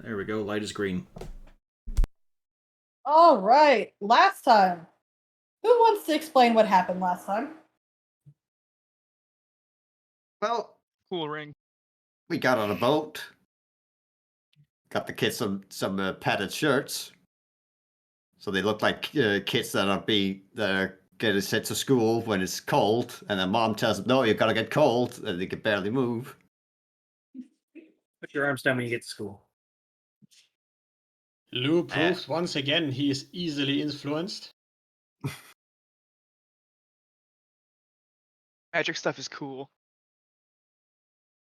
There we go. Light is green. All right. Last time. Who wants to explain what happened last time? Well, Cool ring. we got on a boat. Got the kids some padded shirts, so they look like kids that are getting sent to school when it's cold, and then mom tells them, "No, you've got to get cold," and they can barely move. Put your arms down when you get to school. Lou proves once again he is easily influenced. Magic stuff is cool.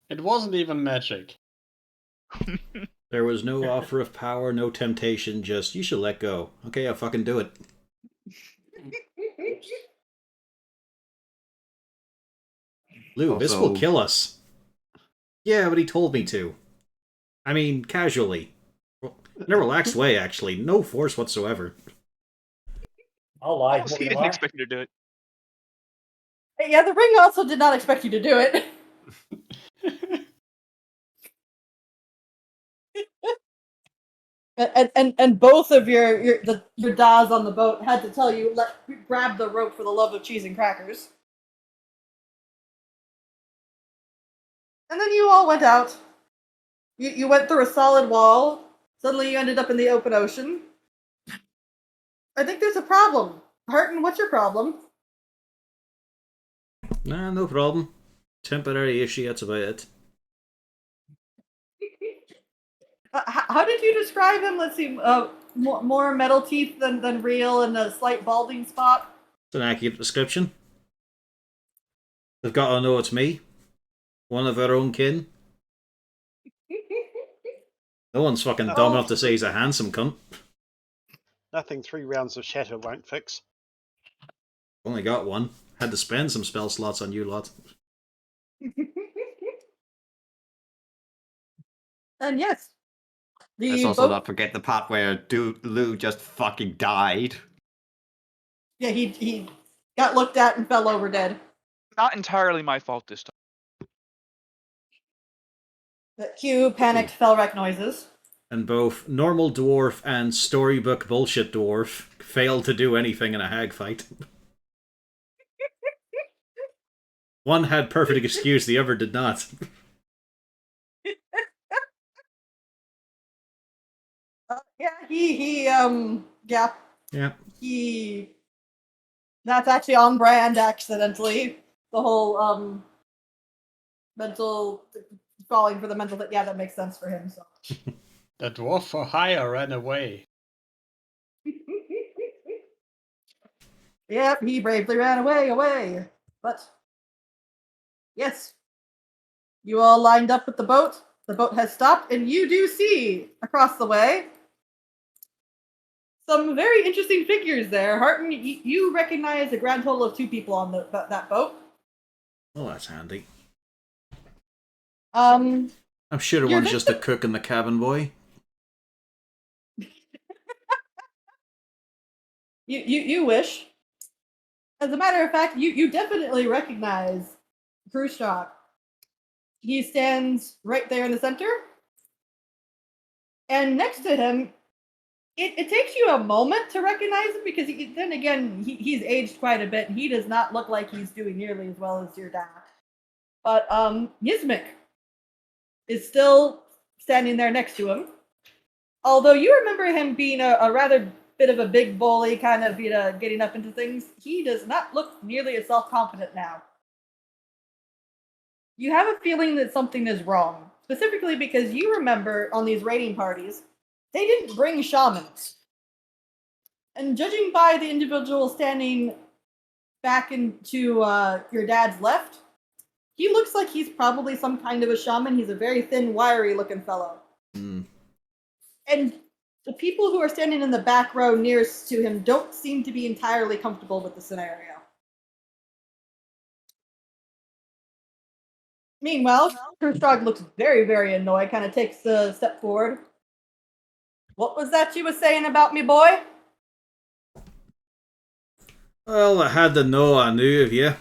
It wasn't even magic. There was no offer of power, no temptation, just, you should let go. Okay, I'll fucking do it. Lou, this will kill us. Yeah, but he told me to. I mean, casually. In a relaxed way, actually. No force whatsoever. I'll lie. Also, he didn't expect me to do it. Yeah, the ring also did not expect you to do it. And both of your daws on the boat had to tell you, grab the rope for the love of cheese and crackers. And then you all went out. You went through a solid wall. Suddenly you ended up in the open ocean. I think there's a problem. Harton, what's your problem? Nah, no problem. Temporary issue, that's about it. How did you describe him? Let's see, more metal teeth than real and a slight balding spot? It's an accurate description. They've got to know it's me. One of their own kin. No one's fucking dumb enough to say he's a handsome cunt. Nothing 3 rounds of shatter won't fix. Only got one. Had to spend some spell slots on you lot. And yes. Let's also not forget the part where Lou just fucking died. Yeah, he got looked at and fell over dead. Not entirely my fault this time. But cue panicked Felrek noises. And both normal dwarf and storybook bullshit dwarf failed to do anything in a hag fight. One had perfect excuse, the other did not. That's actually on brand, accidentally. The whole, mental, falling for the mental, yeah, that makes sense for him, so. The dwarf for hire ran away. Yep, he bravely ran away. But, yes. You all lined up with the boat. The boat has stopped, and you do see, across the way, some very interesting figures there. Harton, you recognize a grand total of 2 people on that boat. Well, that's handy. I'm sure one's just a cook and the cabin boy. You wish. As a matter of fact, you definitely recognize Khrushchev. He stands right there in the center. And next to him, it takes you a moment to recognize him because then again, he's aged quite a bit and he does not look like he's doing nearly as well as your dad. But Yizmik is still standing there next to him. Although you remember him being a rather bit of a big bully, kind of, getting up into things, he does not look nearly as self-confident now. You have a feeling that something is wrong, specifically because you remember on these raiding parties, they didn't bring shamans. And judging by the individual standing back into your dad's left, he looks like he's probably some kind of a shaman. He's a very thin, wiry-looking fellow. Mm. And the people who are standing in the back row nearest to him don't seem to be entirely comfortable with the scenario. Meanwhile, Kerstrog looks very, very annoyed, kind of takes a step forward. What was that you were saying about me, boy? Well, I had to know I knew of you.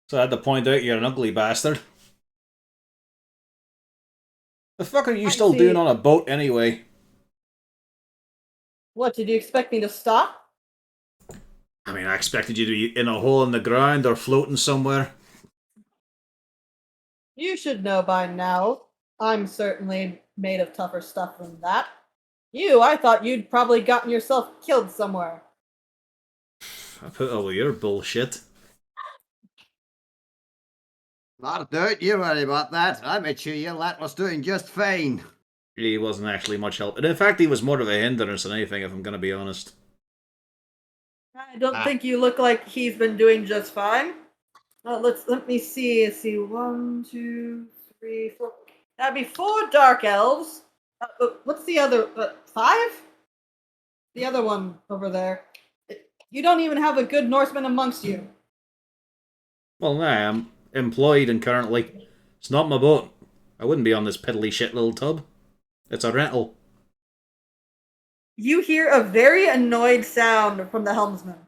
So I had to point out you're an ugly bastard. The fuck are you I still see. doing on a boat anyway? What, did you expect me to stop? I mean, I expected you to be in a hole in the ground or floating somewhere. You should know by now. I'm certainly made of tougher stuff than that. I thought you'd probably gotten yourself killed somewhere. I put up with your bullshit. Don't you worry about that. I made sure your lad was doing just fine. He wasn't actually much help. And in fact, he was more of a hindrance than anything, if I'm going to be honest. I don't think you look like he's been doing just fine. Let me see. Let's see. 1, 2, 3, 4. That'd be 4 dark elves. What's the other? 5? The other one over there. You don't even have a good Norseman amongst you. Well, nah, I'm employed and currently. It's not my boat. I wouldn't be on this piddly shit little tub. It's a rental. You hear a very annoyed sound from the helmsman.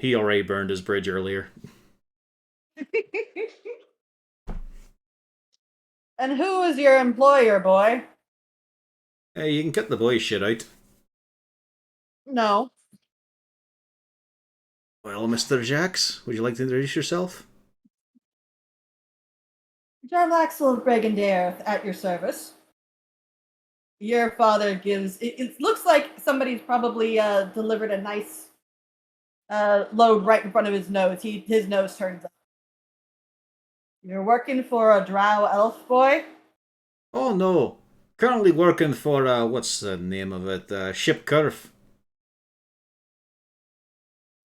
He already burned his bridge earlier. And who is your employer, boy? Hey, you can cut the boy shit out. No. Well, Mr. Jax, would you like to introduce yourself? Jarlaxle of Brigandare at your service. Your father gives. It looks like somebody's probably delivered a nice load right in front of his nose. His nose turns up. You're working for a drow elf boy? Oh no. Currently working for, what's the name of it? Ship Curve.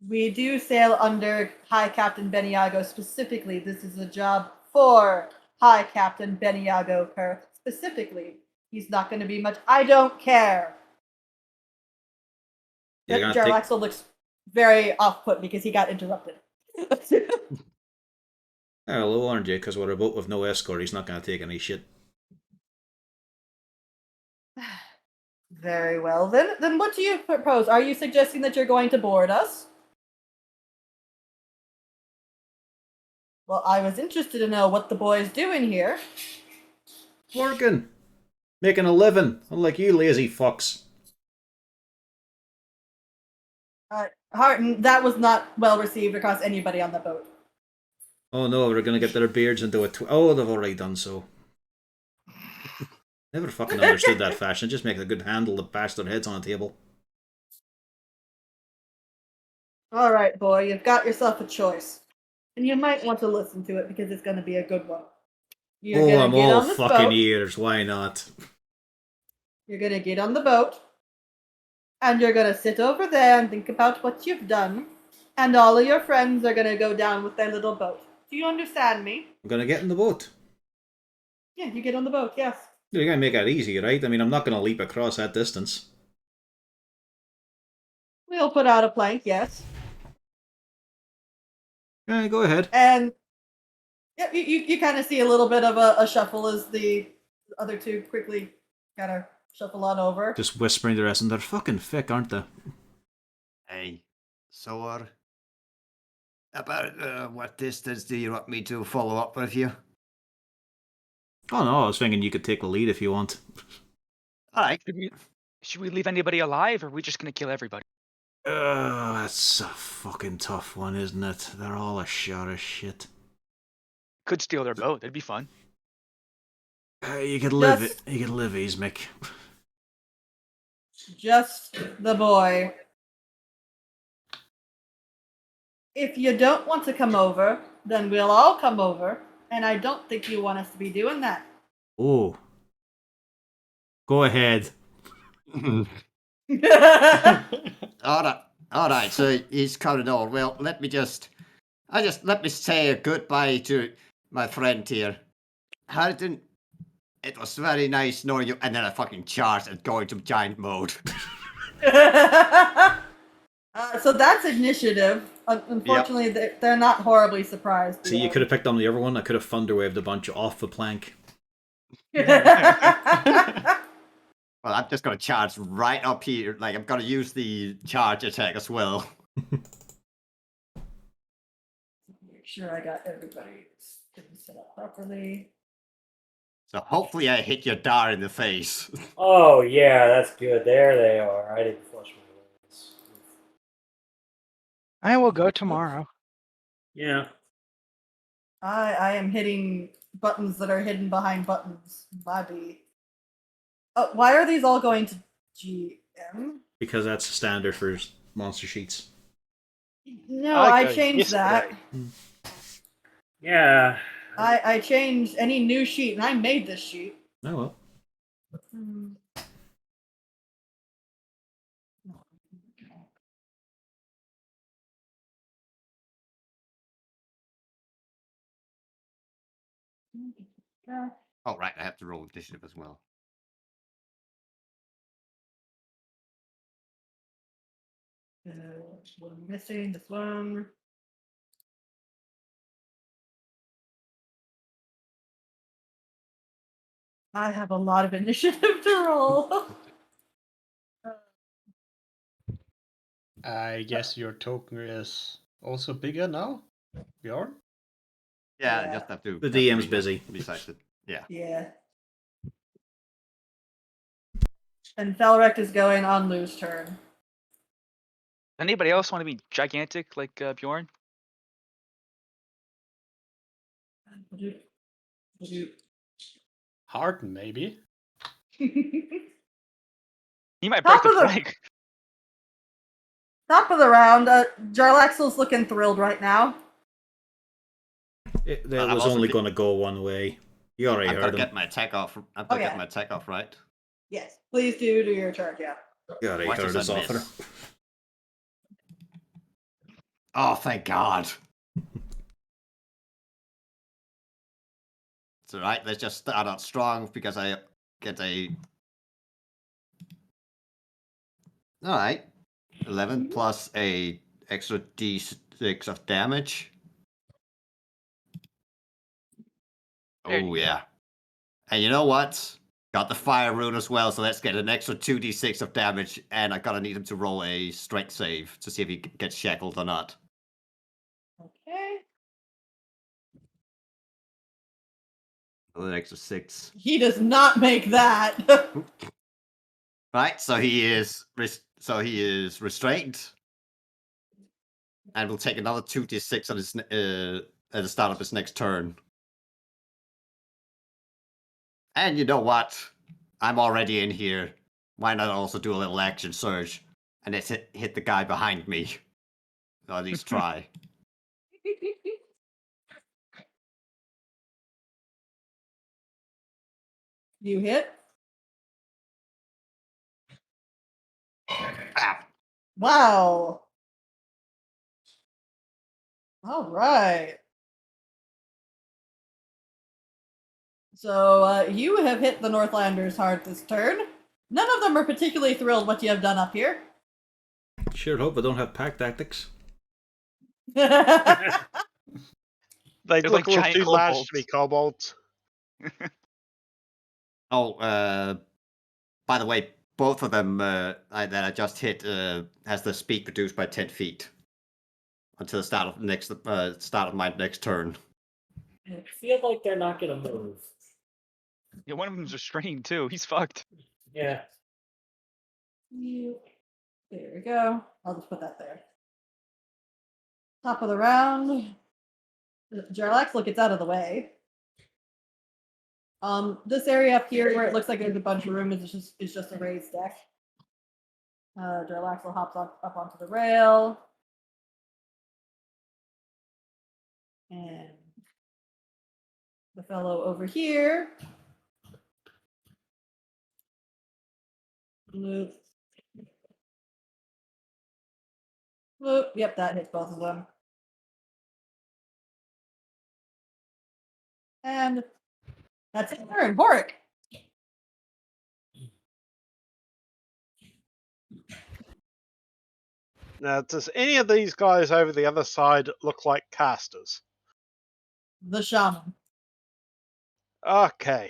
We do sail under High Captain Beniago specifically. This is a job for High Captain Beniago Kerr specifically. He's not going to be much. I don't care. Jarlaxle looks very off-put because he got interrupted. Hello, aren't you? Because we're a boat with no escort. He's not going to take any shit. Very well. Then what do you propose? Are you suggesting that you're going to board us? Well, I was interested to know what the boy's doing here. Working. Making a living. Unlike you lazy fucks. Harton, that was not well received across anybody on the boat. Oh no, we're going to get their beards into a... Oh, they've already done so. Never fucking understood that fashion. Just make a good handle to bash their heads on a table. Alright, boy, you've got yourself a choice. And you might want to listen to it because it's going to be a good one. I'm all fucking ears. Why not? You're going to get on the boat. And you're going to sit over there and think about what you've done. And all of your friends are going to go down with their little boat. Do you understand me? I'm going to get in the boat. Yeah, you get on the boat, yes. You're going to make that easy, right? I mean, I'm not going to leap across that distance. We'll put out a plank, yes. Yeah, go ahead. And yeah, you kind of see a little bit of a shuffle as the other two quickly kind of shuffle on over. Just whispering the rest, and they're fucking thick, aren't they? Hey, so about what distance do you want me to follow up with you? Oh no, I was thinking you could take the lead if you want. Alright. Should we leave anybody alive, or are we just gonna kill everybody? That's a fucking tough one, isn't it? They're all a shot of shit. Could steal their boat. That'd be fun. You could live it. You could live, Mick. Just the boy. If you don't want to come over, then we'll all come over. And I don't think you want us to be doing that. Oh. Go ahead. Alright, so he's coming on. Well, let me say a goodbye to my friend here. Harden, it was very nice knowing you, and then I fucking charged and go into giant mode. So that's initiative. Unfortunately, they're not horribly surprised. See, you could have picked on the other one. I could have thunderwaved a bunch off the plank. Well, I'm just going to charge right up here. Like, I'm going to use the charge attack as well. Make sure I got everybody set up properly. So hopefully I hit your dar in the face. Oh yeah, that's good. There they are. I didn't flush my wounds. I will go tomorrow. Yeah. I am hitting buttons that are hidden behind buttons. Bobby. Why are these all going to GM? Because that's standard for monster sheets. No, I I go changed that. yesterday. Yeah. I changed any new sheet, and I made this sheet. Oh well. Hmm. Oh, right, I have to roll initiative as well. What am I missing? This one. I have a lot of initiative to roll. I guess your token is also bigger now, Bjorn? Yeah, I Yeah. just have to. The have to DM's be busy. Besides it. Yeah. Yeah. And Felrect is going on Lou's turn. Anybody else want to be gigantic like Bjorn? Harden, maybe. He might break Top the of the flag. top of the round. Jarlaxle's looking thrilled right now. It I'm was also only di- going to go one way. You already I've got to heard him. get my attack off. I've got to yeah. get my attack off, right? Yes, please do your charge. Yeah. You already Watch heard this his I offer. miss. Oh, thank God. It's alright, let's just start out strong because I get a. Alright. 11 plus a extra d6 of damage. There Oh, you yeah. And you know what? Got the fire rune as well, so let's get an extra 2d6 of damage, and I gotta need him to roll a strength save to see if he gets shackled or not. Okay. Another extra 6. He does not make that. Right, so he is restrained, and will take another 2d6 on his at the start of his next turn. And you know what? I'm already in here. Why not also do a little action surge and let's hit the guy behind me, or at least try. You hit. Ah, Wow. All right. So you have hit the Northlanders hard this turn. None of them are particularly thrilled what you have done up here. Sure hope I don't have pack tactics. They They're look like a little giant too large kobolds. to be kobolds. Oh, by the way, both of them that I just hit has the speed reduced by 10 feet until the start of my next turn. I feel like they're not gonna move. Yeah, one of them's restrained too. He's fucked. Yeah. There we go. I'll just put that there. Top of the round. Jarlaxle gets out of the way. This area up here where it looks like there's a bunch of room is just a raised deck. Jarlaxle hops up onto the rail. And the fellow over here. Loop. Loop. Yep, that hits both of them. And that's it. Turn. Boric. Now, does any of these guys over the other side look like casters? The shaman. Okay.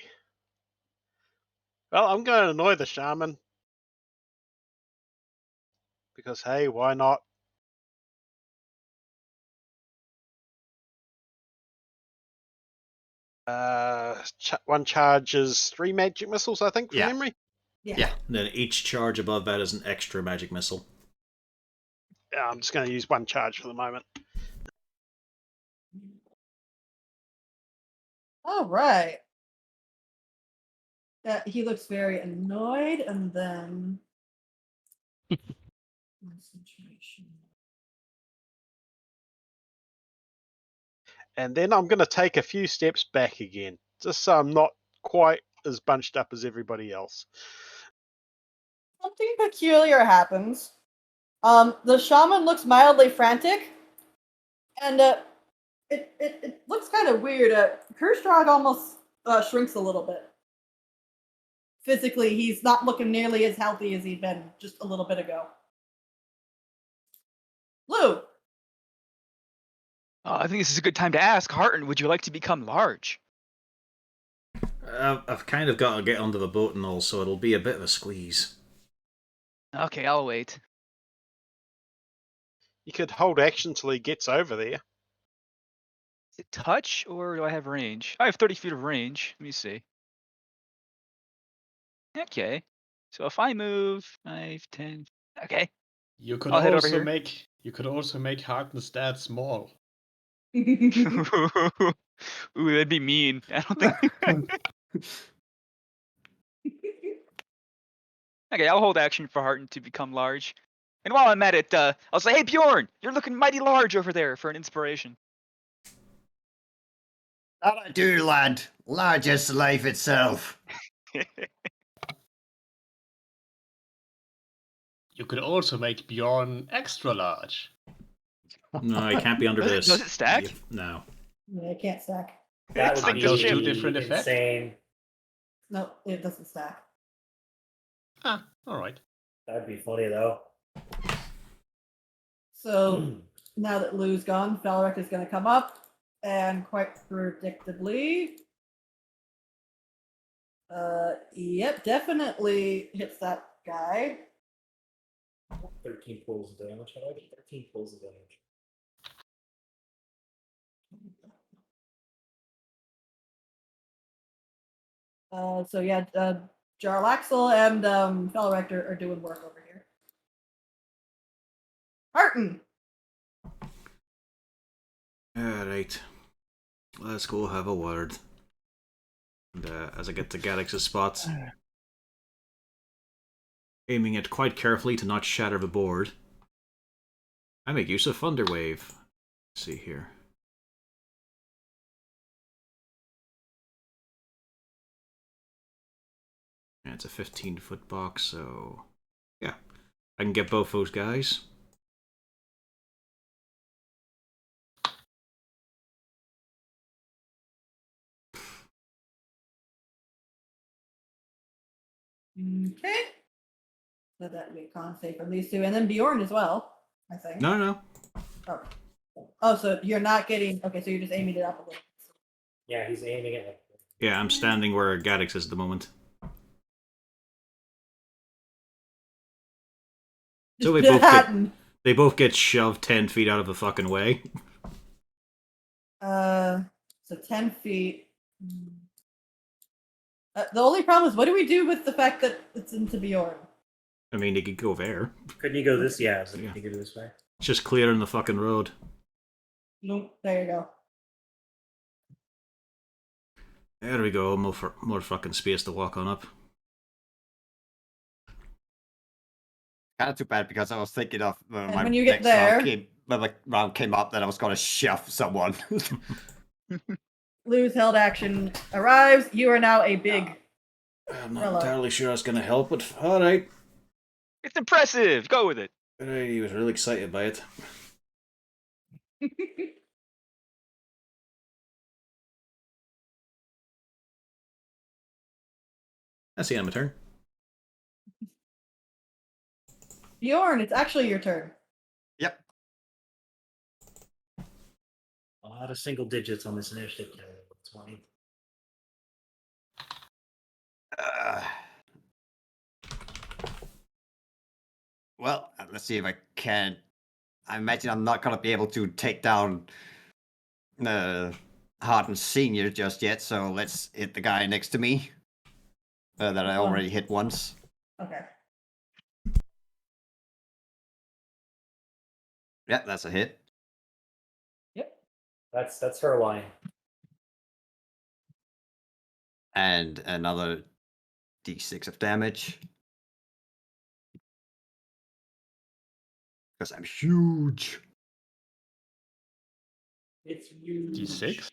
Well, I'm going to annoy the shaman. Because, hey, why not? One charge is 3 magic missiles, I think, from Yeah. memory. Yeah. And then each charge above that is an extra magic missile. Yeah, I'm just going to use 1 charge for the moment. All right. He looks very annoyed, and then concentration. And then I'm going to take a few steps back again, just so I'm not quite as bunched up as everybody else. Something peculiar happens. The shaman looks mildly frantic, and it looks kind of weird. Kerstrog almost shrinks a little bit. Physically, he's not looking nearly as healthy as he'd been just a little bit ago. Lou! I think this is a good time to ask. Harton, would you like to become large? I've kind of got to get onto the boat and all, so it'll be a bit of a squeeze. Okay, I'll wait. You could hold action till he gets over there. Is it touch, or do I have range? I have 30 feet of range. Let me see. Okay. So if I move 5, 10... Okay. You could I'll head over also here. make Harden's dad small. Ooh, that'd be mean. I don't think... Okay, I'll hold action for Harton to become large. And while I'm at it, I'll say, hey, Bjorn, you're looking mighty large over there for an inspiration. That I do, lad. Large as life itself. You could also make Bjorn extra large. No, it can't be under this. Does it stack? No. Yeah, it can't stack. That It's would like be those two different effects? insane. No, it doesn't stack. Ah, alright. That'd be funny though. So now that Lou's gone, Valric is going to come up, and quite predictably, yep, definitely hits that guy. 13 pulls of damage. How do I get 13 pulls of damage? So yeah, Jarlaxle and Valric are doing work over here. Harton! Alright. Let's go have a word. And as I get to Gadex's spot, aiming it quite carefully to not shatter the board, I make use of Thunderwave. Let's see here. And it's a 15-foot box, so yeah, I can get both those guys. Okay. So that would be a con save from these two, and then Bjorn as well, I think. No. Oh. Oh, so you're not getting. Okay, so you're just aiming it up a little. Yeah, he's aiming at. Yeah, I'm standing where Gadex is at the moment. So they both get shoved 10 feet out of the fucking way. So 10 feet. The only problem is, what do we do with the fact that it's into Bjorn? I mean, they could go there. Couldn't you go this? Yeah, Yeah. you go this way. It's just clearing the fucking road. Nope. There you go. There we go. More fucking space to walk on up. Kind of too bad because I was thinking of when you get there, when the round came up, that I was going to shove someone. Lou's held action arrives. You are now a big. I'm not entirely sure that's going to help, but alright. It's impressive. Go with it. He was really excited by it. That's the end of my turn. Bjorn, it's actually your turn. Yep. A lot of single digits on this initiative. 20. Well, let's see if I can. I imagine I'm not going to be able to take down Harden's senior just yet, so let's hit the guy next to me. That I already hit once. Okay. Yeah, that's a hit. Yep. That's her line. And another d6 of damage. Because I'm huge. It's huge. D6?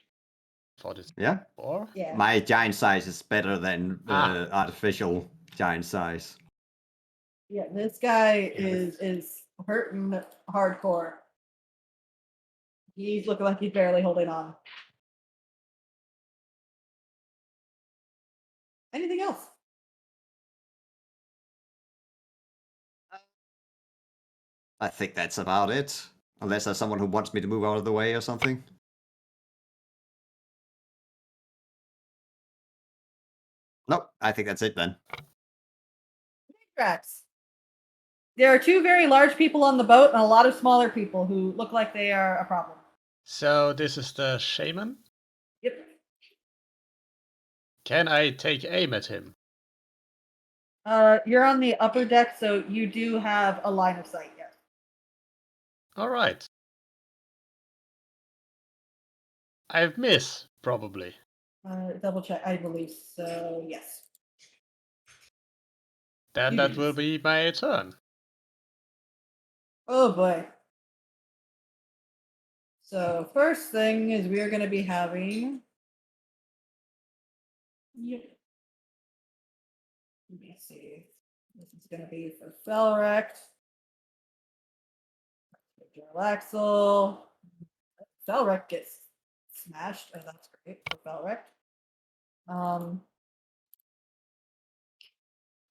For this Yeah. 4? Yeah. My giant size is better than Ah. artificial giant size. Yeah, this guy is hurting hardcore. He's looking like he's barely holding on. Anything else? I think that's about it. Unless there's someone who wants me to move out of the way or something. Nope, I think that's it then. Tracks. There are 2 very large people on the boat and a lot of smaller people who look like they are a problem. So this is the shaman? Yep. Can I take aim at him? You're on the upper deck, so you do have a line of sight, yes. Alright. I've missed, probably. Double check. I believe so. Yes. Then that will be my turn. Oh boy. So first thing is we are going to be having. Yep. Let me see. This is going to be for Felrect. Axel. Felrect gets smashed. Oh, that's great for Felrect.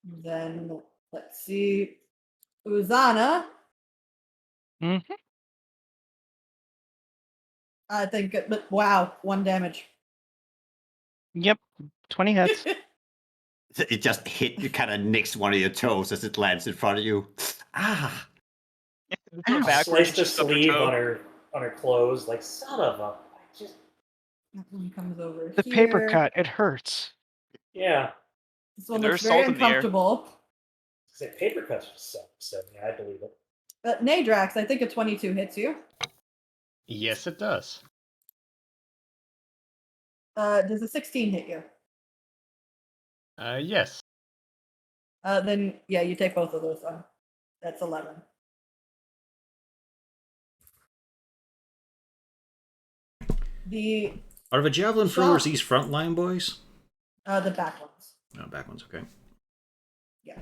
Then let's see. Uzana. Mm-hmm. I think, but wow, 1 damage. Yep. 20 hits. It just hit you kind of nicks one of your toes as it lands in front of you. Ah! Ow. Backwards, Sliced the just up her sleeve toe. on her clothes, like son of a. Just That one comes over The here. paper cut. It hurts. yeah. This one And looks there's very salt in the air. uncomfortable. Say paper cuts for so yeah, I believe it. Nadrax, I think a 22 hits you. Yes, it does. Does a 16 hit you? Yes. Then yeah, you take both of those on. That's 11. Are the javelin Shot. throwers these frontline boys? The back ones. No, back ones, okay. Yeah.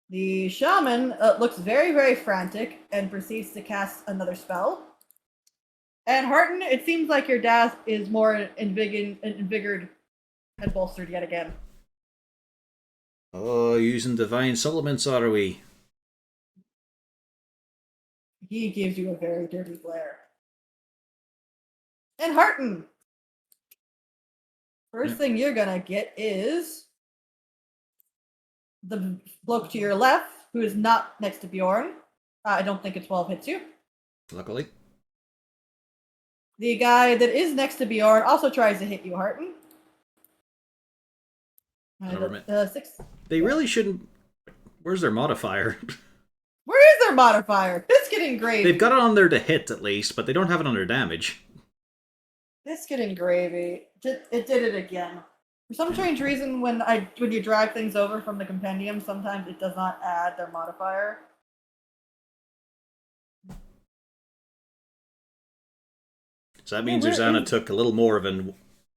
The shaman looks very, very frantic and proceeds to cast another spell. And Harton, it seems like your dash is more invigorated and bolstered yet again. Oh, using divine supplements, are we? He gives you a very dirty glare. And Harton, first thing you're gonna get is the bloke to your left, who is not next to Bjorn. I don't think a 12 hits you. Luckily. The guy that is next to Bjorn also tries to hit you, Harton. Never 6. They really shouldn't. Where's their modifier? Where is their modifier? Biscuit and gravy. They've got it on there to hit at least, but they don't have it on their damage. Biscuit and gravy. It did it again. For some strange reason, when you drag things over from the compendium, sometimes it does not add their modifier. So that means Uzana took a little more than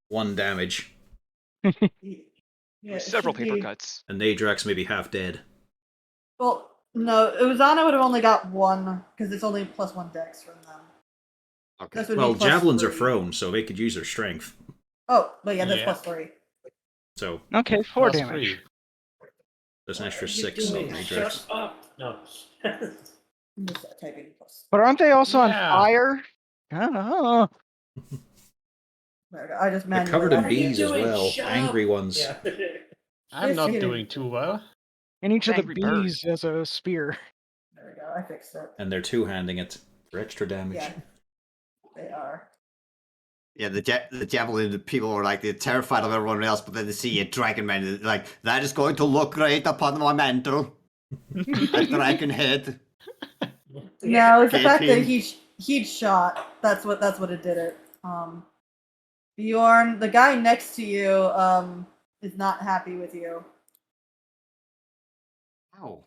1 damage. Yeah, Several paper cuts. And Nadrax maybe half dead. Well, no, Uzana would have only got 1, because it's only +1 dex from them. Okay. Well, javelins are +3. thrown, so they could use their strength. Oh, but yeah, that's Yeah. +3. So Okay, 4 Plus damage. 3. there's an extra What are you 6 on doing? Nadrax. Shut up. No. I'm just typing plus. But aren't they also on Yeah. fire? Oh. There we go. I just They're manually covered in added it. bees as well. Shut Angry up. ones. Yeah. I'm not Biscuit. doing too well. And each of the Angry bird. bees has a spear. There we go. I fixed it. And they're two-handing it for extra damage. Yeah. They are. Yeah, the javelin, the people are like, they're terrified of everyone else, but then they see a dragon man, and they're like, that is going to look great upon my mantle. A dragon head. No, it's the fact that Gaping. he'd shot. That's what it did it. Bjorn, the guy next to you, is not happy with you. Ow.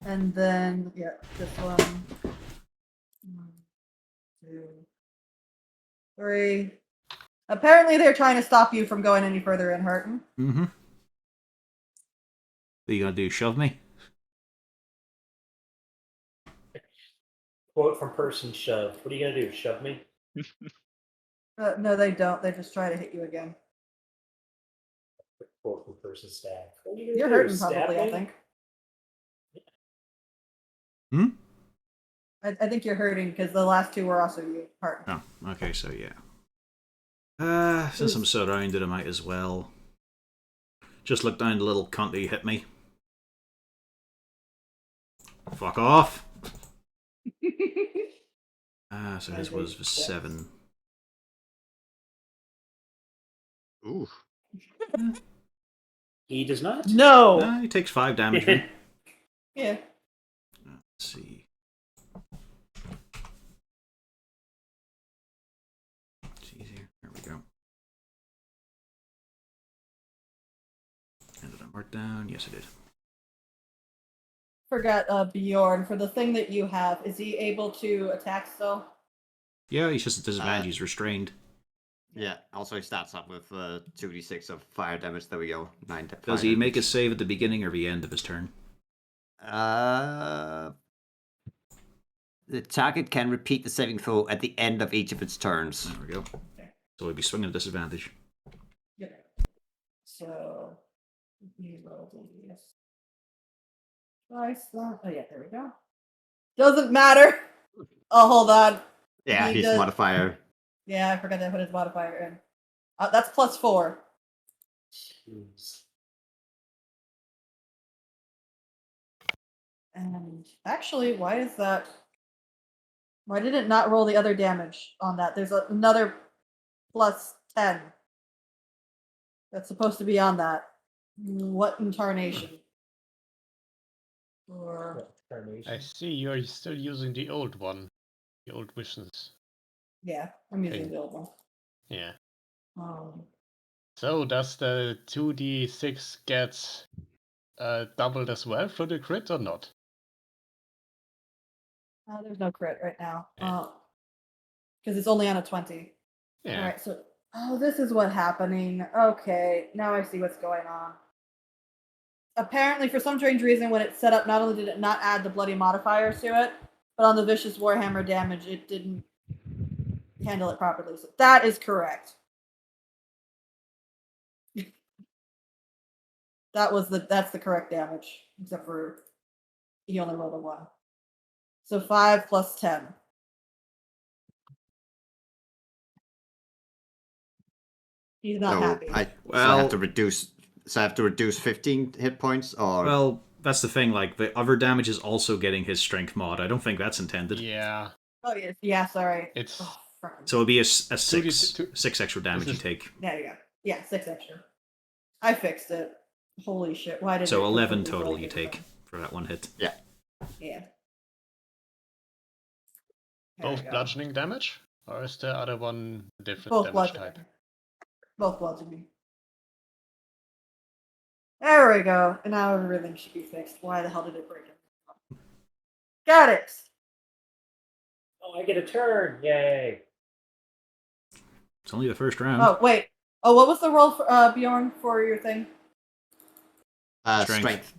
And then this one. 1, 2, 3. Apparently they're trying to stop you from going any further in Hurton. Mm-hmm. What are you gonna do? Shove me? Quote from person shoved. What are you gonna do? Shove me? No, they don't. They just try to hit you again. Quote from person stab. What are you gonna You're do? hurting Stab probably, me? I think. Hmm? I think you're hurting because the last two were also you hurting. Oh, okay, so yeah. Since I'm surrounded, I might as well. Just look down the little cunt who hit me. Fuck off! So his was 7. Ooh. He does not. No! He takes 5 damage then. Yeah. Let's see. It's easier. There we go. And did I mark down? Yes, I did. Forgot Bjorn, for the thing that you have, is he able to attack still? Yeah, he's just at disadvantage. He's restrained. Yeah, also he starts up with 2d6 of fire damage. There we go. 9 Does he make a save at the beginning or the end of his turn? The target can repeat the saving throw at the end of each of its turns. There we go. So he'd be swinging at disadvantage. Yep. So, he rolled yes. Twice that. Oh, yeah, there we go. Doesn't matter. Oh, hold on. Yeah, He his does- modifier. Yeah, I forgot to put his modifier in. That's +4. Jeez. And actually, why is that? Why did it not roll the other damage on that? There's another +10 that's supposed to be on that. What incarnation? Or I see you're still using the old one. The old missions. yeah, I'm using Okay. the old one. Yeah. Um, So does the 2d6 get doubled as well for the crit or not? there's no crit right now. Yeah. Because it's only on a 20. Yeah. All right, so this is what's happening. Okay, now I see what's going on. Apparently, for some strange reason, when it's set up, not only did it not add the bloody modifiers to it, but on the vicious warhammer damage, it didn't handle it properly. So that is correct. That's the correct damage, except for he only rolled a 1. So 5 plus 10. He's not happy. So I have to reduce. So I have to reduce 15 hit points, or Well, that's the thing. Like the other damage is also getting his strength mod. I don't think that's intended. Yeah. Oh yeah, sorry. It's So it'd be a 6 2d- 6 extra damage you is- take. There you go. Yeah, 6 extra. I fixed it. Holy shit! Why did So it 11 completely total break you it take down? for that one hit. yeah. Yeah. There we both go. bludgeoning damage? Or is the other one different Both damage bludgeoning. type? Both bludgeoning. There we go. And now everything should be fixed. Why the hell did it break it? Got it. Oh, I get a turn! Yay! It's only the first round. Oh wait. Oh, what was the roll for Bjorn for your thing? Strength.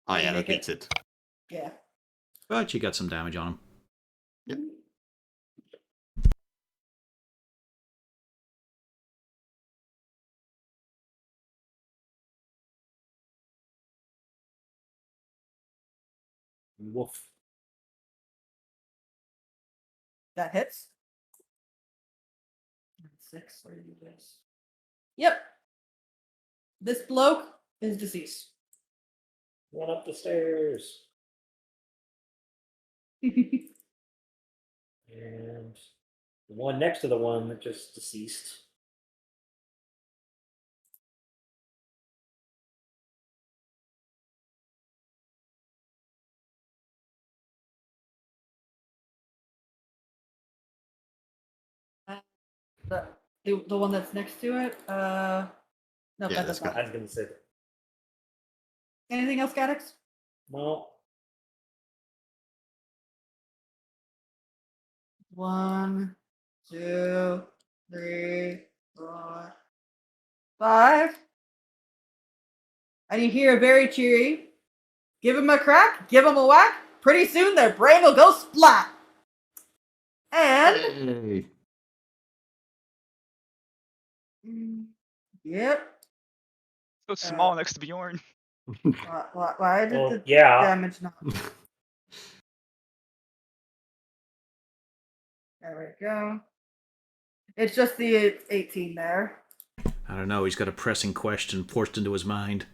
Oh yeah, that Make beats it. Yeah. But you got some damage on him. Yep. Woof. That hits. 6. Where did you do this? Yep. This bloke is deceased. One up the stairs. And the one next to the one that just deceased. The one that's next to it? No, Yeah, that that's does not. I was gonna say that. Anything else, Gaddix? No. 1, 2, 3, 4, 5. And you hear a very cheery, give him a crack, give him a whack. Pretty soon their brain will go splat. And Hey. yep. So small next to Bjorn. Why did Well, the yeah. damage not? There we go. It's just the 18 there. I don't know, he's got a pressing question forced into his mind.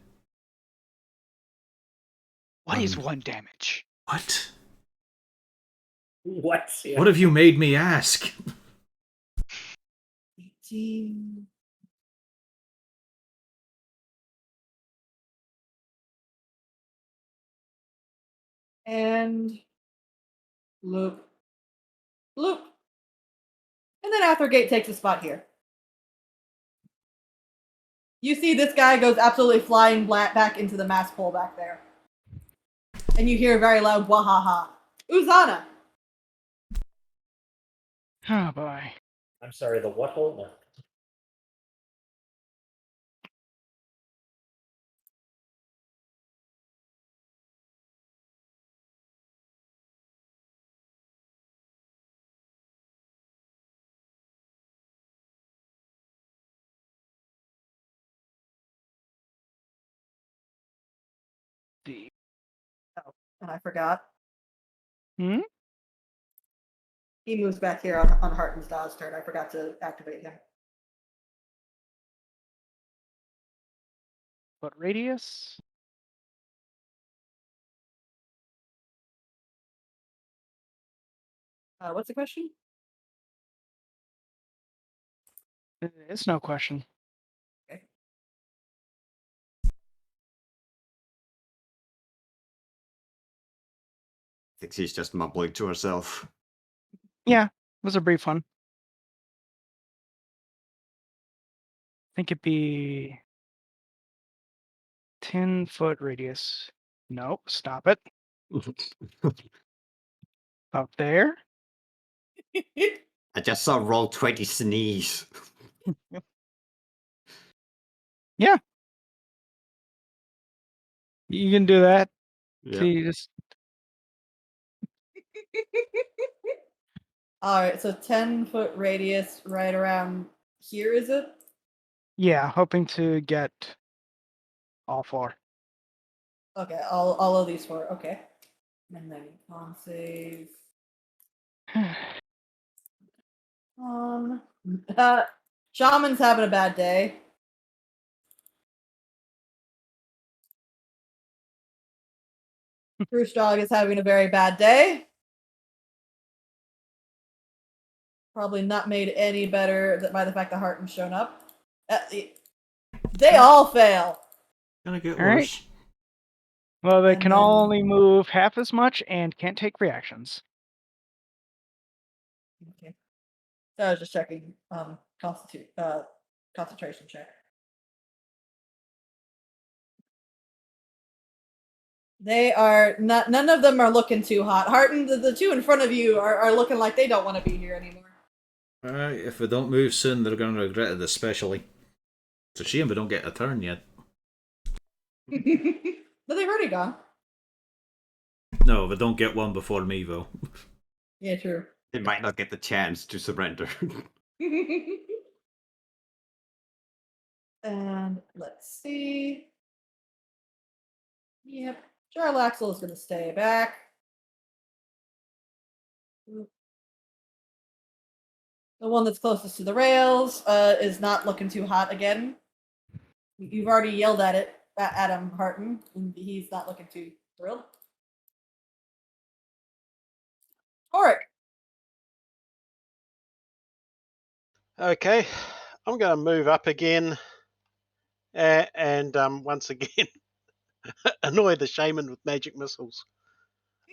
What is 1 damage? What? What? Yeah. What have you made me ask? 18. And loop. Loop. And then Athergate takes a spot here. You see this guy goes absolutely flying back into the mass pole back there. And you hear a very loud wahaha. Uzana! Oh boy. I'm sorry, the what hole? No. Oh, and I forgot. Hmm? He moves back here on Harton's Daw's turn. I forgot to activate him. What radius? What's the question? It's no question. Okay. I think she's just mumbling to herself. Yeah, it was a brief one. I think it'd be 10-foot radius. Nope, stop it. Up there. I just saw roll 20 sneeze. Yeah. You can do that. Yeah. So you just Alright, so 10-foot radius right around here, is it? hoping to get all 4. Okay, all of these 4. Okay. And then con save. Shaman's having a bad day. Bruce Dog is having a very bad day. Probably not made any better by the fact that Harton's shown up. They all fail. Gonna get All right. worse. Well, they And can then- only move half as much and can't take reactions. Okay. So I was just checking concentration check. They are not. None of them are looking too hot. Harton, the 2 in front of you are looking like they don't want to be here anymore. Alright, if we don't move soon, they're gonna regret it especially. It's a shame we don't get a turn yet. But they've already gone. No, we don't get one before me, though. Yeah, true. They might not get the chance to surrender. And let's see. Yep, Jarlaxle is going to stay back. The one that's closest to the rails is not looking too hot again. You've already yelled at it Adam Harton, and he's not looking too thrilled. Oric. Okay, I'm going to move up again, and once again annoy the shaman with magic missiles.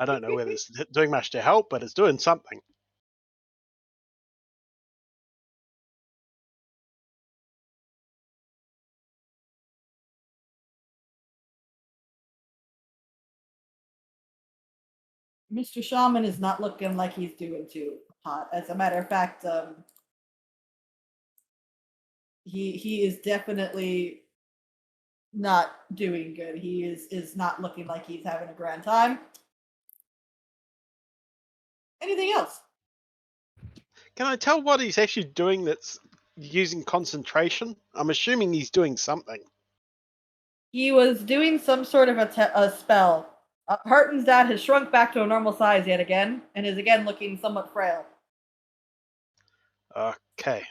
I don't know whether it's doing much to help, but it's doing something. Mr. Shaman is not looking like he's doing too hot. As a matter of fact, he is definitely not doing good. He is not looking like he's having a grand time. Anything else? Can I tell what he's actually doing that's using concentration? I'm assuming he's doing something. He was doing some sort of a spell. Harton's dad has shrunk back to a normal size yet again, and is again looking somewhat frail. Okay.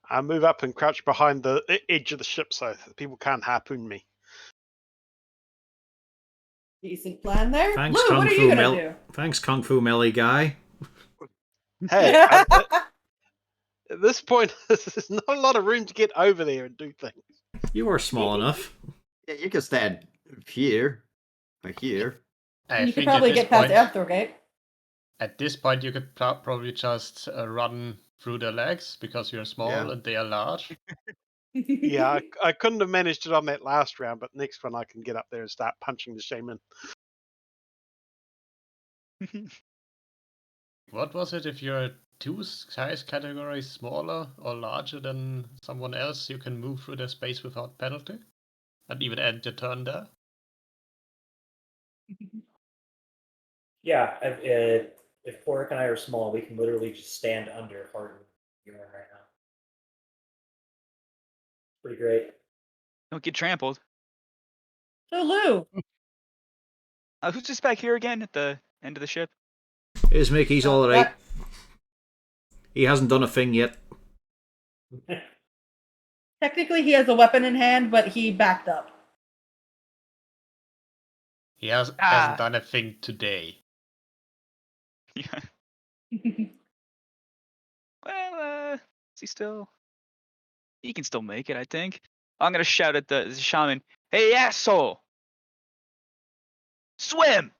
I move up and crouch behind the edge of the ship so people can't harpoon me. Decent plan there. Thanks, Lou, what are you gonna do? Thanks, Kung Fu Melee guy. Hey, at this point, there's not a lot of room to get over there and do things. You are small enough. Yeah, you can stand here, or here. You could probably get past the Aftergate. At this point, you could probably just run through their legs because you're small and they are large. Yeah, I couldn't have managed it on that last round, but next one I can get up there and start punching the shaman. What was it? If you're 2 size categories smaller or larger than someone else, you can move through their space without penalty? And even end your turn there? Yeah, if Pork and I are small, we can literally just stand under Harden right now. Pretty great. Don't get trampled. So Lou, Who's just back here again at the end of the ship? Here's Mickey's all right. He hasn't done a thing yet. technically he has a weapon in hand, but he backed up. He hasn't done a thing today. Yeah. Well, is he still? He can still make it, I think. I'm gonna shout at the shaman. Hey, asshole! Swim!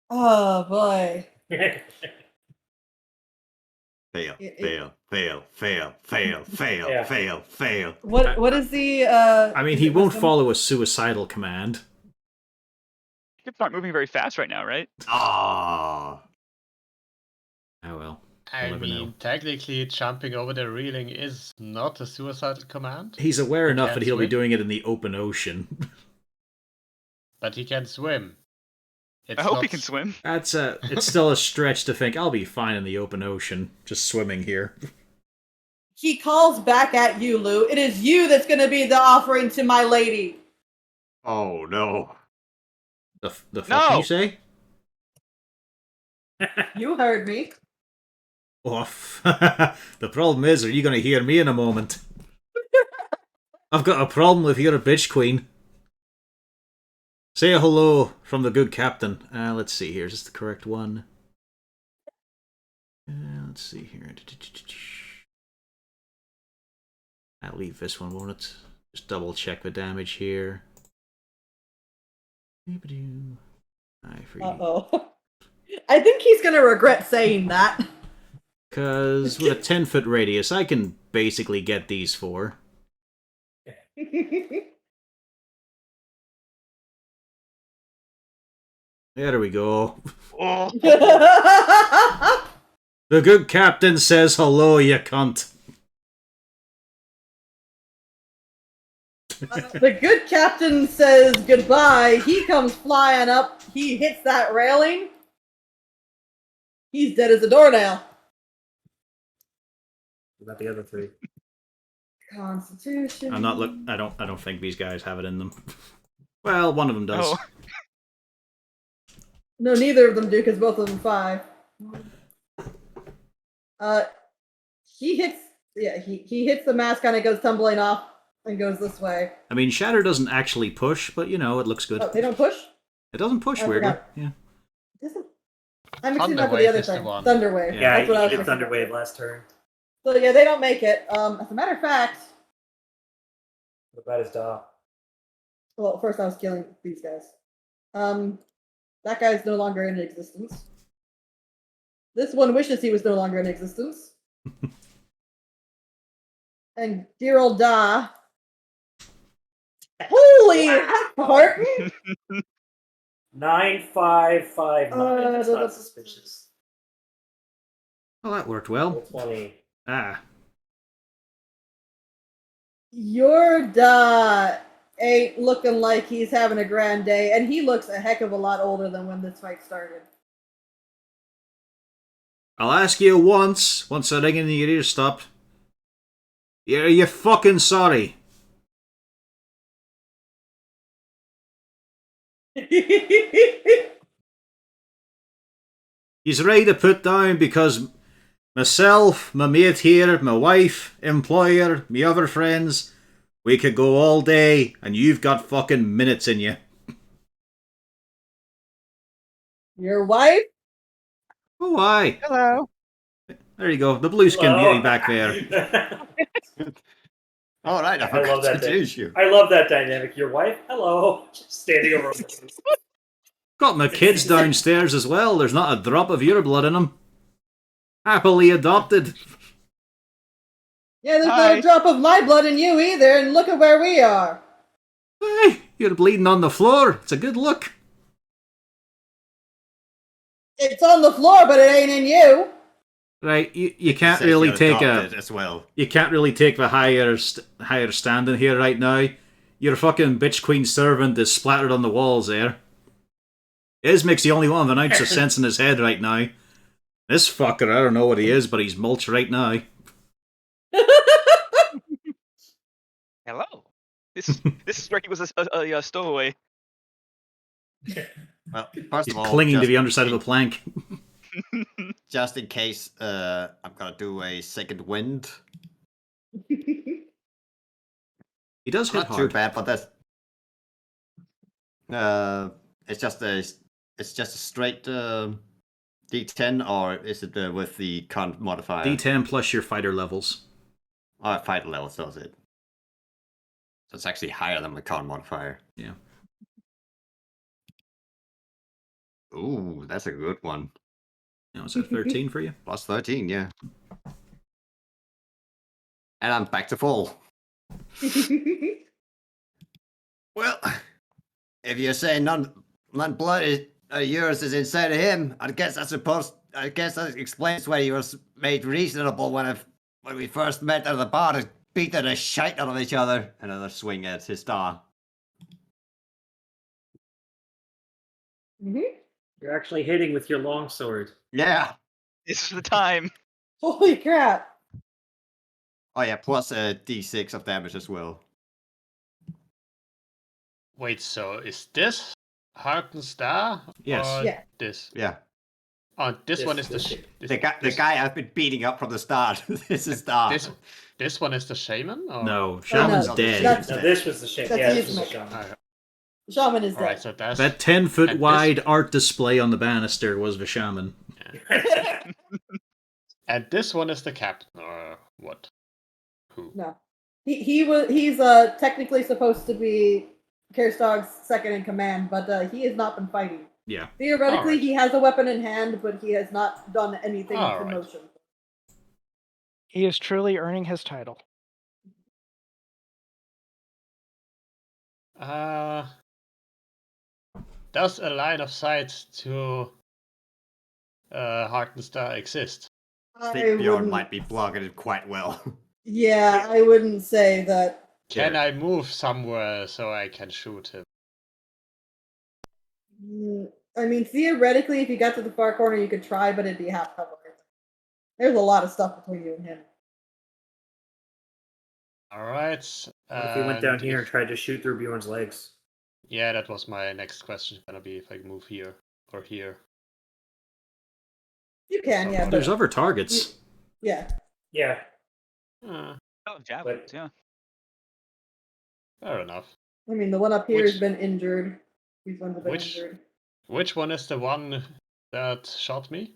Oh boy. Fail, fail. What is the I mean, he won't follow a suicidal command. Ships aren't moving very fast right now, right? Ah. Oh well. I We'll never mean, know. technically, jumping over the railing is not a suicidal command. He's aware enough can't that he'll be swim. doing it in the open ocean. But he can swim. I hope he can swim. It's still a stretch to think I'll be fine in the open ocean, just swimming here. He calls back at you, Lou. It is you that's going to be the offering to my lady. Oh no. The fuck you say? You heard me. Off. The problem is, are you going to hear me in a moment? I've got a problem with your bitch queen. Say a hello from the good captain. Let's see here. Is this the correct one? Let's see here. I'll leave this one, won't it? Just double check the damage here. Uh-oh. I think he's going to regret saying that. Because with a 10-foot radius, I can basically get these 4. There we go. Oh. The good captain says hello, you cunt. The good captain says goodbye. He comes flying up. He hits that railing. He's dead as a doornail. What about the other 3? Constitution. I'm not I don't think these guys have it in them. Well, one of them does. Oh. No, neither of them do because both of them 5. He hits. Yeah, he hits the mask, kind of goes tumbling off and goes this way. I mean, Shatter doesn't actually push, but you know, it looks good. Oh, they don't push. It doesn't push I weirdly. forgot. Yeah. Doesn't. I'm mixing up with Thunderwave the other is the thing. one. Thunderwave. Yeah, That's what I you was did thinking. Thunderwave last turn. So yeah, they don't make it. As a matter of fact, What about his dog? well, first I was killing these guys. That guy's no longer in existence. This one wishes he was no longer in existence. And dear old Da. Holy heck, Horton! 9559. That's da- not da- suspicious. Well, that worked Roll well. 20. Ah. Your Da ain't looking like he's having a grand day, and he looks a heck of a lot older than when this fight started. I'll ask you once the ringing in your ears stopped. Are you fucking sorry? He's ready to put down because myself, my mate here, my wife, employer, me other friends, we could go all day and you've got fucking minutes in you. Your wife? Oh, aye. Hello. There you go. The blue skin Hello. beauty back there. All right, I I forgot love to that introduce you. I love that dynamic. Your wife? Hello. Just standing over. Got my kids downstairs as well. There's not a drop of your blood in them. Happily adopted. Yeah, there's Hi. not a drop of my blood in you either, and look at where we are. Hey, you're bleeding on the floor. It's a good look. It's on the floor, but it ain't in you. Right, you can't Says really you're take adopted as well. you can't really take the higher standing here right now. Your fucking bitch queen servant is splattered on the walls there. Ismic's the only one with an ounce of sense in his head right now. This fucker, I don't know what he is, but he's mulch right now. Hello. This is where he was a stowaway. Well, first He's of all, clinging to just, the underside of a plank. just in case, I'm gonna do a second wind. He does hit Not too hard. bad, but that's it's just a straight D10, or is it with the con modifier? D10 plus your fighter levels. Oh, fighter level, so is it? So it's actually higher than the con modifier. Yeah. Ooh, that's a good one. Now, is that 13 for you? Plus 13, yeah. And I'm back to full. Well, if you're saying none blood yours is inside of him, I guess that explains why he was made reasonable when we first met at the bar to beat the shite out of each other. Another swing at his star. You're actually hitting with your longsword. Yeah. This is the time. Holy crap. Oh yeah, plus a d6 of damage as well. Wait, so is this Harken Star? Yes. Or Yeah. this? Yeah. Oh, this This- one is this- The guy I've been beating up from the start. This is Star. This one is the shaman? Or? No, Shaman's no, dead. that's- No, this was the shaman. That's Yeah, the this was the Ismail. shaman. Alright, Shaman is dead. alright, so that's That 10-foot And wide art display on the banister was the shaman. and this one is the captain, or what? Who? No. He's technically supposed to be Kerstog's second in command, but he has not been fighting. Yeah. Theoretically, Alright. he has a weapon in hand, but he has not done anything with Alright. promotion. He is truly earning his title. Does a line of sight to Harken Star exist? I I think Bjorn wouldn't- might be blocking it quite well. Yeah, I wouldn't say that. Can I move somewhere so I can shoot him? I mean, theoretically, if you got to the far corner, you could try, but it'd be half cover. There's a lot of stuff between you and him. Alright. What if we went down and here if- and tried to shoot through Bjorn's legs? Yeah, that was my next question. Gonna be if I can move here or here. You can, yeah, There's but other targets. Yeah. Yeah. Uh, Oh, javelins, yeah. fair enough. I mean, the one up here has Which- been injured. These ones have been Which- injured. Which one is the one that shot me?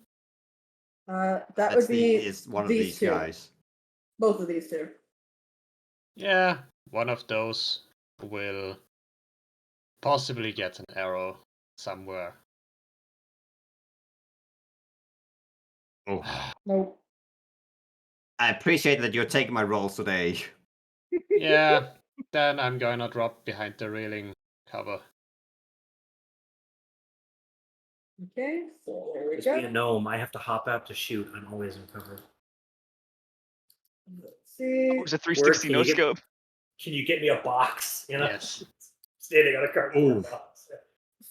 That That's would be is one of these these two. guys. Both of these two. Yeah, one of those will possibly get an arrow somewhere. Oh, Nope. I appreciate that you're taking my roles today. Yeah, then I'm gonna drop behind the railing cover. Okay, so there we Just being a go. gnome, I have to hop out to shoot. I'm always in cover. Let's see. It was a 360 can no you get- scope. Can you get me a box? You know? Yes. Standing on a cardboard Ooh. box.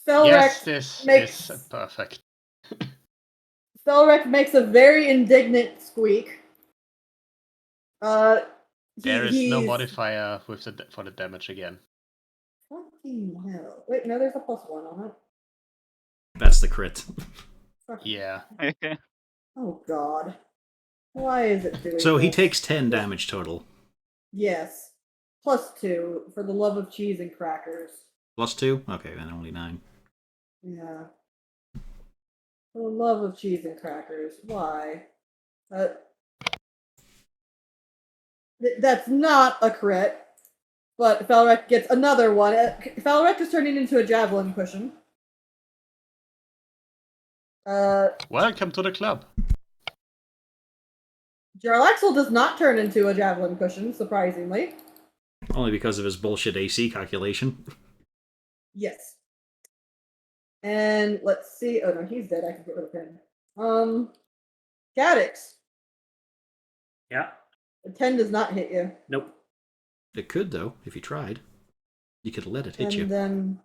Felrex Yes, this makes is perfect. Felrex makes a very indignant squeak. There is no he's- modifier with for the damage again. Fucking hell! Wait, no, there's a +1 on it. That's the crit. Fucking- Yeah. Oh god. Why is it doing So he this? takes 10 damage total. Yes. +2 for the love of cheese and crackers. +2? Okay, then only 9. Yeah. For the love of cheese and crackers. Why? That's not a crit. But Felrek gets another one. Felrek is turning into a javelin cushion. Welcome to the club. Jarlaxle does not turn into a javelin cushion, surprisingly. Only because of his bullshit AC calculation. Yes. And let's see. Oh no, he's dead. I can get rid of him. Cadix. Yeah. A 10 does not hit you. Nope. It could, though, if you tried. You could let it hit And you. then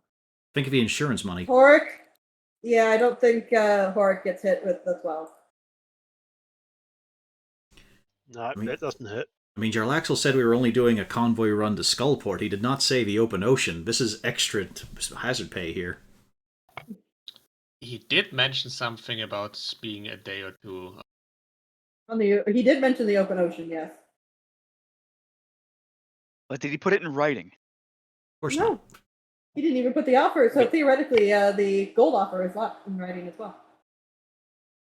Think of the insurance money. Horik. Yeah, I don't think Horik gets hit with the 12. No, mean- that doesn't hit. I mean, Jarlaxle said we were only doing a convoy run to Skullport. He did not say the open ocean. This is extra hazard pay here. He did mention something about being a day or two. He did mention the open ocean, yes. But did he put it in writing? Of course No. not. He didn't even put the offer, so theoretically, the gold offer is not in writing as well.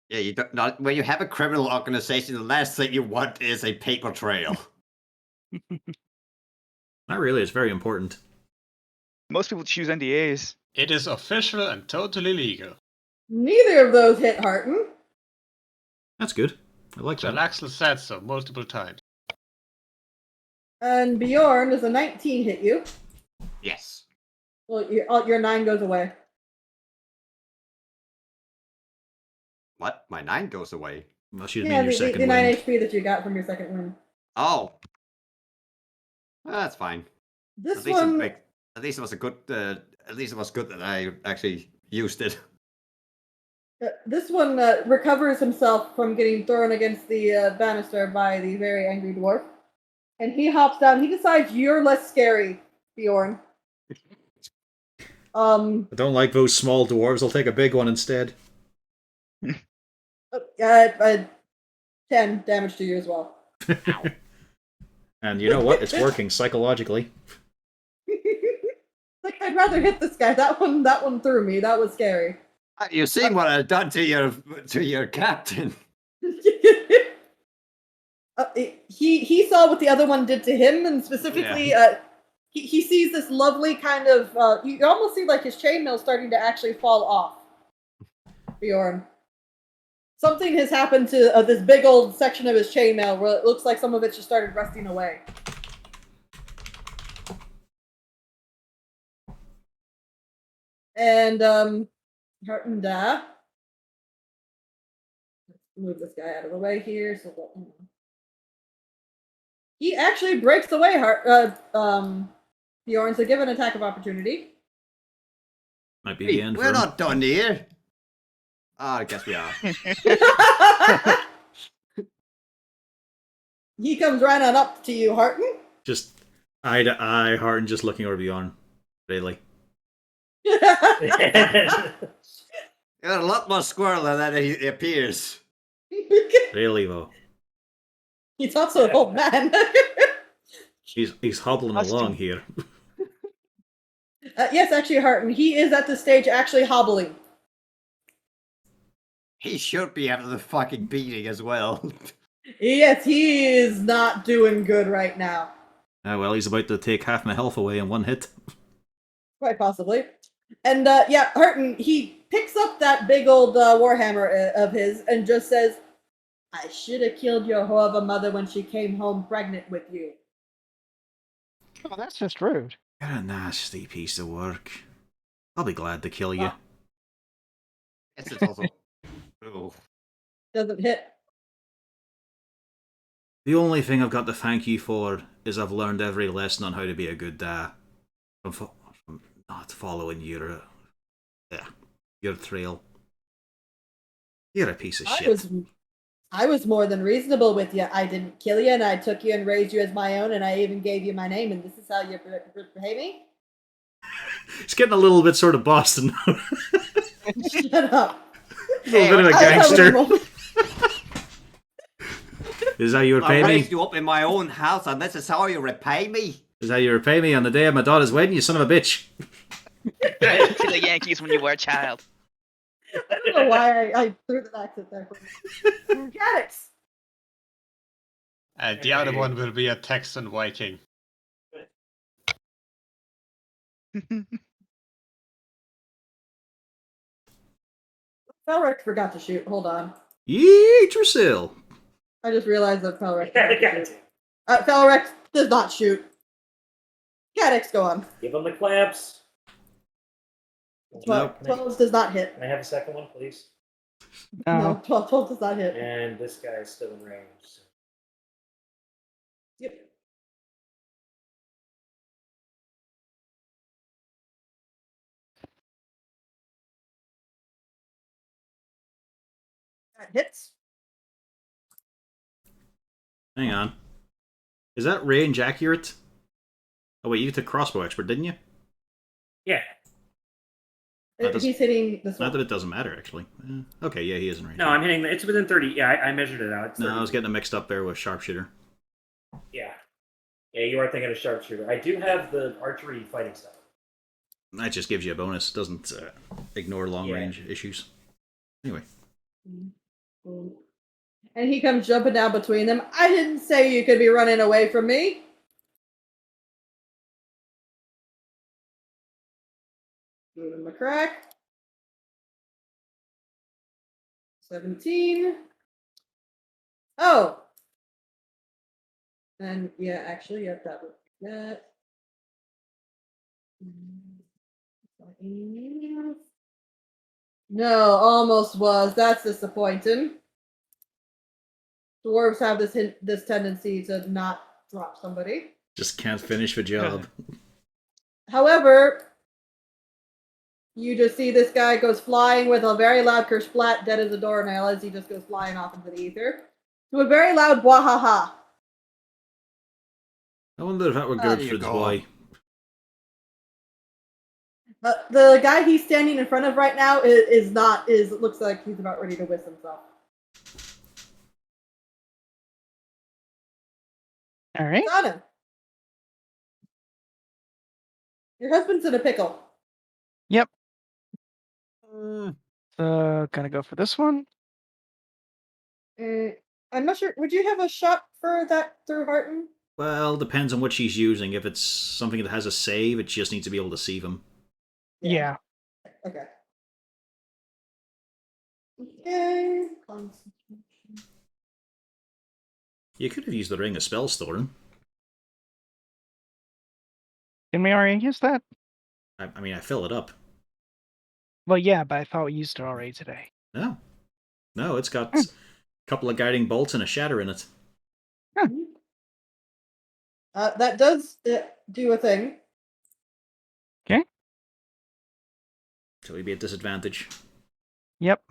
Yeah, you don't, not when you have a criminal organization, the last thing you want is a paper trail. Not really, it's very important. Most people choose NDAs. It is official and totally legal. Neither of those hit Harton. That's good. I like that. Jalaxel said so multiple times. And Bjorn, does a 19 hit you? Yes. Well, your 9 goes away. What? My 9 goes away. Unless you'd Yeah, mean your second the 9 wind. HP that you got from your second win. Oh. That's fine. This At least, one, at least it was a good. At least it was good that I actually used it. recovers himself from getting thrown against the banister by the very angry dwarf. And he hops down. He decides you're less scary, Bjorn. I don't like those small dwarves. I'll take a big one instead. 10 damage to you as well. And you know what? It's working psychologically. Like, I'd rather hit this guy. That one threw me. That was scary. You seen what I've done to your captain? He saw what the other one did to him, and specifically, he sees this lovely kind of. You almost see like his chainmail starting to actually fall off. Bjorn. Something has happened to this big old section of his chainmail where it looks like some of it just started rusting away. And Hartenda. Let's move this guy out of the way here so that he actually breaks away. Bjorn, so give an attack of opportunity. Might be the Hey, end for we're him. not done here. I guess we are. He comes right on up to you, Harton. Just eye to eye, Harton just looking over beyond. Really. You're a lot more squirrel than that it appears. Really, though. He's also an old man. He's hobbling Must along do- here. Yes, actually, Harton, he is at this stage actually hobbling. He should be after the fucking beating as well. Yes, he is not doing good right now. Well, he's about to take half my health away in one hit. Quite possibly. And yeah, Harton, he picks up that big old warhammer of his and just says, I should have killed your whore of a mother when she came home pregnant with you. Oh, that's just rude. You're a nasty piece of work. I'll be glad to kill you. Yes, it's also. Oh. Doesn't hit. The only thing I've got to thank you for is I've learned every lesson on how to be a good dad. From not following your trail. You're a piece of shit. I was more than reasonable with you. I didn't kill you, and I took you and raised you as my own, and I even gave you my name, and this is how you're behaving? It's getting a little bit sort of Boston. Shut up. A little bit of a I have gangster. a moment. Is that you I repay me? raised you up in my own house, and this is how you repay me. Is that you repay me on the day of my daughter's wedding, you son of a bitch? To the Yankees when you were a child. I don't know why I threw that accent there. Mechanics. And the other one will be a Texan Viking. Felrex forgot to shoot. Hold on. Yee, Drasil. I just realized that Felrex. Got it. Felrex does not shoot. Cadix, go on. Give him the clamps. 12 does not hit. Can I have a second one, please? No, 12 does not hit. And this guy is still in range. So. Yep. That hits. Hang on. Is that range accurate? Oh wait, you took crossbow expert, didn't you? Yeah. He's hitting this Not one. that it doesn't matter, actually. Okay, yeah, he is in range. No, I'm hitting. It's within 30. Yeah, I measured it out. It's No, 30. I was getting it mixed up there with sharpshooter. Yeah. Yeah, you are thinking of sharpshooter. I do have the archery fighting stuff. That just gives you a bonus. Doesn't ignore long range issues. Anyway. And he comes jumping down between them. I didn't say you could be running away from me. Give him a crack. 17. Oh. And yeah, actually, yep, that would be that. No, almost was. That's disappointing. Dwarves have this tendency to not drop somebody. Just can't finish the job. However, you just see this guy goes flying with a very loud kersplat, dead as a doornail, as he just goes flying off into the ether. To a very loud bwahaha. I wonder if that were There good you for the go. boy. The guy he's standing in front of right now looks like he's about ready to whisk himself. All right. Donna. Your husband's in a pickle. Yep. So gonna go for this one. I'm not sure. Would you have a shot for that through Harton? Well, depends on what she's using. If it's something that has a save, it just needs to be able to save him. Yeah. Okay. Okay. You could have used the Ring of Spellstorm. Didn't we already use that? I mean, I fill it up. Well, yeah, but I thought we used it already today. No. No, it's got a couple of guiding bolts and a shatter in it. That does do a thing. Okay. So he'd be at disadvantage. Yep.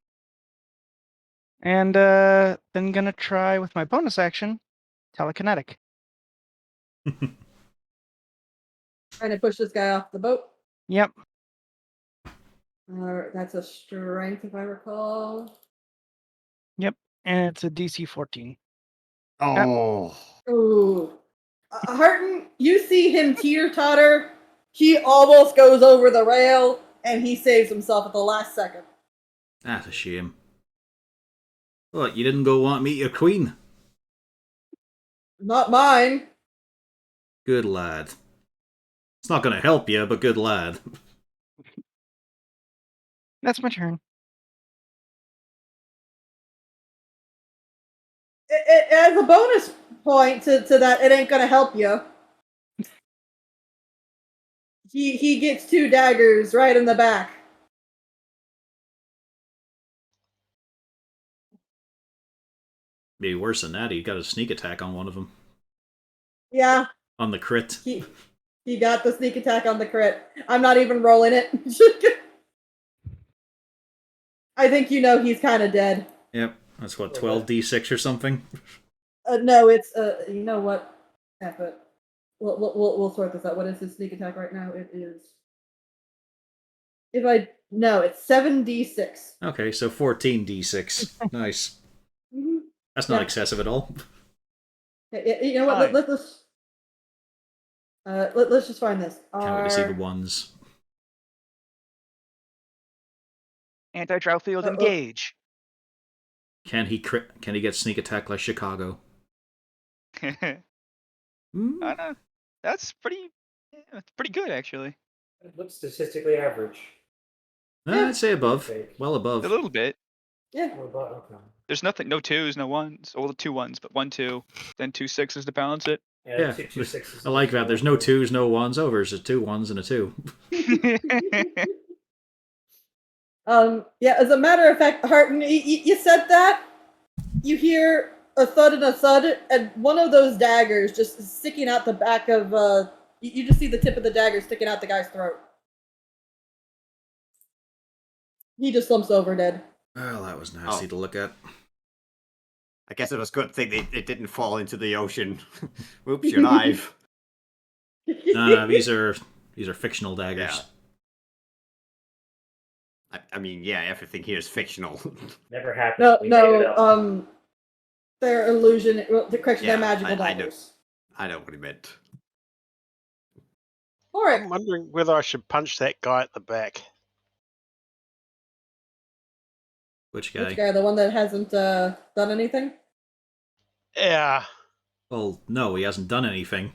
And then gonna try with my bonus action, telekinetic. Trying to push this guy off the boat. Yep. That's a strength, if I recall. Yep. And it's a DC 14. Oh. Ooh. Harton, you see him teeter-totter. He almost goes over the rail, and he saves himself at the last second. That's a shame. What, you didn't go want to meet your queen? Not mine. Good lad. It's not going to help you, but good lad. That's my turn. As a bonus point to that, it ain't gonna help you. He gets 2 daggers right in the back. Maybe worse than that, he got a sneak attack on one of them. Yeah, On the crit. he got the sneak attack on the crit. I'm not even rolling it. I think you know he's kind of dead. Yep, that's what, 12d6 or something? No, it's you know what? F it. We'll sort this out. What is his sneak attack right now? It is. It's 7d6. Okay, so 14d6. Nice. Mm-hmm. That's not Yeah. excessive at all. You know what? Fine. Let's just find this. Can't wait to see the ones. Anti-drought field Uh-oh. engage. Can he get sneak attack like Chicago? I Hmm? don't know. That's pretty good actually. It looks statistically average. I'd say above. Well above. A little bit. Yeah. What about okay? There's nothing, no 2s, no 1s. Well, 2 1s, but 1 2, then 2 6s to balance it. Yeah, 2 6s. I like that. There's no 2s, no 1s. Oh, there's a 2 1s and a 2. Yeah, as a matter of fact, Harton, you said that. You hear a thud and a thud, and one of those daggers just sticking out the back of, you just see the tip of the dagger sticking out the guy's throat. He just slumps over dead. Well, that was nasty to look at. I guess it was a good thing it didn't fall into the ocean. Whoops, your knife. No, these are fictional daggers. I mean, yeah, everything here is fictional. Never happened. No, We made it up. no, they're illusion, correction, Yeah, they're magical I know. daggers. I know what he meant. Alright. I'm wondering whether I should punch that guy at the back. Which guy? Which guy? The one that hasn't done anything? Yeah. Well, no, he hasn't done anything.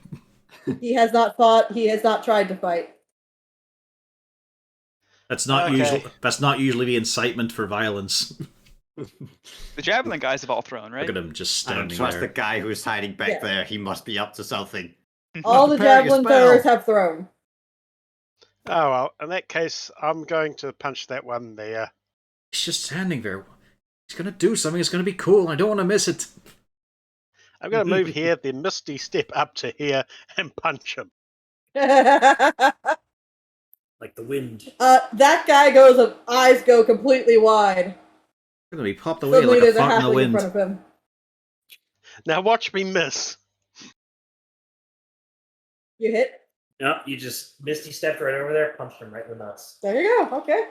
He has not fought, he has not tried to fight. That's not Okay. usually the incitement for violence. The javelin guys have all thrown, right? Look at him just I don't standing trust there. the guy who's hiding back Yeah. there. He must be up to something. All the Preparing a javelin spell. throwers have thrown. Oh well, in that case, I'm going to punch that one there. He's just standing there. He's gonna do something. It's gonna be cool. I don't want to miss it. I'm going to move here, then Misty step up to here and punch him. Like the wind. That guy goes, eyes go completely wide. Gonna be popped away Suddenly like a there's a fart in the halfling in wind. front of him. Now watch me miss. You hit? No, you just Misty stepped right over there, punched him right in the nuts. There you go, okay.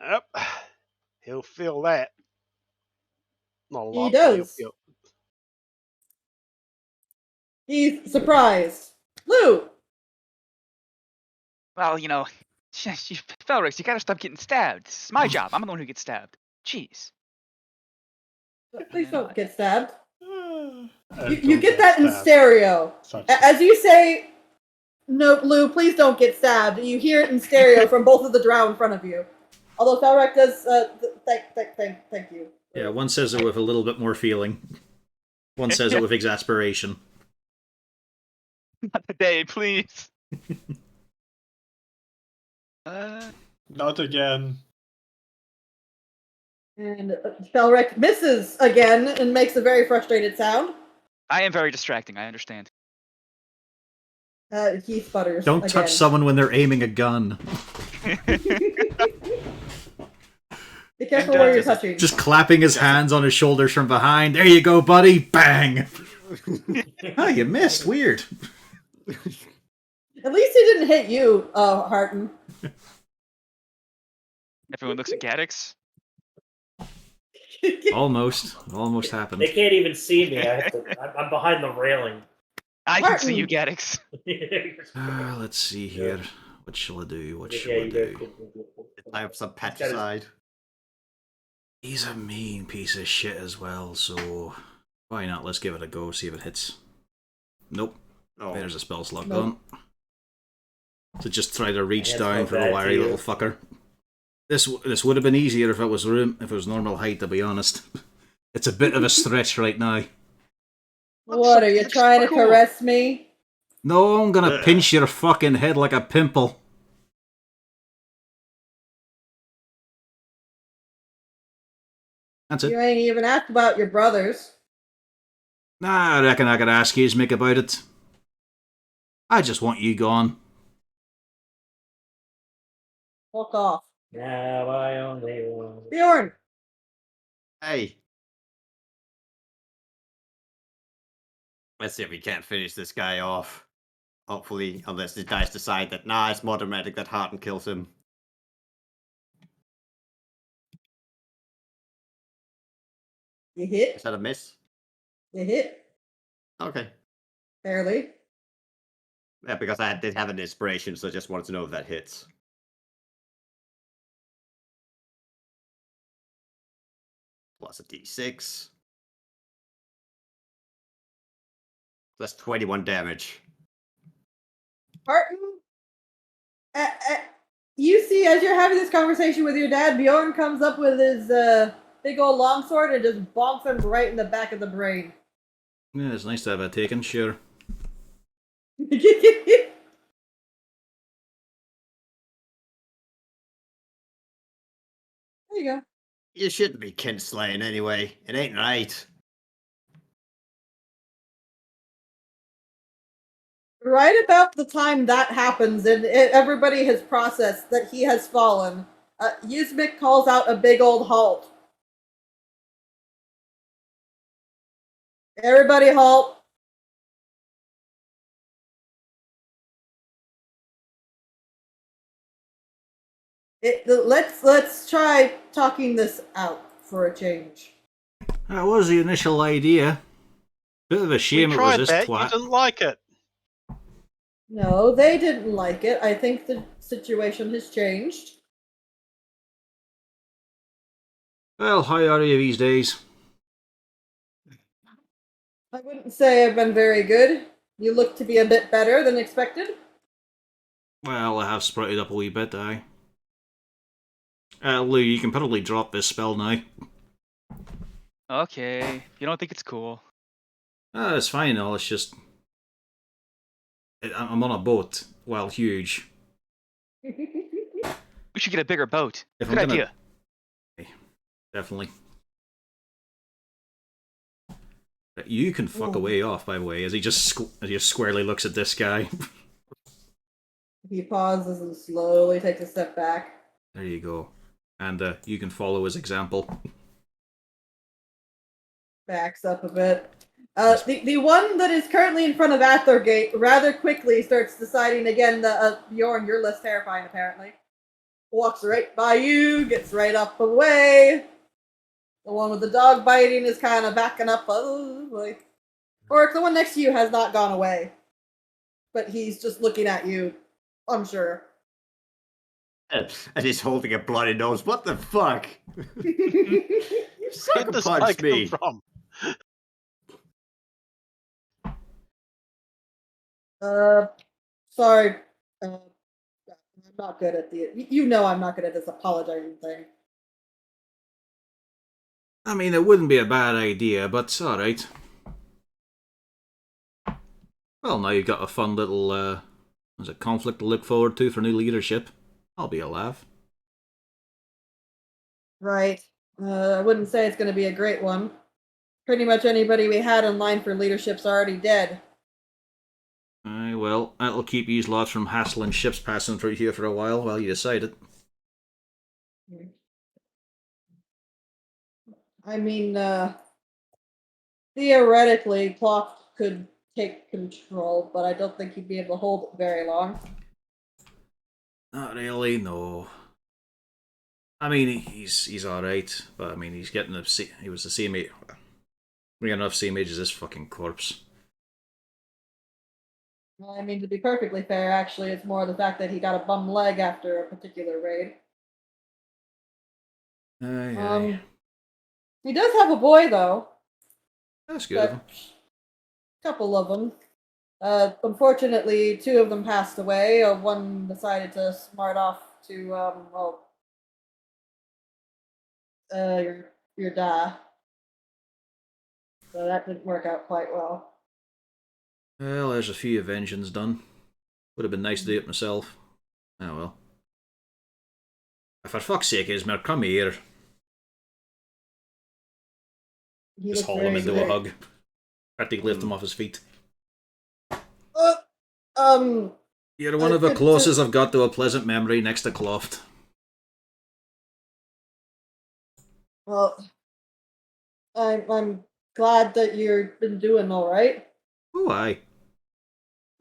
Yep. He'll feel that. Not a He lot, but he'll does. feel. He's surprised. Lou! Well, Felrix, you gotta stop getting stabbed. This is my job. I'm the one who gets stabbed. Jeez. Please don't get stabbed. I You don't get that in stabbed. stereo. Such- As you say, no, Lou, please don't get stabbed. You hear it in stereo from both of the drow in front of you. Although Felrek does, thank you. Yeah, one says it with a little bit more feeling. One says it with exasperation. Not today, please. Not again. And Felrek misses again and makes a very frustrated sound. I am very distracting, I understand. He sputters. Don't again. touch someone when they're aiming a gun. Be careful And, where you're just- touching. Just clapping his hands on his shoulders from behind. There you go, buddy. Bang. Oh, you missed. Weird. At least he didn't hit you, Harton. Everyone looks at Gaddix. Almost happened. They can't even see me. I'm behind the railing. I can see you, Martin! Gaddix. Let's see here. What shall I do? What Yeah, shall I you do? go. I have some He's got his- patricide. He's a mean piece of shit as well, so why not? Let's give it a go, see if it hits. Nope. Oh, There's a spell slot Nope. gone. So just try to reach Yeah, it's down not for the bad wiry to little you. fucker. This would have been easier if it was normal height, to be honest. It's a bit of a stretch right now. What, are you Looks trying to super cool. caress me? No, I'm gonna pinch your fucking head like a pimple. That's it. You ain't even asked about your brothers. Nah, I reckon I could ask you, Mick, about it. I just want you gone. Fuck off. Now I only want. Bjorn! hey. Let's see if we can't finish this guy off. Hopefully, unless these guys decide that, nah, it's more dramatic that Harden kills him. You hit? Is that a miss? You hit? Okay. Barely. Yeah, because I did have an inspiration, so I just wanted to know if that hits. Plus a d6. That's 21 damage. Martin? You see, as you're having this conversation with your dad, Bjorn comes up with his big old longsword and just bonks him right in the back of the brain. Yeah, it's nice to have it taken, sure. There you go. You shouldn't be kinslaying anyway. It ain't right. Right about the time that happens, and everybody has processed that he has fallen, Yuzmik calls out a big old halt. Everybody halt. Let's try talking this out for a change. That was the initial idea. Bit of a We shame it was tried this that. You twat. didn't like it. No, they didn't like it. I think the situation has changed. Well, how are you these days? I wouldn't say I've been very good. You look to be a bit better than expected. Well, I have sprouted up a wee bit, aye. Lou, you can probably drop this spell now. Okay, you don't think it's cool. It's fine, all. It's just... I'm on a boat. Well, huge. We should get a bigger boat. If Good I'm gonna- idea. Definitely. You can fuck Ooh. away off, by the way, as he just squarely looks at this guy. He pauses and slowly takes a step back. There you go. And you can follow his example. Backs up a bit. The one that is currently in front of Athergate rather quickly starts deciding again that Bjorn, you're less terrifying apparently. Walks right by you, gets right up away. The one with the dog biting is kind of backing up. Or the one next to you has not gone away. But he's just looking at you, unsure. And he's holding a bloody nose. What the fuck? Where Sucker did this punch guy come me. from? Sorry. I'm not good at the. You know I'm not good at this apologizing thing. I mean, it wouldn't be a bad idea, but it's alright. Well, now you've got a fun little, conflict to look forward to for new leadership. I'll be a laugh. Right. I wouldn't say it's going to be a great one. Pretty much anybody we had in line for leadership's already dead. Aye, well, that'll keep you lots from hassling ships passing through here for a while you decide it. I mean, theoretically, Clock could take control, but I don't think he'd be able to hold it very long. Not really, no. I mean, he's all right, but I mean, he was the same age. We got enough same age as this fucking corpse. Well, I mean, to be perfectly fair, actually, it's more the fact that he got a bum leg after a particular raid. Aye, aye. He does have a boy, though. That's good of him. Couple of them. Unfortunately, two of them passed away. One decided to smart off to, your dad. So that didn't work out quite well. Well, there's a few avengings done. Would have been nice to do it myself. Oh well. For fuck's sake, Ismer, come here. He Just looks haul him very, into a very- hug. Practically lift him off his feet. You're one of the closest I've got to a pleasant memory next to Cloft. Well, I'm glad that you've been doing all right. Oh, aye.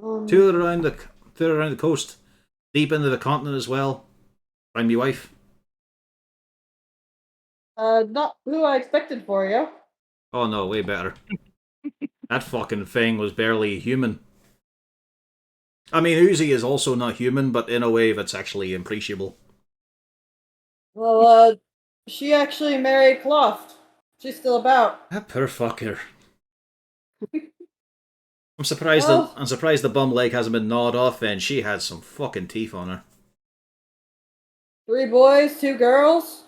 Um, Two around the coast. Deep into the continent as well. Find me wife. not who I expected for you. Oh no, way better. That fucking thing was barely human. I mean, Uzi is also not human, but in a way that's actually appreciable. Well, she actually married Cloft. She's still about. That poor fucker. I'm surprised. Well- I'm surprised the bum leg hasn't been gnawed off. Then she had some fucking teeth on her, 3 boys, 2 girls.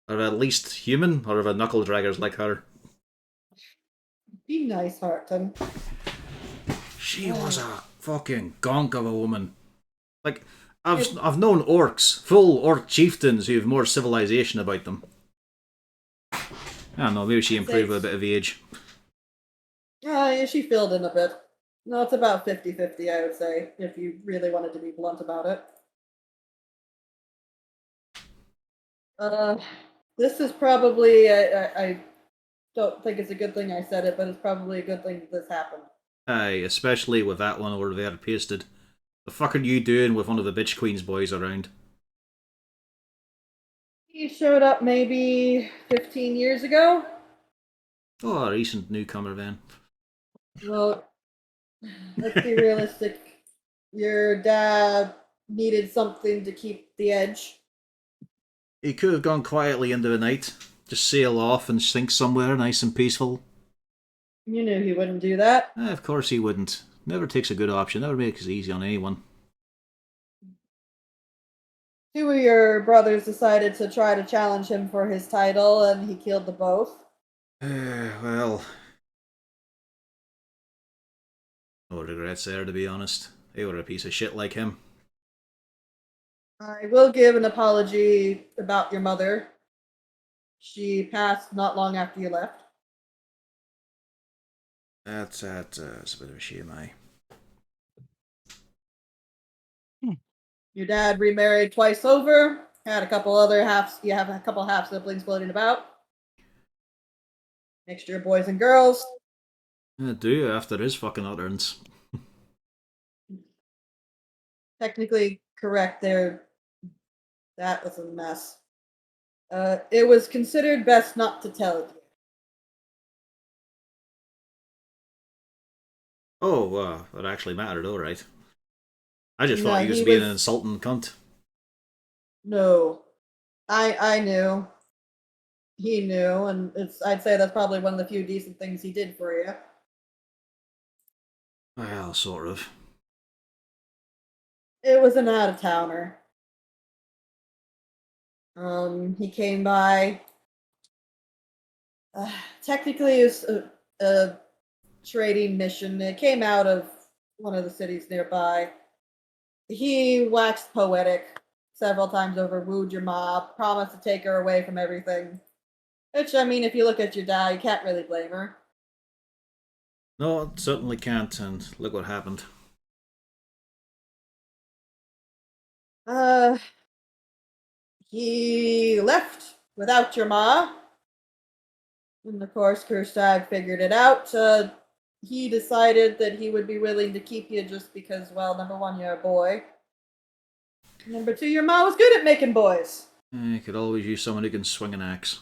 or at least human, or the knuckle draggers like her. Be nice, Harton. She was a fucking gonk of a woman. Like I've known orcs, full orc chieftains who have more civilization about them. I don't know. Maybe she improved with a bit of age. Yeah, she filled in a bit. No, it's about 50-50, I would say, if you really wanted to be blunt about it. This is probably, I don't think it's a good thing I said it, but it's probably a good thing that this happened. Aye, especially with that one over there pasted. The fuck are you doing with one of the bitch queen's boys around? He showed up maybe 15 years ago. Oh, a recent newcomer then. Well, let's be realistic. Your dad needed something to keep the edge. He could have gone quietly into the night, just sail off and sink somewhere nice and peaceful. You knew he wouldn't do that. Of course he wouldn't. Never takes a good option, never makes it easy on anyone. 2 of your brothers decided to try to challenge him for his title, and he killed the both. Well... no regrets there, to be honest. They were a piece of shit like him. I will give an apology about your mother. She passed not long after you left. That's a bit of a shame, aye. Your dad remarried twice over. Had a couple other halves. You have a couple half siblings floating about. Mixture of boys and girls. I do, after his fucking utterance. Technically correct there. That was a mess. It was considered best not to tell you. Oh, it actually mattered, alright. I just No, thought he was he being was- an insulting cunt. No, I knew. He knew, and I'd say that's probably one of the few decent things he did for you. Well, sort of. It was an out of towner. He came by. Technically, it was a trading mission. It came out of one of the cities nearby. He waxed poetic several times over, wooed your ma, promised to take her away from everything. Which, I mean, if you look at your dad, you can't really blame her. No, it certainly can't, and look what happened. He left without your ma. And of course, Kerstag figured it out. He decided that he would be willing to keep you just because, well, number one, you're a boy. Number two, your ma was good at making boys. I could always use someone who can swing an axe.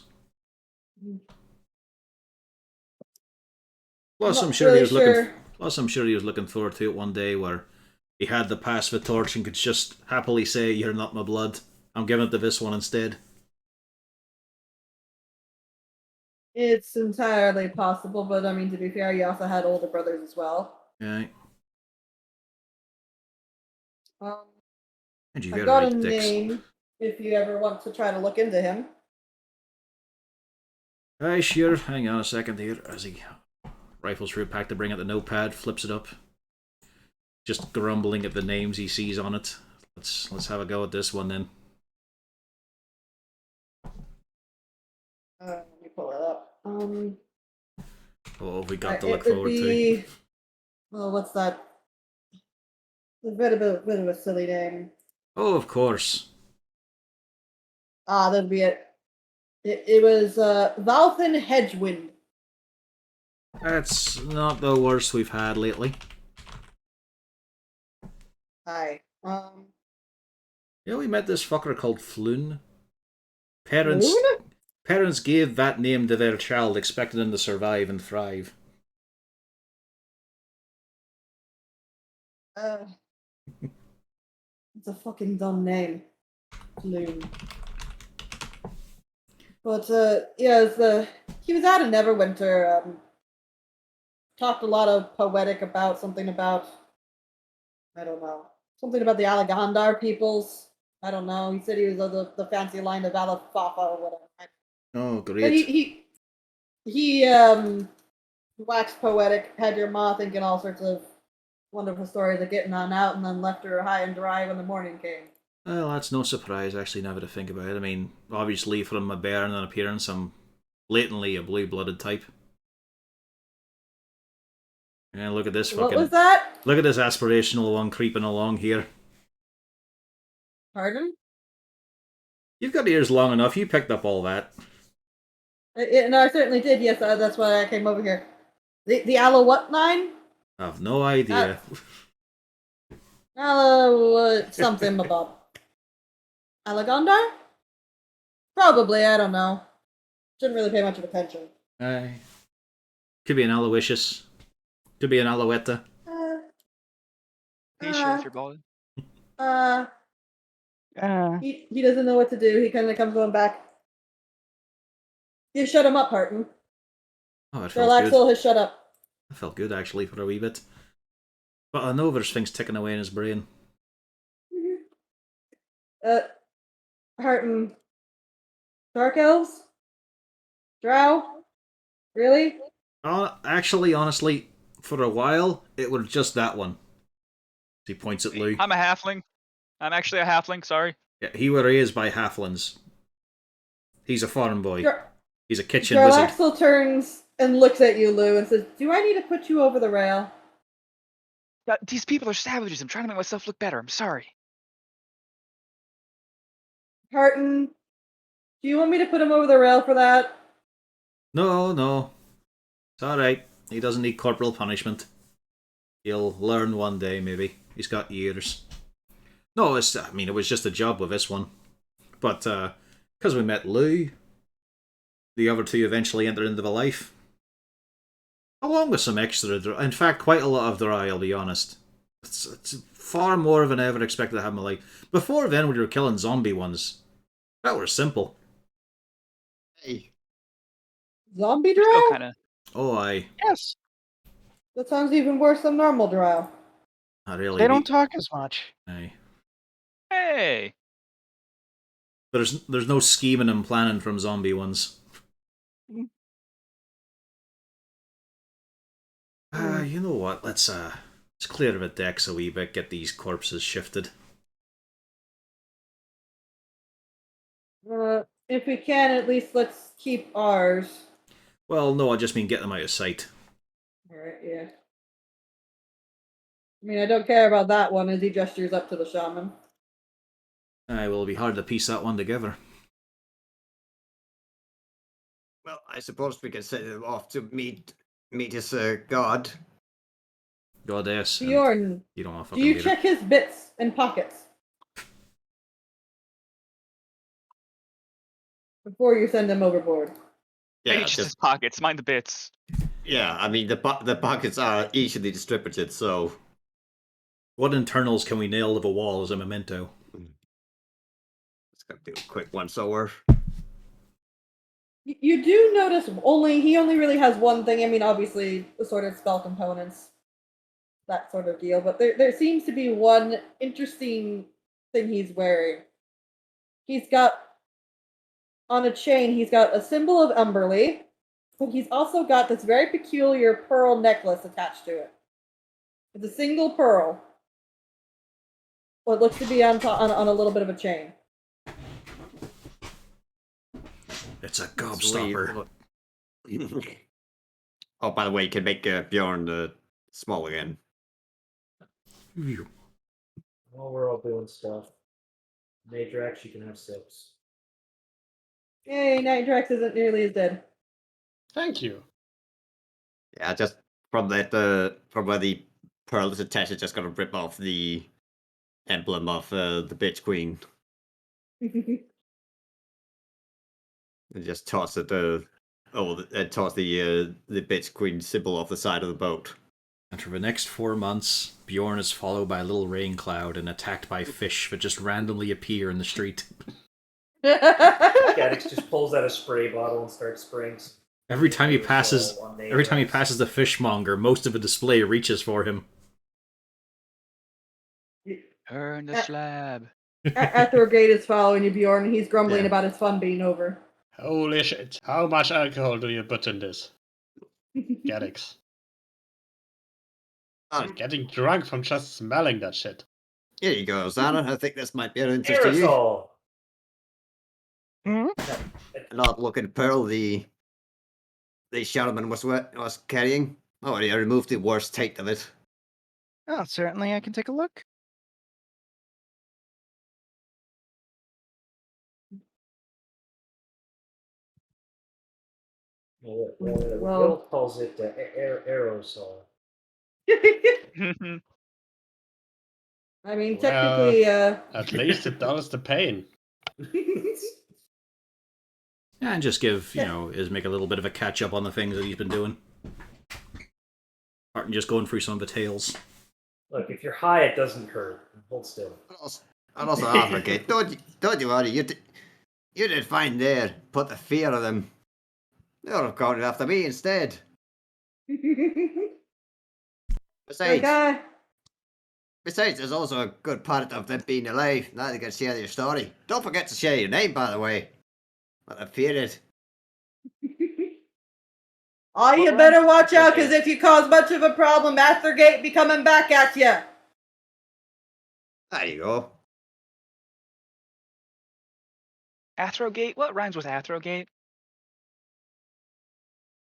Plus, I'm sure he was looking. Plus, I'm sure he was looking forward to it one day where he had the pass of the torch and could just happily say, "You're not my blood. I'm giving it to this one instead." It's entirely possible, but I mean, to be fair, you also had older brothers as well. Yeah. And you I've very got a right, Dix. name if you ever want to try to look into him. Aye, sure. Hang on a second here as he rifles through a pack to bring out the notepad, flips it up. Just grumbling at the names he sees on it. Let's have a go at this one then. Let me pull it up. Oh, we got to it look would forward be, to. well, what's that? A bit of a silly name. Oh, of course. That'd be it. It was Valthin Hedgewind. That's not the worst we've had lately. Hi. Yeah, we met this fucker called Floon. Loon? Parents gave that name to their child, expecting them to survive and thrive. It's a fucking dumb name. Loon. But yeah, he was out in Neverwinter. Talked a lot of poetic about something about, I don't know, something about the Alagandar peoples. I don't know. He said he was of the fancy line of Alafafa or whatever. Oh, But great. he waxed poetic, had your ma thinking all sorts of wonderful stories of getting on out, and then left her high and dry when the morning came. Well, that's no surprise, actually, now that I think about it. I mean, obviously, from my bearing and appearance, I'm blatantly a blue-blooded type. And look at this fucking... What was that? Look at this aspirational one creeping along here. Pardon? You've got ears long enough, you picked up all that. No, I certainly did. Yes, that's why I came over here. The Aloe what nine? I've no idea. Aloe something about Alagondar? Probably. I don't know. Shouldn't really pay much of attention. Aye. Could be an Aloysius. Could be an Alouetta. You sure if you're bald? He doesn't know what to do. He kind of comes going back. You shut him up, Harton. Oh, it Sir felt Laxel good. has shut up. It felt good, actually, for a wee bit. But I know there's things ticking away in his brain. Harton. Dark elves? Drow? Really? Actually, honestly, for a while, it was just that one. He points at Lou. I'm a halfling. I'm actually a halfling, sorry. Yeah, he was raised by halflings. He's a foreign boy. He's a kitchen Sir wizard. Laxel turns and looks at you, Lou, and says, "Do I need to put you over the rail?" These people are savages. I'm trying to make myself look better. I'm sorry. Harton, do you want me to put him over the rail for that? No. It's alright. He doesn't need corporal punishment. He'll learn one day, maybe. He's got years. No, it was just a job with this one. But, because we met Lou, the other two eventually entered into the life. Along with some extra, in fact, quite a lot of Dry, I'll be honest. It's far more than I ever expected to have in my life. Before then, when we were killing zombie ones, that was simple. Hey, Zombie Still drow? kind of. Oh, aye. Yes, That sounds even worse than normal drow. Not really. they don't talk as much. Aye. Hey. There's no scheming and planning from zombie ones. You know what? Let's clear the decks a wee bit, get these corpses shifted. If we can, at least let's keep ours. Well, no, I just mean get them out of sight. Alright, yeah. I mean, I don't care about that one as he gestures up to the shaman. Aye, well, it'll be hard to piece that one together. well, I suppose we can send him off to meet his god. Goddess. and Bjorn, You don't want to do fucking you meet check his bits and pockets? before you send him overboard. Maybe Yeah, just just his pockets. Mind the bits. yeah. I mean, the pockets are easily distributed, so What internals can we nail to the wall as a memento? it's gonna do a quick once over. You do notice he only really has one thing. I mean, obviously, the sort of spell components, that sort of deal. But there seems to be one interesting thing he's wearing. He's got on a chain. He's got a symbol of Umberly, but he's also got this very peculiar pearl necklace attached to it. It's a single pearl. What looks to be on a little bit of a chain. It's a gobstopper. Oh, by the way, you can make Bjorn small again. While we're all doing stuff, Madrax, you can have 6. Yay, Nitrax isn't nearly as dead. Thank you. Yeah, just from that from where the pearl is attached, it's just gonna rip off the emblem of the bitch queen and just toss it toss the bitch queen symbol off the side of the boat. And for the next 4 months, Bjorn is followed by a little rain cloud and attacked by fish that just randomly appear in the street. Gaddix just pulls out a spray bottle and starts spraying. Every time he passes the fishmonger, most of the display reaches for him. Earn the slab. Athrogate is following you, Bjorn, and he's grumbling Yeah. about his fun being over. Holy shit. How much alcohol do you put in this? Gaddix. I'm getting drunk from just smelling that shit. Here you go, Zana. I think this might be of interest to you. Aerosol. Hmm? An odd looking pearl the shaman was carrying. Oh, I removed the worst taint of it. Oh, certainly I can take a look. Well, Well- Will calls it aerosol. I mean, Well, technically, At least it dulls the pain. Yeah, and just make a little bit of a catch up on the things that he's been doing. Or just going through some of the tales. Look, if you're high, it doesn't hurt. Hold still. And also, Africa, don't you worry. You did fine there. Put the fear of them. They would have gone after me instead. Besides, guy. there's also a good part of them being alive. Now they can share their story. Don't forget to share your name, by the way. But I fear it. Oh, you Well, better watch out, okay. because if you cause much of a problem, Athrogate be coming back at you. There you go. Athrogate? What rhymes with Athrogate?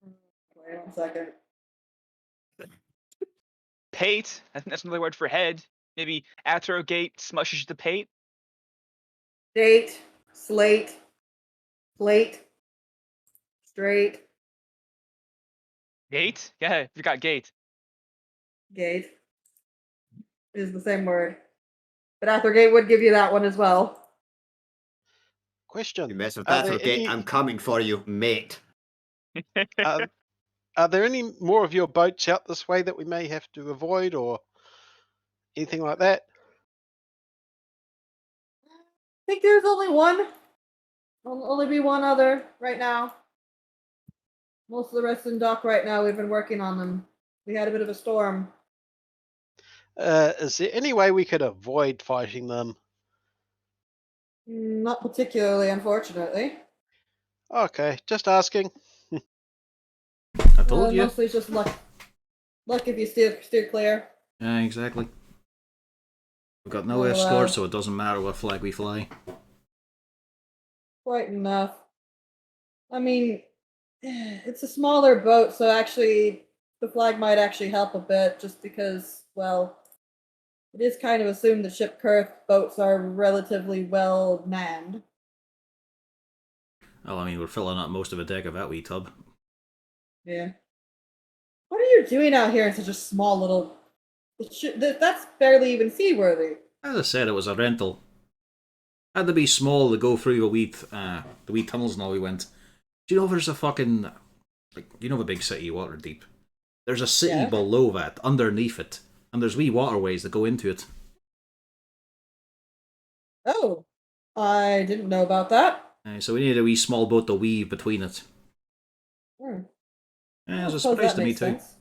Wait 1 second. Pate? I think that's another word for head. Maybe Athrogate smushes the pate? Date, slate, plate, straight, Gate? Yeah, you got gate. gate. Is the same word. But Athrogate would give you that one as well. Question. You mess with Are that, there okay? any- I'm coming for you, mate. Are there any more of your boats out this way that we may have to avoid or anything like that? I think there's only one. There'll only be one other right now. Most of the rest in dock right now. We've been working on them. We had a bit of a storm. Is there any way we could avoid fighting them? Not particularly, unfortunately. Okay, just asking. I told you. Mostly it's just luck. Luck if you steer clear. Yeah, exactly. We've got no Well, escort, so it doesn't matter what flag we fly. Quite enough. I mean, it's a smaller boat, so actually the flag might actually help a bit, just because, well, it is kind of assumed that Ship Kurth boats are relatively well manned. Oh, I mean, we're filling up most of a deck of that wee tub. Yeah. What are you doing out here in such a small little? That's barely even seaworthy. As I said, it was a rental. Had to be small to go through the wee tunnels and all we went. Do you know there's a fucking, like, do you know the big city, Waterdeep? There's a city Yeah. below that, underneath it, and there's wee waterways that go into it. Oh, I didn't know about that. So we needed a wee small boat to weave between it. Hmm. It I was a suppose surprise that to me makes too. sense.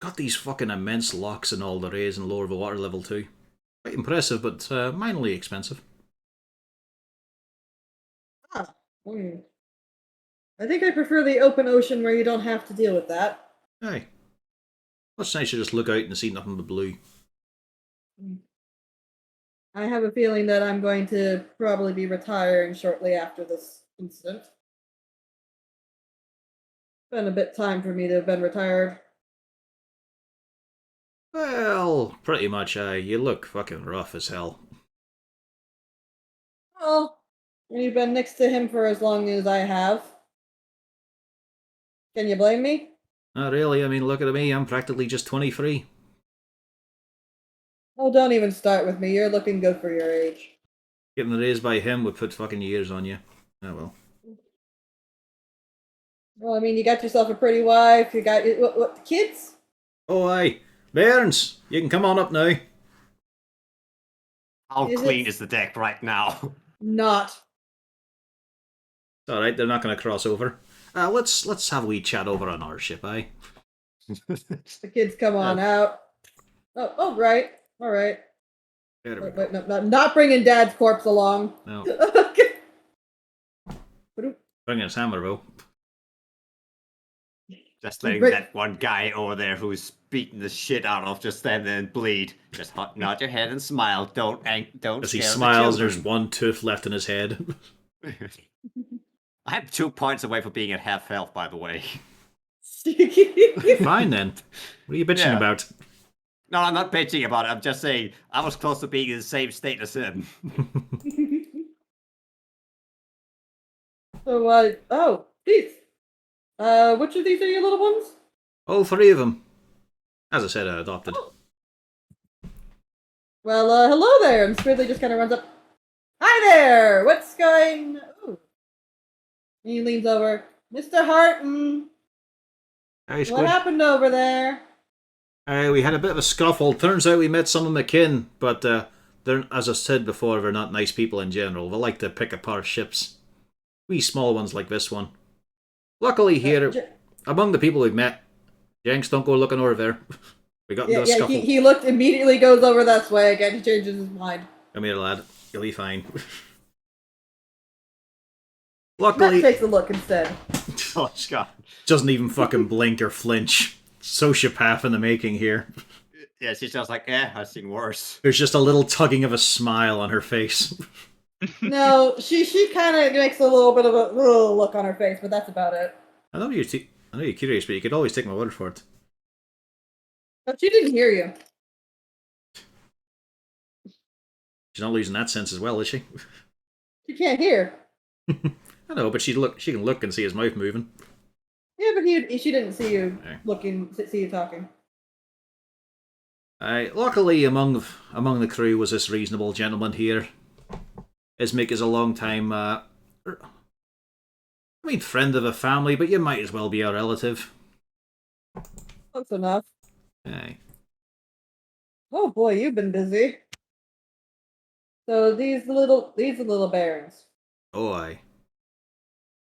Got these fucking immense locks and all there is and lower the water level too. Quite impressive, but minorly expensive. Ah, hmm. I think I prefer the open ocean where you don't have to deal with that. Aye. Much nicer just look out and see nothing but blue. I have a feeling that I'm going to probably be retiring shortly after this incident. Been a bit time for me to have been retired. Well, pretty much, you look fucking rough as hell. Well, you've been next to him for as long as I have. Can you blame me? Not really, I mean, look at me, I'm practically just 23. Oh, don't even start with me. You're looking good for your age. Getting raised by him would put fucking years on you. Oh well. Well, I mean, you got yourself a pretty wife. You got what kids? Oh aye. Bairns, you can come on up now. How Is clean it- is the deck right now? Not. It's alright, they're not gonna cross over. Let's have a wee chat over on our ship, aye? The kids come on out. Oh, right. All right. There we Wait, go. no, not bringing Dad's corpse along. No. Okay. Bring his hammer, though. Just letting Right. that one guy over there who's beating the shit out of just stand there and bleed. Just nod your head and smile. Don't As he scare the smiles, there's children. one tooth left in his head. I'm 2 points away from being at half health, by the way. Fine then. What are you bitching Yeah. about? No, I'm not bitching about it. I'm just saying I was close to being in the same state as him. So, oh, these. Which of these are your little ones? All three of them. As I said, I adopted. Well, hello there. And Squidly just kind of runs up. Hi there. What's going? Ooh. He leans over. Mr. Harton, Hey, what Squid. happened over there? We had a bit of a scuffle. Turns out we met some of McKinn, but they're, as I said before, they're not nice people in general. They like to pick apart ships. Wee small ones like this one. Luckily here, among the people we've met, Jenks, don't go looking over there. We got into a scuffle. He looked immediately goes over that way again. He changes his mind. Come here, lad. You'll be fine. Matt Luckily, takes a look instead. Oh, Scott. doesn't even fucking blink or flinch. Sociopath in the making here. Yeah, she's just like, I've seen worse. There's just a little tugging of a smile on her face. No, she kind of makes a little bit of a look on her face, but that's about it. I know you're curious, but you could always take my word for it. But she didn't hear you. She's not losing that sense as well, is she? She can't hear. I know, but she can look and see his mouth moving. Yeah, but she didn't see you Okay. see you talking. Luckily, among the crew was this reasonable gentleman here. Ismic is a long time, friend of the family, but you might as well be a relative. Close enough. Aye. Oh boy, you've been busy. So these are little barons. Oh, aye.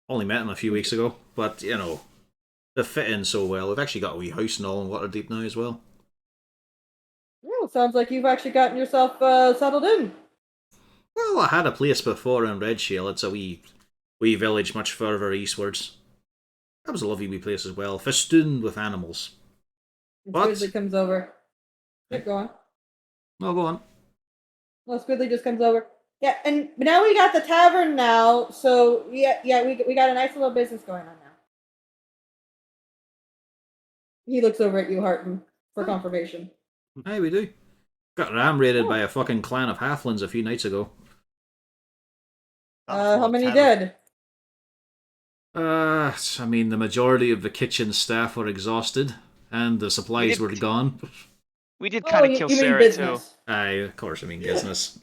Only met him a few weeks ago, but, they fit in so well. We've actually got a wee house and all in Waterdeep now as well. Oh, sounds like you've actually gotten yourself settled in. Well, I had a place before in Redshield. It's a wee village much further eastwards. That was a lovely wee place as well, festooned with animals. And What? Squidly comes over. Keep going. No, go on. Well, Squidly just comes over. Yeah, and now we got the tavern now, so we got a nice little business going on now. He looks over at you, Harton, for confirmation. Aye, we do. Got ram raided by a fucking clan of halflings a few nights ago. How many dead? The majority of the kitchen staff were exhausted, and the supplies were gone. We did kind of kill you mean Sarah too. business. Aye, of course, business.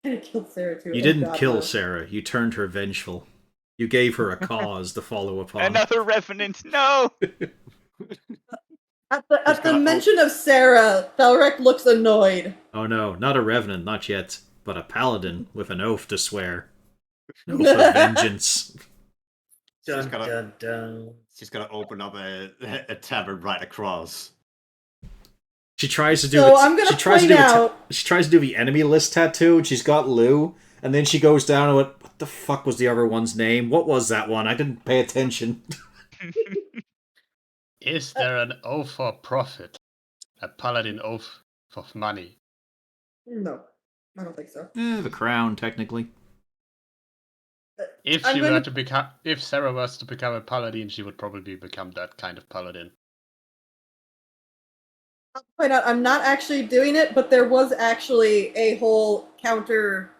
I killed Sarah too. You Oh, didn't God, kill no. Sarah. You turned her vengeful. You gave her a cause to follow upon. Another revenant. No. At He's the gonna mention of Sarah, Thalrek looks annoyed. Oh no, not a revenant, not yet, but a paladin with an oath to swear. An oath of vengeance. Dun gonna- dun dun. She's gonna open up a tavern right across. She tries to do. So I'm gonna point out. She tries to do the enemy list tattoo, and she's got Lou. And then she goes down and went, what the fuck was the other one's name? What was that one? I didn't pay attention. Is there an oath for profit? A paladin oath for money? No, I don't think so. The crown, technically. If I'm she gonna- were to become, if Sarah was to become a paladin, she would probably become that kind of paladin. I'll point out I'm not actually doing it, but there was actually a whole counter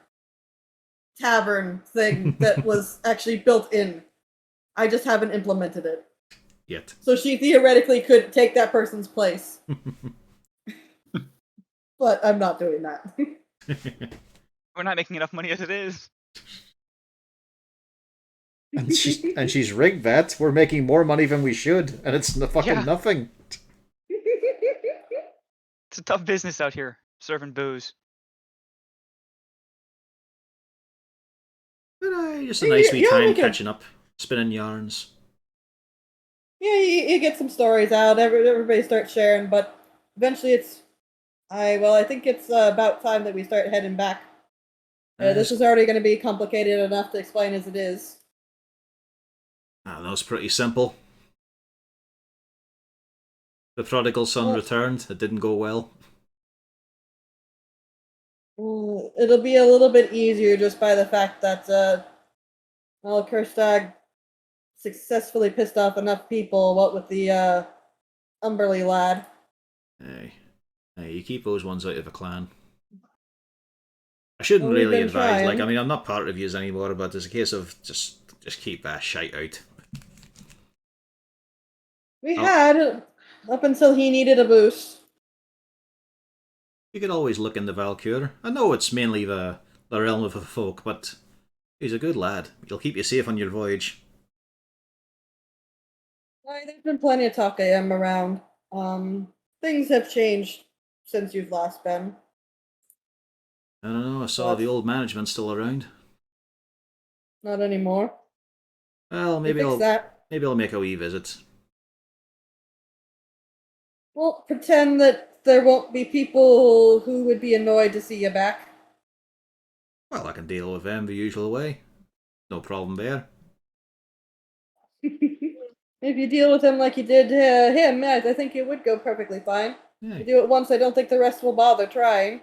tavern thing that was actually built in. I just haven't implemented it. Yet. So she theoretically could take that person's place. But I'm not doing that. We're not making enough money as it is. and she's rigged that. We're making more money than we should, and it's fucking Yeah. nothing. It's a tough business out here, serving booze. But just a Yeah, nice wee yeah, time we can- catching up, spinning yarns. Yeah, you get some stories out. Everybody starts sharing, but eventually it's. I think it's about time that we start heading back. This is already going to be complicated enough to explain as it is. That was pretty simple. The prodigal son Well- returned. It didn't go well. It'll be a little bit easier just by the fact that, Kerstag successfully pissed off enough people, what with the, Umberly lad. Hey, you keep those ones out of a clan. I shouldn't Well, we've really been advise. Like, trying. I mean, I'm not part of yous anymore, but there's a case of just keep that shite out. We Oh. had, up until he needed a boost. You could always look into Valkyr. I know it's mainly the realm of the folk, but he's a good lad. He'll keep you safe on your voyage. There's been plenty of talk of him around. Things have changed since you've last been. I don't know. I saw the old management still around. Not anymore. Well, We maybe fixed that. I'll make a wee visit. Well, pretend that there won't be people who would be annoyed to see you back. Well, I can deal with them the usual way. No problem there. If you deal with him like you did him, I think it would go perfectly fine. Yeah. You do it once, I don't think the rest will bother trying.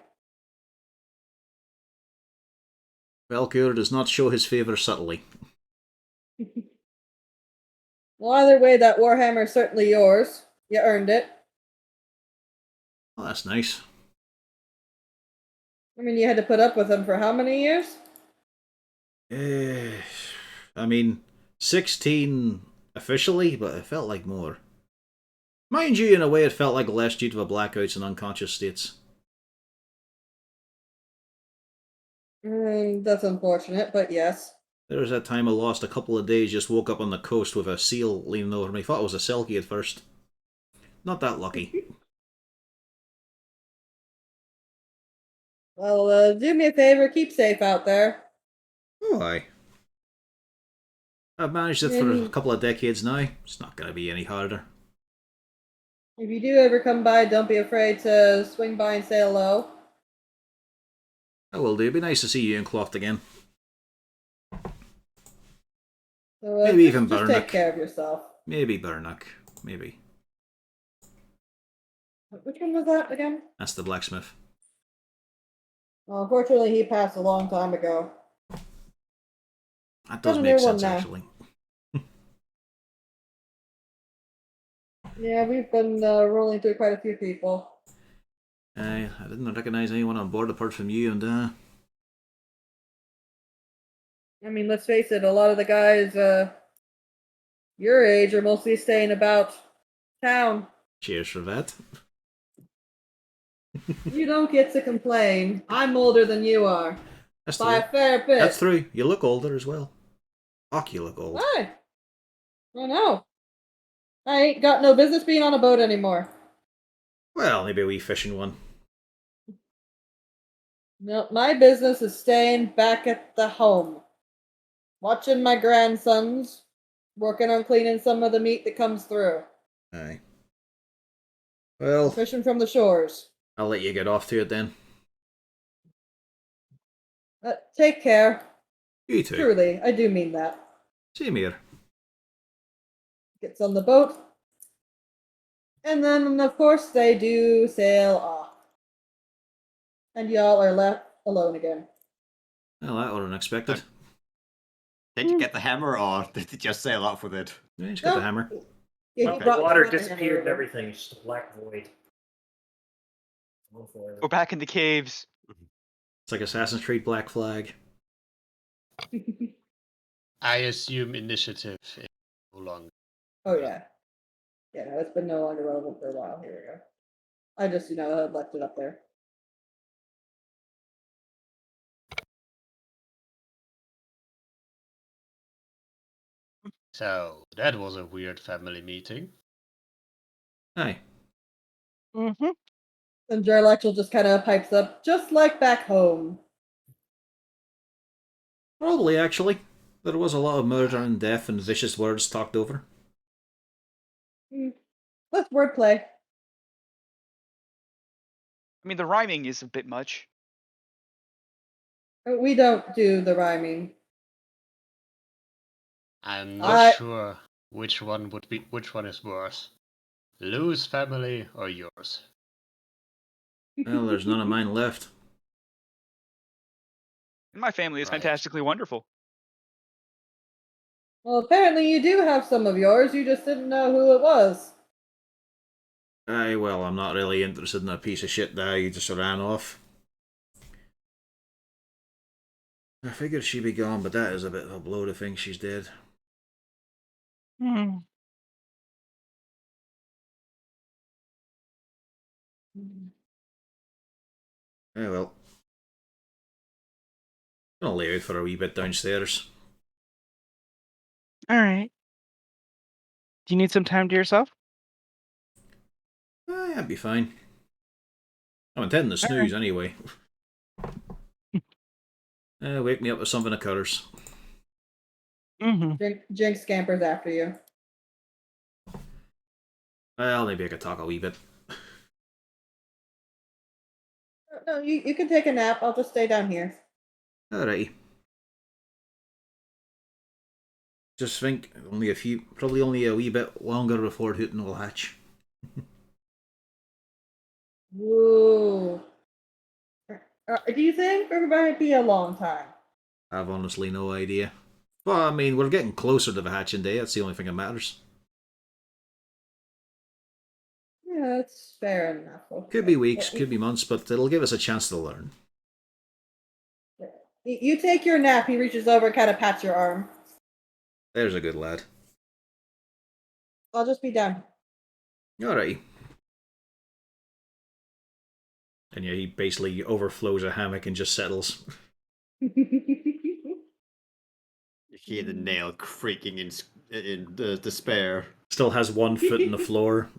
Valkyr does not show his favour subtly. Well, either way, that Warhammer's certainly yours. You earned it. Well, that's nice. I mean, you had to put up with him for how many years? I mean, 16 officially, but it felt like more. Mind you, in a way, it felt like less due to the blackouts and unconscious states. That's unfortunate, but yes. There was that time I lost a couple of days, just woke up on the coast with a seal leaning over me. Thought it was a selkie at first. Not that lucky. Well, do me a favor, keep safe out there. Oh, aye. I've managed it for a couple of decades now. It's not going to be any harder. If you do ever come by, don't be afraid to swing by and say hello. I will do. It'd be nice to see you in Cloth again. So, Maybe just, even just Burnock. take care of yourself. Maybe Burnock. Maybe. Which one was that again? That's the blacksmith. Well, unfortunately, he passed a long time ago. That does Got a make new one sense, now. actually. Yeah, we've been rolling through quite a few people. I didn't recognise anyone on board apart from you and, I mean, let's face it, a lot of the guys your age are mostly staying about town. cheers for that. You don't get to complain. I'm older than you are. That's By true. a fair bit. That's true. You look older as well. Fuck, you look old. Why? I know. I ain't got no business being on a boat anymore. Well, maybe a wee fishing one. No, my business is staying back at the home. Watching my grandsons, working on cleaning some of the meat that comes through. Aye. Well, Fishing from the shores. I'll let you get off to it then. Take care. You too. Truly, I do mean that. Same here. Gets on the boat. And then, of course, they do sail off. And y'all are left alone again. Well, that was unexpected. Did you get the hammer, or did you just sail off with it? Yeah, he's got the No. hammer. Yeah, Well, he brought- water brought the hammer disappeared and over. everything. It's just a black void. We're back in the caves. It's like Assassin's Creed Black Flag. I assume initiative is no longer. Oh yeah. Yeah, no, it's been no longer relevant for a while. Here we go. I just, had left it up there. So that was a weird family meeting. Aye. Mm-hmm. And Jarlaxle just kind of pipes up, just like back home. Probably, actually. There was a lot of murder and death and vicious words talked over. That's wordplay. I mean, the rhyming is a bit much. We don't do the rhyming. I'm I- not sure which one is worse. Lou's family or yours? Well, there's none of mine left. And my family is Right. fantastically wonderful. Well, apparently you do have some of yours. You just didn't know who it was. Aye, well, I'm not really interested in a piece of shit that he just ran off. I figured she'd be gone, but that is a bit of a blow to think she's dead. Hmm. Eh, well. I'll lay out for a wee bit downstairs. All right. Do you need some time to yourself? Aye, I'd be fine. I'm intending to snooze anyway. Wake me up if something occurs. Mm-hmm. Jinx scampers after you. Well, maybe I could talk a wee bit. No, you can take a nap. I'll just stay down here. Alrighty. Just think, probably only a wee bit longer before Hooten will hatch. Woo. Do you think it might be a long time? I've honestly no idea. But I mean, we're getting closer to the hatching day. That's the only thing that matters. Yeah, that's fair enough. Okay. Could be weeks, could be months, but it'll give us a chance to learn. You take your nap. He reaches over and kind of pats your arm. There's a good lad. I'll just be down. Alrighty. And yeah, he basically overflows a hammock and just settles. You hear the nail creaking in despair. Still has one foot in the floor.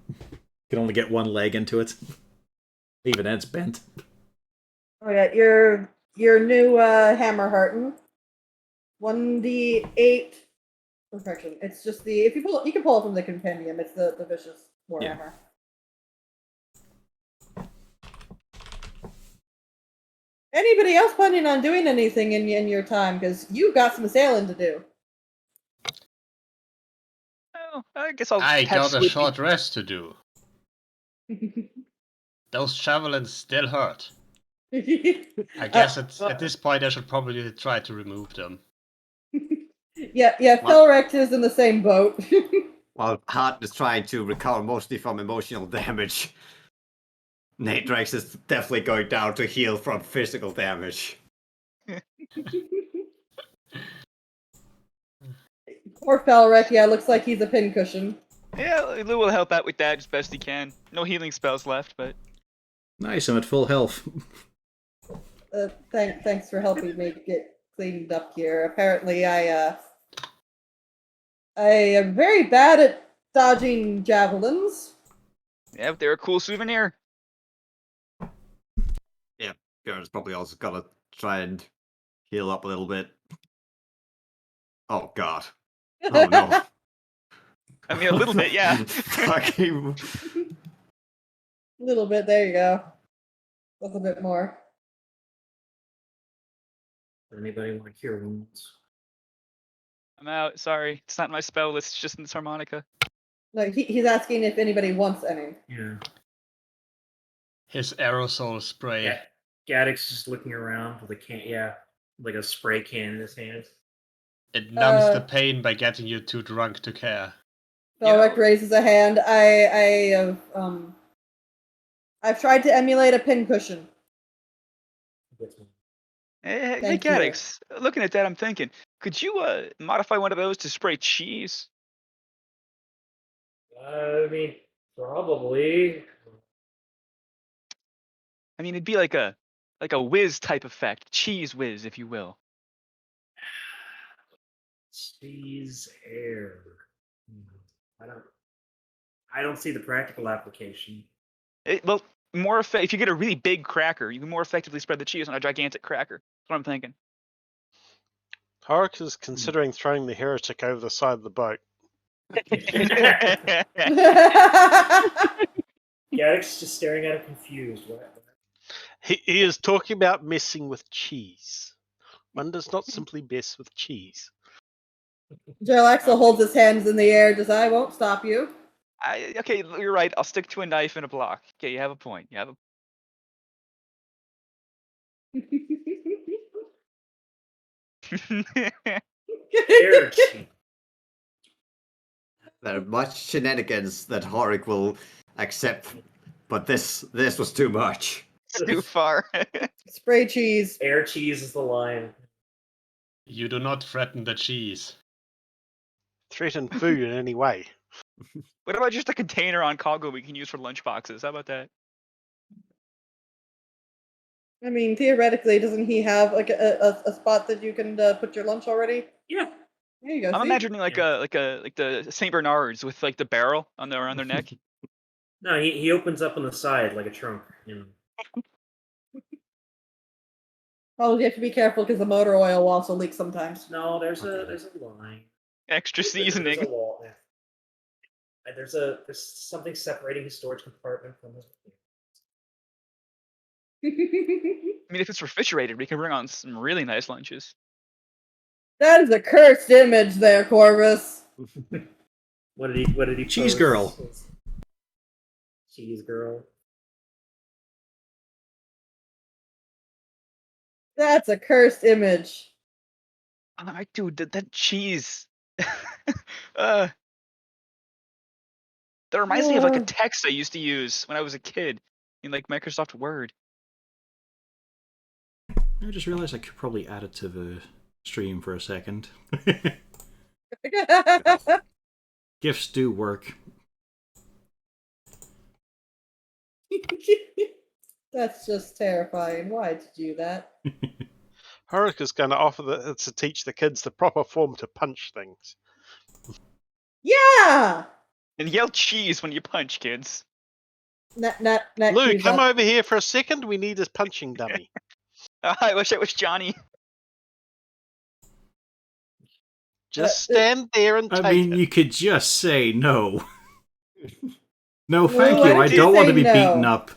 Can only get one leg into it. Even it's bent. Oh yeah, your new hammer Harton. 1d8 perfection. It's just you can pull it from the compendium. It's the vicious warhammer. Anybody else planning on doing anything in your time? Because you've got some sailing to do. Oh, I guess I'll I have got a Sweet- short rest to do. Those javelins still hurt. I guess at this point I should probably try to remove them. Yeah, Felrex is in the same boat. While Hart is trying to recover mostly from emotional damage, Natrax is definitely going down to heal from physical damage. Poor Felrex, yeah, looks like he's a pincushion. Yeah, Lou will help out with that as best he can. No healing spells left, but Nice, I'm at full health. Thanks for helping me get cleaned up here. Apparently, I am very bad at dodging javelins. Yeah, but they're a cool souvenir. Yeah, Garrett's probably also got to try and heal up a little bit. Oh god. Oh no. I mean, a little bit, yeah. Fucking. A little bit. There you go. A little bit more. Anybody want to cure wounds? I'm out. Sorry, it's not in my spell list. It's just in this harmonica. No, he's asking if anybody wants any. Yeah. His aerosol spray. Yeah. Gaddix just looking around with a can. Yeah, like a spray can in his hand. It numbs the pain by getting you too drunk to care. Velric raises a hand. I've tried to emulate a pincushion. Hey, Thank you. Gaddix, looking at that, I'm thinking, could you modify one of those to spray cheese? I mean, probably. I mean, it'd be like a whiz type effect, cheese whiz, if you will. Cheese air. I don't see the practical application. Well, more if you get a really big cracker, you can more effectively spread the cheese on a gigantic cracker. That's what I'm thinking. Horik is considering throwing the heretic over the side of the boat. Gaddix just staring at it confused. What? He is talking about messing with cheese. One does not simply mess with cheese. Gerlaxel holds his hands in the air, just I won't stop you. Okay, you're right. I'll stick to a knife and a block. Okay, you have a point. You have a. Air cheese. There are much shenanigans that Horik will accept, but this was too much. It's too far. Spray cheese. Air cheese is the line. You do not threaten the cheese. Threaten food in any way. What about just a container on cargo we can use for lunch boxes? How about that? I mean, theoretically, doesn't he have like a spot that you can put your lunch already? Yeah. There you go. I'm see? imagining like the Saint Bernards with like the barrel on around their neck. No, he opens up on the side like a trunk. You know. Probably have to be careful because the motor oil will also leak sometimes. No, there's a line. Extra There's seasoning. a wall. Yeah. And there's something separating his storage compartment from his. I mean, if it's refrigerated, we can bring on some really nice lunches. That is a cursed image there, Corvus. What did he Cheese post? girl. Cheese girl. That's a cursed image. Dude, that cheese. That reminds me of like a text I used to use when I was a kid in like Microsoft Word. I just realized I could probably add it to the stream for a second. GIFs do work. That's just terrifying. Why did you do that? Horik is going to offer to teach the kids the proper form to punch things. Yeah! And yell cheese when you punch, kids. Not Lou, come over here for a second. We need a punching dummy. I wish it was Johnny. Just stand there and take I mean, it. you could just say no. No, Lou, thank why you. did I you don't want say to be no? beaten up.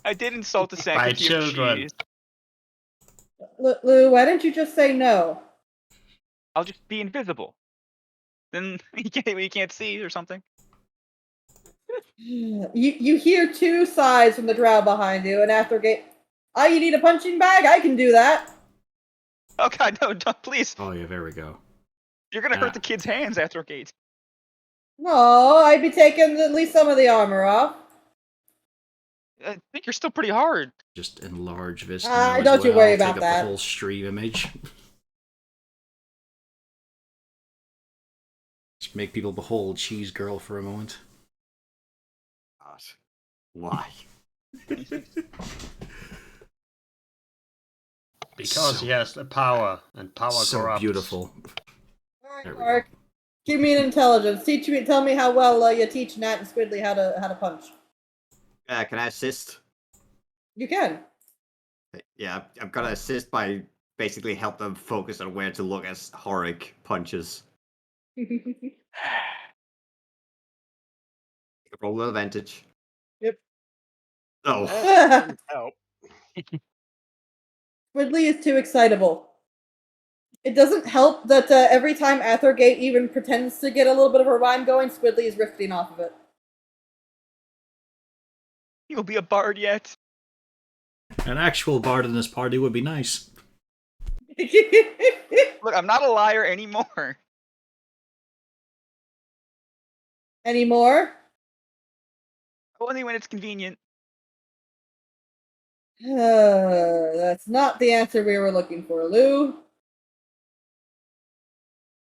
I did insult the By sanctity of children. cheese. Lou, why didn't you just say no? I'll just be invisible. Then we can't see or something. You hear two sighs from the drow behind you, and Athergate. Oh, you need a punching bag? I can do that. Oh god, no, don't, please. Oh yeah, there we go. You're gonna hurt the kid's hands after a gate. No, I'd be taking at least some of the armor off. I think you're still pretty hard. Just enlarge this. Don't you worry about Take that. up the whole stream image. Just make people behold Cheese Girl for a moment. God. Why? Because So- he has the power, and power so corrupts. beautiful. All right, There we Mark. Give me an intelligence. Tell me how well you teach Nat and Squidly how to punch. Can I assist? You can. Yeah, I'm gonna assist by basically help them focus on where to look as Horik punches. Roll with advantage. Yep. Oh, That didn't help. Squidly is too excitable. It doesn't help that every time Athergate even pretends to get a little bit of a rhyme going, Squidly is riffing off of it. You'll be a bard yet. An actual bard in this party would be nice. Look, I'm not a liar anymore. Any more? Only when it's convenient. That's not the answer we were looking for, Lou.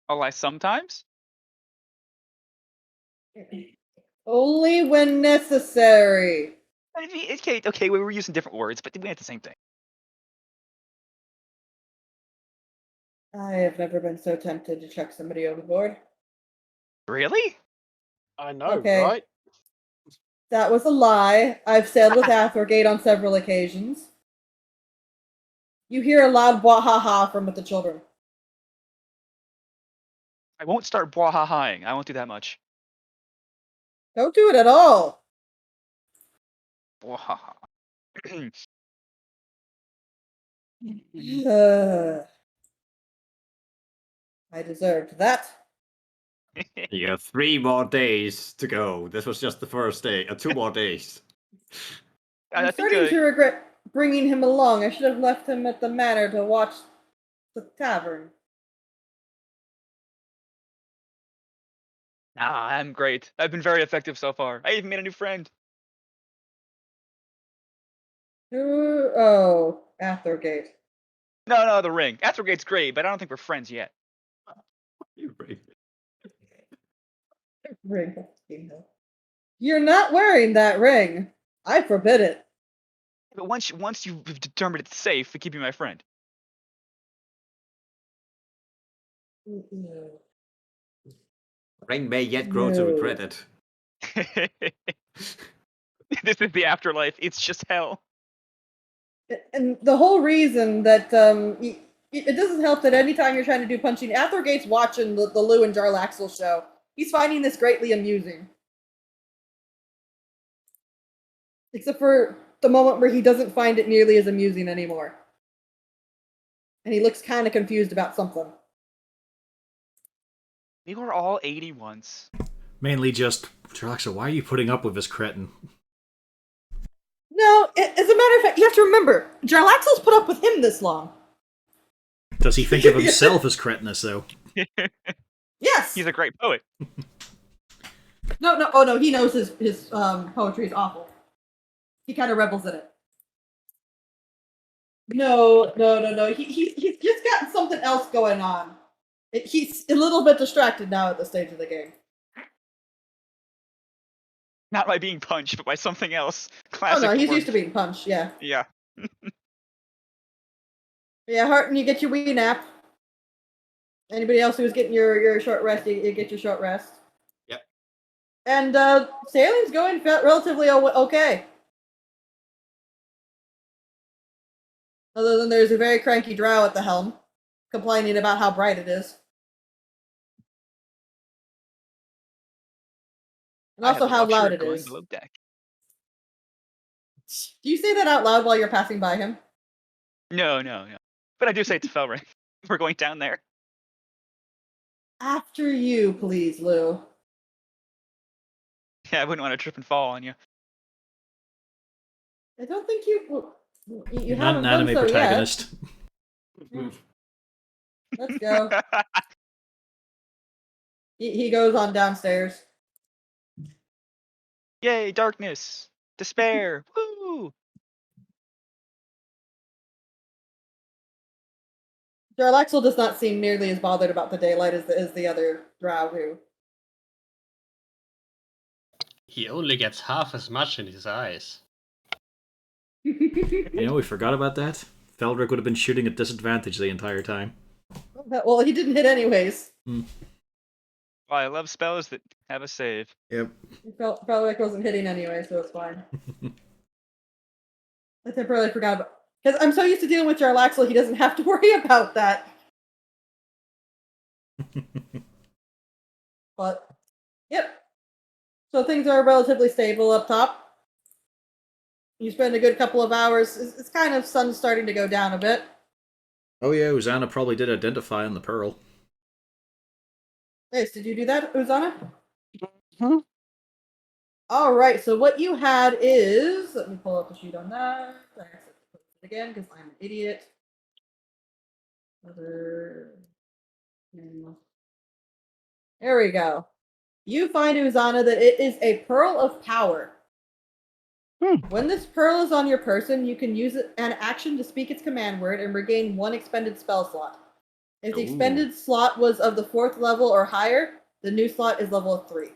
I'll lie sometimes. Only when necessary. I mean, okay, we were using different words, but we had the same thing. I have never been so tempted to chuck somebody overboard. Really? I know, Okay. right? That was a lie. I've sailed with Athergate on several occasions. You hear a loud bwahaha from the children. I won't start bwahahaing. I won't do that much. Don't do it at all. Bwahaha. I deserved that. you have 3 more days to go. This was just the first day. 2 more days. I'm I think starting to regret bringing him along. I should have left him at the manor to watch the tavern. Nah, I'm great. I've been very effective so far. I even made a new friend. Oh, Athergate. No, the ring. Athergate's great, but I don't think we're friends yet. You bring- Ring. You're not wearing that ring. I forbid it. But once you've determined it's safe, keep you my friend. Ring may yet grow to No. regret it. This is the afterlife. It's just hell. And the whole reason that it doesn't help that anytime you're trying to do punching, Athergate's watching the Lou and Jarlaxle show. He's finding this greatly amusing. Except for the moment where he doesn't find it nearly as amusing anymore. And he looks kind of confused about something. We were all 80 once. Mainly just, Jarlaxle, why are you putting up with this cretin? No, as a matter of fact, you have to remember, Jarlaxle's put up with him this long. Does he think of himself as cretinous, though? Yes! He's a great poet. No, he knows his poetry is awful. He kind of rebels in it. No. He's just got something else going on. He's a little bit distracted now at this stage of the game. Not by being punched, but by something else. Oh Classic. no, he's dwarf. used to being punched, yeah. Yeah. Yeah, Harton, you get your wee nap. Anybody else who's getting your short rest, you get your short rest. Yep. And sailing's going relatively okay. Other than there's a very cranky drow at the helm, complaining about how bright it is. And I have also the how luxury loud of it going is. below deck. Do you say that out loud while you're passing by him? No. But I do say it to Felric. We're going down there. After you, please, Lou. Yeah, I wouldn't want to trip and fall on you. I don't think you Not haven't an done anime so protagonist. yet. Let's go. He goes on downstairs. Yay, darkness. Despair. Woo! Jarlaxle does not seem nearly as bothered about the daylight as the other drow who. He only gets half as much in his eyes. You know, we forgot about that. Feldrick would have been shooting at disadvantage the entire time. Well, he didn't hit anyways. Oh, I love spells that have a save. Yep. Felt like I wasn't hitting anyway, so it's fine. I temporarily forgot about because I'm so used to dealing with Jarlaxle, he doesn't have to worry about that. But yep. So things are relatively stable up top. You spend a good couple of hours. It's kind of sun's starting to go down a bit. Oh yeah, Uzana probably did identify on the Pearl. Nice. Did you do that, Uzana? Hmm? All right. So what you had is let me pull up the sheet on that. I have to put it again because I'm an idiot. There we go. You find, Uzana, that it is a pearl of power. When this pearl is on your person, you can use an action to speak its command word and regain 1 expended spell slot. If the expended slot was of the 4th level or higher, the new slot is level 3.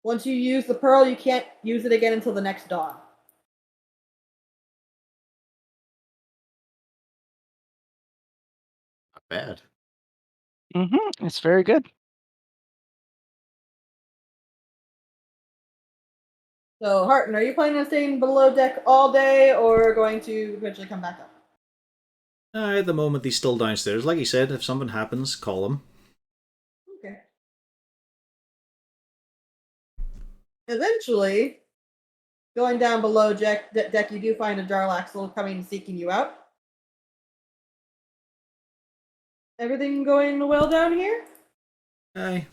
Once you use the pearl, you can't use it again until the next dawn. Not bad. It's very good. So, Harton, are you planning on staying below deck all day or going to eventually come back up? At the moment, he's still downstairs. Like he said, if something happens, call him. Okay. Eventually, going down below deck, you do find a Jarlaxle coming and seeking you out. Everything going well down here? Aye.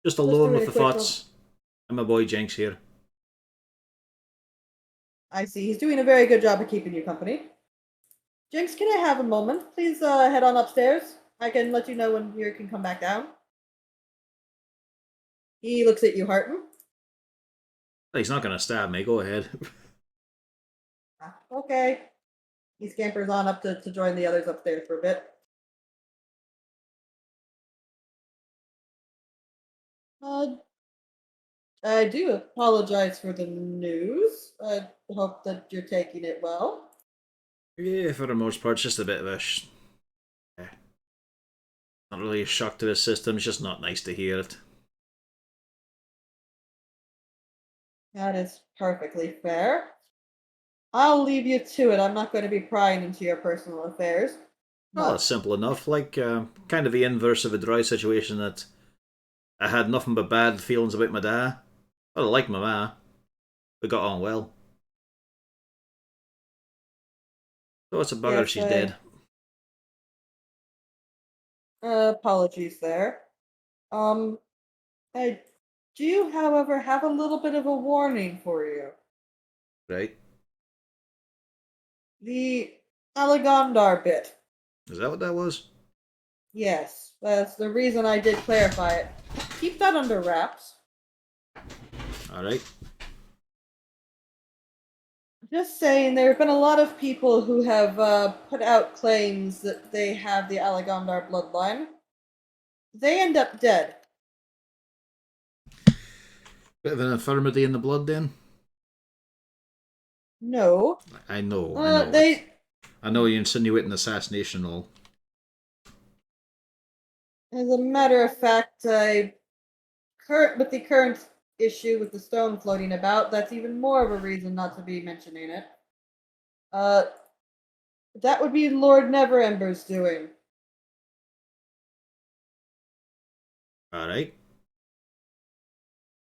Just Let's alone do it with a the quick thoughts. And my boy Jenks here. I see. He's doing a very good job of keeping you company. Jinx, can I have a moment? Please head on upstairs. I can let you know when you can come back down. He looks at you, Harton. He's not going to stab me. Go ahead. Okay. He scampers on up to join the others upstairs for a bit. I do apologize for the news. I hope that you're taking it well. Yeah, for the most part, it's just a bit of a... Not really a shock to the system. It's just not nice to hear it. That is perfectly fair. I'll leave you to it. I'm not going to be prying into your personal affairs. Well, it's simple enough. Like, kind of the inverse of a dry situation that I had nothing but bad feelings about my dad. Well, I like my ma. We got on well. So it's a bugger Yes, she's dead. Apologies there. I do, however, have a little bit of a warning for you. Right? The Alagondar bit. Is that what that was? Yes, that's the reason I did clarify it. Keep that under wraps. Alright. Just saying, there have been a lot of people who have put out claims that they have the Alagondar bloodline. They end up dead. Bit of an infirmity in the blood then? No. I know. I know you insinuate an assassination and all. As a matter of fact, with the current issue with the stone floating about, that's even more of a reason not to be mentioning it. That would be Lord Neverember's doing. Alright.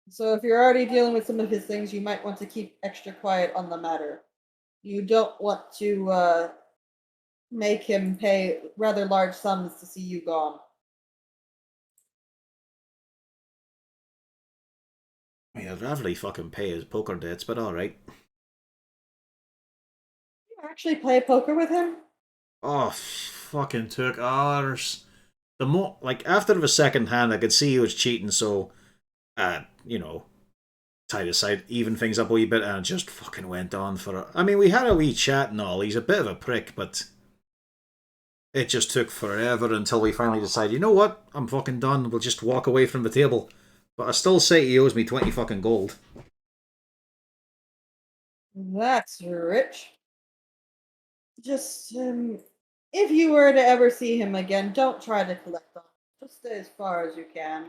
So if you're already dealing with some of his things, you might want to keep extra quiet on the matter. You don't want to make him pay rather large sums to see you gone. I mean, I'd rather fucking pay his poker debts, but alright. You actually play poker with him? Oh, fucking took hours. After the second hand, I could see he was cheating, so, tried to even things up a wee bit, and it just fucking went on I mean, we had a wee chat and all. He's a bit of a prick, but it just took forever until we finally decided, you know what? I'm fucking done. We'll just walk away from the table. But I still say he owes me 20 fucking gold. That's rich. Just, if you were to ever see him again, don't try to collect on him. Just stay as far as you can.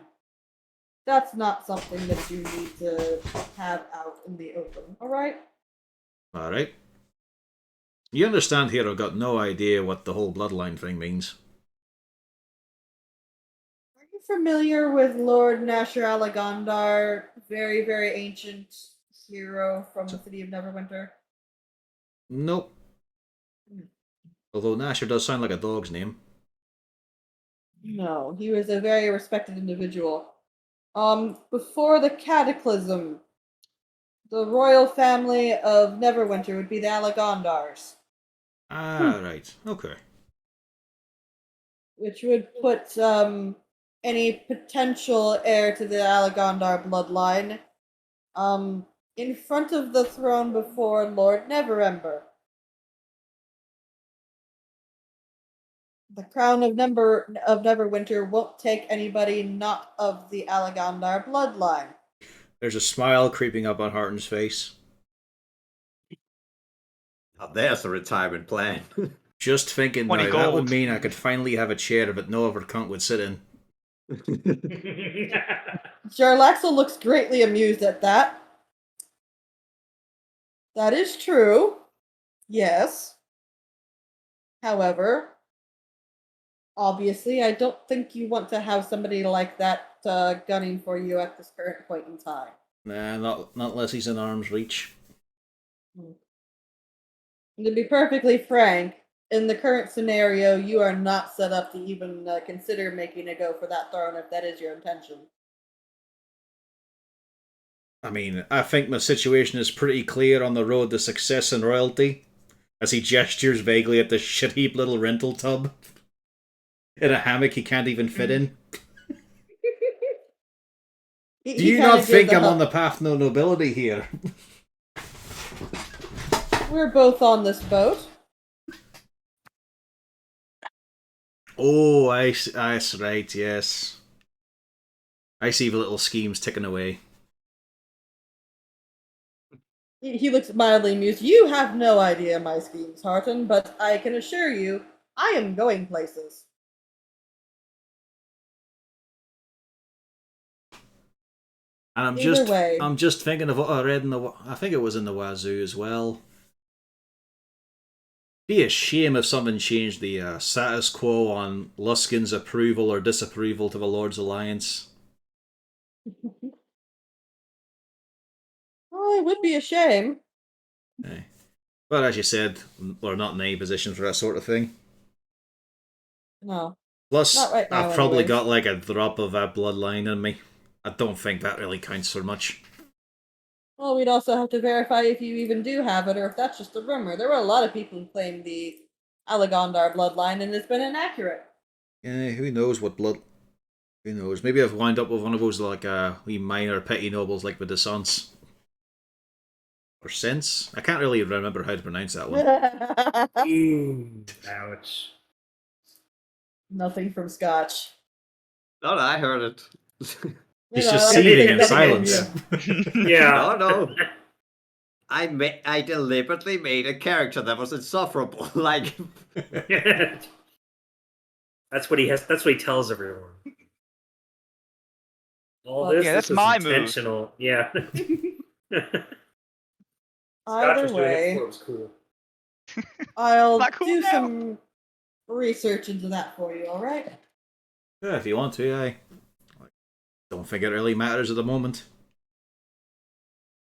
That's not something that you need to have out in the open, alright? Alright. You understand here I've got no idea what the whole bloodline thing means. Are you familiar with Lord Nasher Alagondar, very, very ancient hero from the city of Neverwinter? Nope. Although Nasher does sound like a dog's name. No, he was a very respected individual. Before the Cataclysm, the royal family of Neverwinter would be the Alagondars, Ah, right. Okay. which would put any potential heir to the Alagondar bloodline in front of the throne before Lord Neverember. The crown of Neverwinter won't take anybody not of the Alagondar bloodline. There's a smile creeping up on Harton's face. Now there's a retirement plan. Just thinking 20 now, that would gold. mean I could finally have a chair that no other cunt would sit in. Jarlaxle looks greatly amused at that. That is true. Yes. However, obviously, I don't think you want to have somebody like that gunning for you at this current point in time. Nah, not unless he's in arm's reach. And to be perfectly frank, in the current scenario, you are not set up to even consider making a go for that throne if that is your intention. I mean, I think my situation is pretty clear on the road to success and royalty, as he gestures vaguely at the shitty little rental tub in a hammock he can't even fit in. Do you not think I'm on the path to nobility here? We're both on this boat. Oh, that's right, yes. I see the little schemes ticking away. He looks mildly amused. You have no idea my schemes, Harton, but I can assure you, I am going places. And I'm just thinking of what I read I think it was in the Wazoo as well. Be a shame if something changed the status quo on Luskin's approval or disapproval to the Lord's Alliance. Oh, it would be a shame. Aye. But as you said, we're not in any position for that sort of thing. No. Plus, Not right now, I've probably anyways. got like a drop of that bloodline in me. I don't think that really counts for much. Well, we'd also have to verify if you even do have it or if that's just a rumor. There were a lot of people who claimed the Alagondar bloodline and it's been inaccurate. Who knows what blood... Who knows? Maybe I've wound up with one of those like wee minor petty nobles like with the Sons. Or Sense? I can't really remember how to pronounce that one. Ouch. Nothing from Scotch. No, I heard it. He's You just know, seething in nothing from silence. you. Yeah. No. I deliberately made a character that was insufferable. Like, That's what he has. That's what he tells everyone. All Well, this, yeah, this that's was my move. intentional. Yeah. Scotch Either was doing it way, before it was cool. I'll Not cool do now. some research into that for you, alright? Yeah, if you want to, I don't think it really matters at the moment.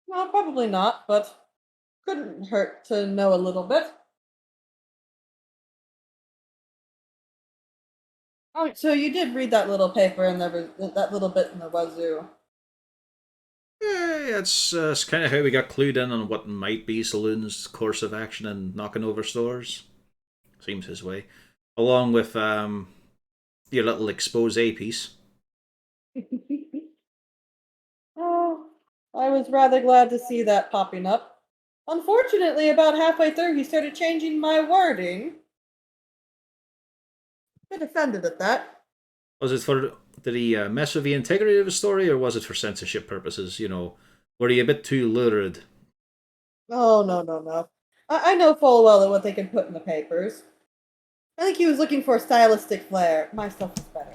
Well, probably not, but couldn't hurt to know a little bit. Oh, so you did read that little paper and that little bit in the Wazoo. Yeah, it's kind of how we got clued in on what might be Saloon's course of action in knocking over stores. Seems his way. Along with your little expose piece. Oh, I was rather glad to see that popping up. Unfortunately, about halfway through, he started changing my wording. Bit offended at that. Was it for... Did he mess with the integrity of the story, or was it for censorship purposes? You know, were he a bit too lurid? Oh, no. I know full well that what they can put in the papers. I think he was looking for stylistic flair. My stuff is better.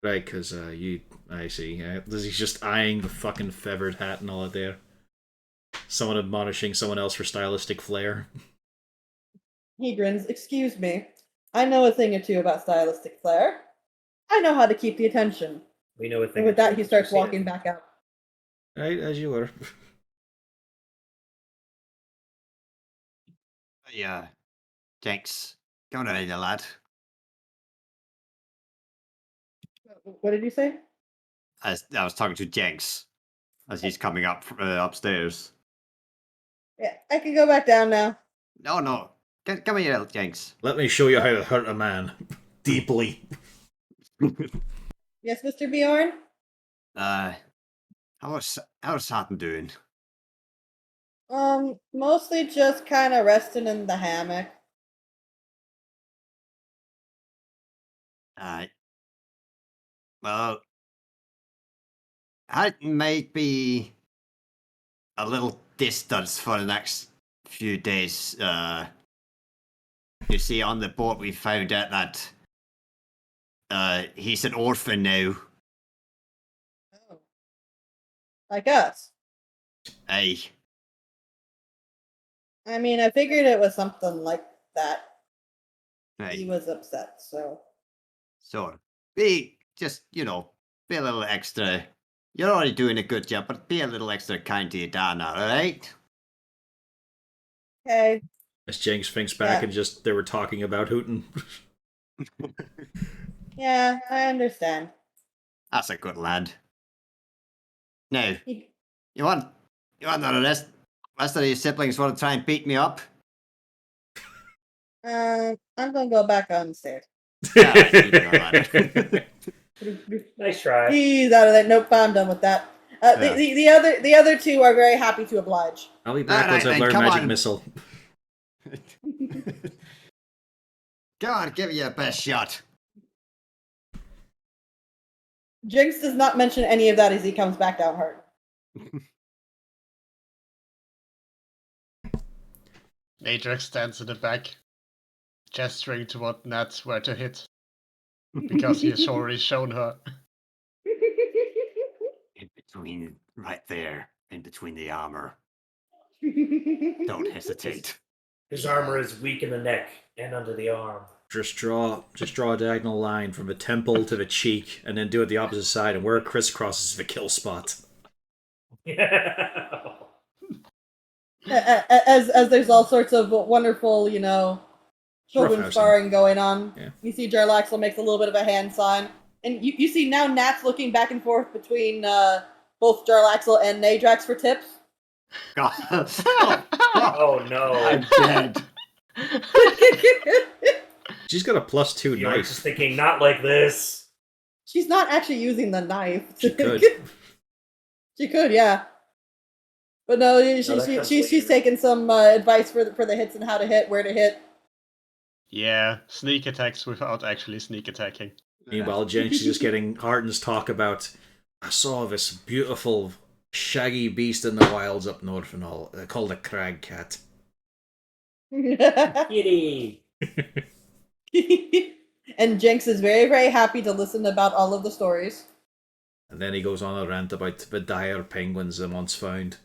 Right, because I see. He's just eyeing the fucking feathered hat and all that there. Someone admonishing someone else for stylistic flair. He grins. Excuse me. I know a thing or two about stylistic flair. I know how to keep the attention. We know a thing. And with or that, two he because starts we've seen walking it. back out. Right, as you were. Yeah. Jenks. Go on ahead, lad. What did you say? I was talking to Jenks as he's coming up upstairs. Yeah, I can go back down now. No. Come here, Jenks. Let me show you how to hurt a man. Deeply. Yes, Mr. Bjorn? How's Satan doing? Mostly just kind of resting in the hammock. Well, I might be a little distance for the next few days. You see, on the boat we found out that he's an orphan now. Oh. Like us. Aye. I mean, I figured it was something like that. He Aye. was upset, so. So, be a little extra. You're already doing a good job, but be a little extra kind to your dad now, alright? Okay. As Jenks thinks back Yeah. and just they were talking about hooting. Yeah, I understand. That's a good lad. Now, He- you want none of this? Rest of your siblings want to try and beat me up? I'm gonna go back on stairs. Nice try. He's out of there. Nope, I'm done with that. Yeah. The other two are very happy to oblige. I'll be back once Alright, I've learned come magic on. missile. Go on, give it your best shot. Jinx does not mention any of that as he comes back down hard. Ajax stands in the back, gesturing toward Nat where to hit, because he has already shown her. In between, right there, in between the armor. Don't hesitate. His armor is weak in the neck and under the arm. Just draw a diagonal line from the temple to the cheek, and then do it the opposite side, and where it crisscrosses the kill spot. As there's all sorts of wonderful, children Roughhousing. sparring going on. Yeah. You see Jarlaxle makes a little bit of a hand sign. And you see now Nat's looking back and forth between both Jarlaxle and Nadrax for tips. God. Oh no. I'm dead. She's got a +2 You're knife. just thinking, not like this. She's not actually using the knife. She could. She could, yeah. But no, that comes she's later. taking some advice for the hits and how to hit, where to hit. Yeah, sneak attacks without actually sneak attacking. Meanwhile, Jenks is just getting Harden's talk about, I saw this beautiful shaggy beast in the wilds up north and all, called a crag cat. Kitty. And Jinx is very, very happy to listen about all of the stories. And then he goes on a rant about the dire penguins that once found.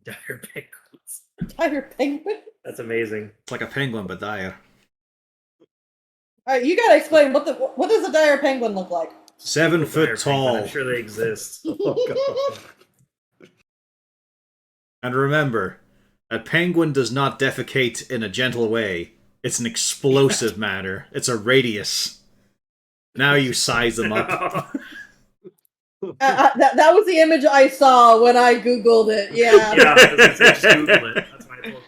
Dire penguins. Dire penguin? That's amazing. It's like a penguin, but dire. Alright, you gotta explain what does a dire penguin look like? 7 Dire foot penguin, tall. I'm sure they exist. Oh, God. And remember, a penguin does not defecate in a gentle way. It's an explosive matter. It's a radius. Now you size them up. That was the image I saw when I googled it. Yeah. Yeah, I was gonna say, just Google it. That's why I told you.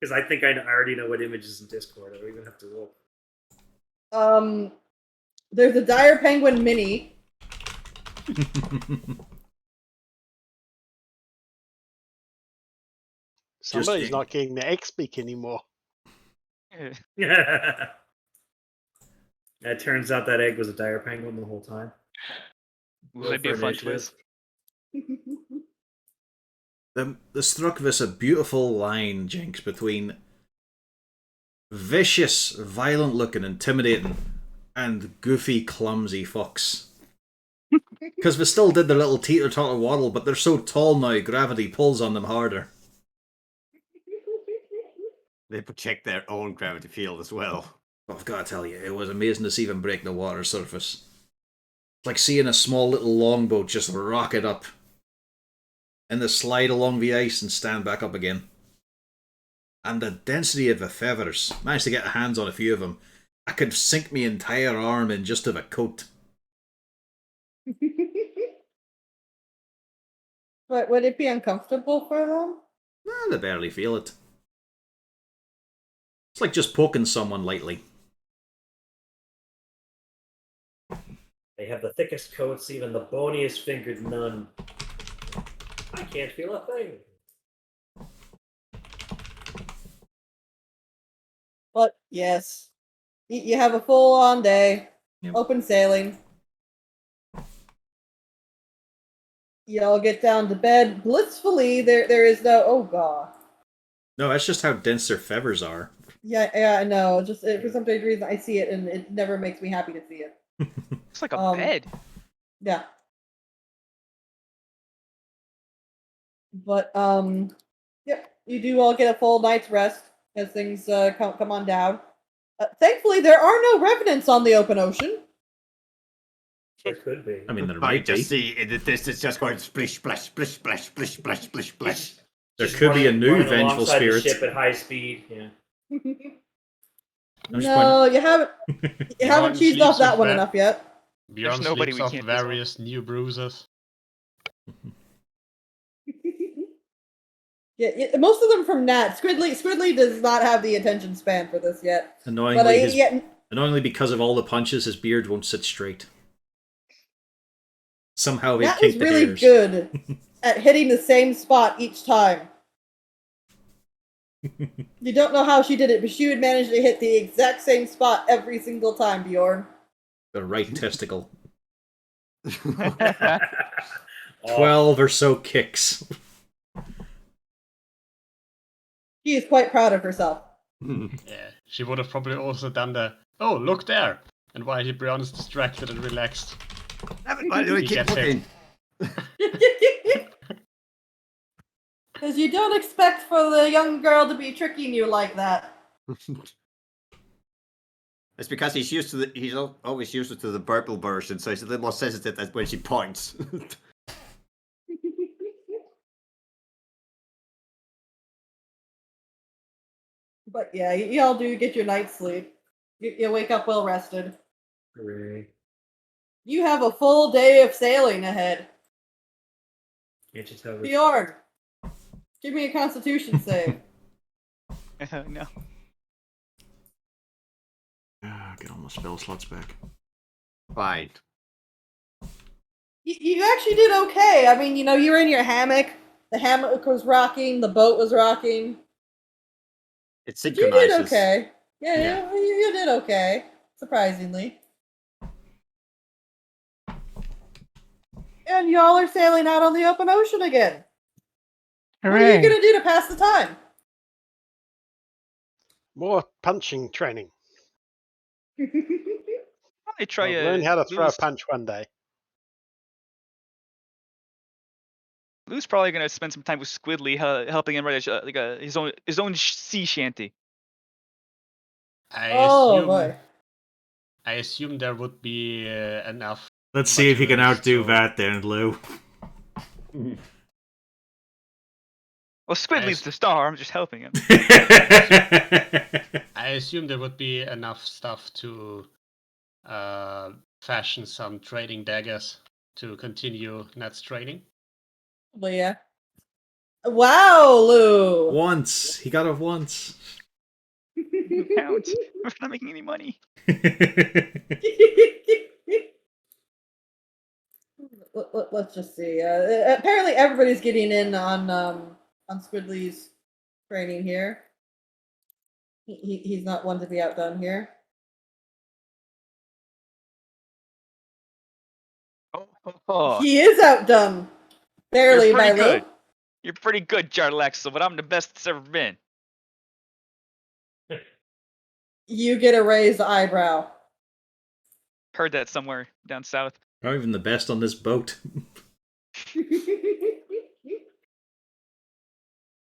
Because I think I already know what image is in Discord. I don't even have to look. There's a dire penguin mini. Somebody's not getting the X speak anymore. It turns out that egg was a dire penguin the whole time. Might be a For fun initiative. twist. The struck this a beautiful line, Jinx, between vicious, violent-looking, intimidating, and goofy, clumsy fucks. Because they still did their little teeter-totter waddle, but they're so tall now, gravity pulls on them harder. They project their own gravity field as well. But I've got to tell you, it was amazing to see them break the water surface. It's like seeing a small little longboat just rocket up and then slide along the ice and stand back up again. And the density of the feathers. Managed to get hands on a few of them. I could sink my entire arm in just to the coat. But would it be uncomfortable for them? They barely feel it. It's like just poking someone lightly. They have the thickest coats, even the boniest fingered nun. I can't feel a thing. But yes, you have a full-on day, open sailing. You all get down to bed blissfully. There is no. Oh god. No, that's just how dense their feathers are. Yeah, I know. Just for some strange reason, I see it, and it never makes me happy to see it. It's like a bed. Yeah. But yep, you do all get a full night's rest as things come on down. Thankfully, there are no revenants on the open ocean. There could be. I mean, there I might just be. see in the distance just going splish, splash, splish, splash, splish, splash, splish, splash. There Just could be a new running vengeful alongside the spirit. ship at high speed. Yeah. No, you haven't. You haven't cheesed off that one enough yet. Bjorn nobody sleeps we off can't piss off. various new bruises. Yeah, most of them from Nat. Squidly does not have the attention span for this yet. Annoyingly, because of all the punches, his beard won't sit straight. Somehow they Nat kinked is the really hairs. good at hitting the same spot each time. You don't know how she did it, but she would manage to hit the exact same spot every single time, Bjorn. The right testicle. Oh, 12 or so kicks. She is quite proud of herself. Yeah, she would have probably also done the, oh, look there! And while Bjorn is distracted and relaxed, Why do we he keep gets hit. looking? Because you don't expect for the young girl to be tricking you like that. It's because he's always used to the purple version, so he's a little more sensitive as when she points. But yeah, y'all do get your night's sleep. You wake up well rested. hooray. You have a full day of sailing ahead. Can't you tell? Bjorn, give me a Constitution save. No. Get all my spell slots back. Fine. You actually did okay. I mean, you were in your hammock. The hammock was rocking. The boat was rocking. It You synchronizes. did okay. Yeah, Yeah. you did okay. Surprisingly. And y'all are sailing out on the open ocean again. What are Hooray. you gonna do to pass the time? More punching training. I try I'll learn how to throw a Lou's, punch one day. Lou's probably gonna spend some time with Squidly, helping him write his own sea shanty. Boy. I assume there would be enough. Let's see if you can outdo materials, that then, Lou. Well, Squidly's the star. I'm just helping him. I assume there would be enough stuff to fashion some trading daggers to continue Nat's training. But yeah. Wow, Lou. Once. He got off once. Count. We're not making any money. Let's just see. Apparently, everybody's getting in on Squidly's training here. He's not one to be outdone here. Oh. He is outdone, barely You're by pretty Lou. good. You're pretty good, Jarlaxle, but I'm the best that's ever been. You get a raised eyebrow. Heard that somewhere down south. Not even the best on this boat.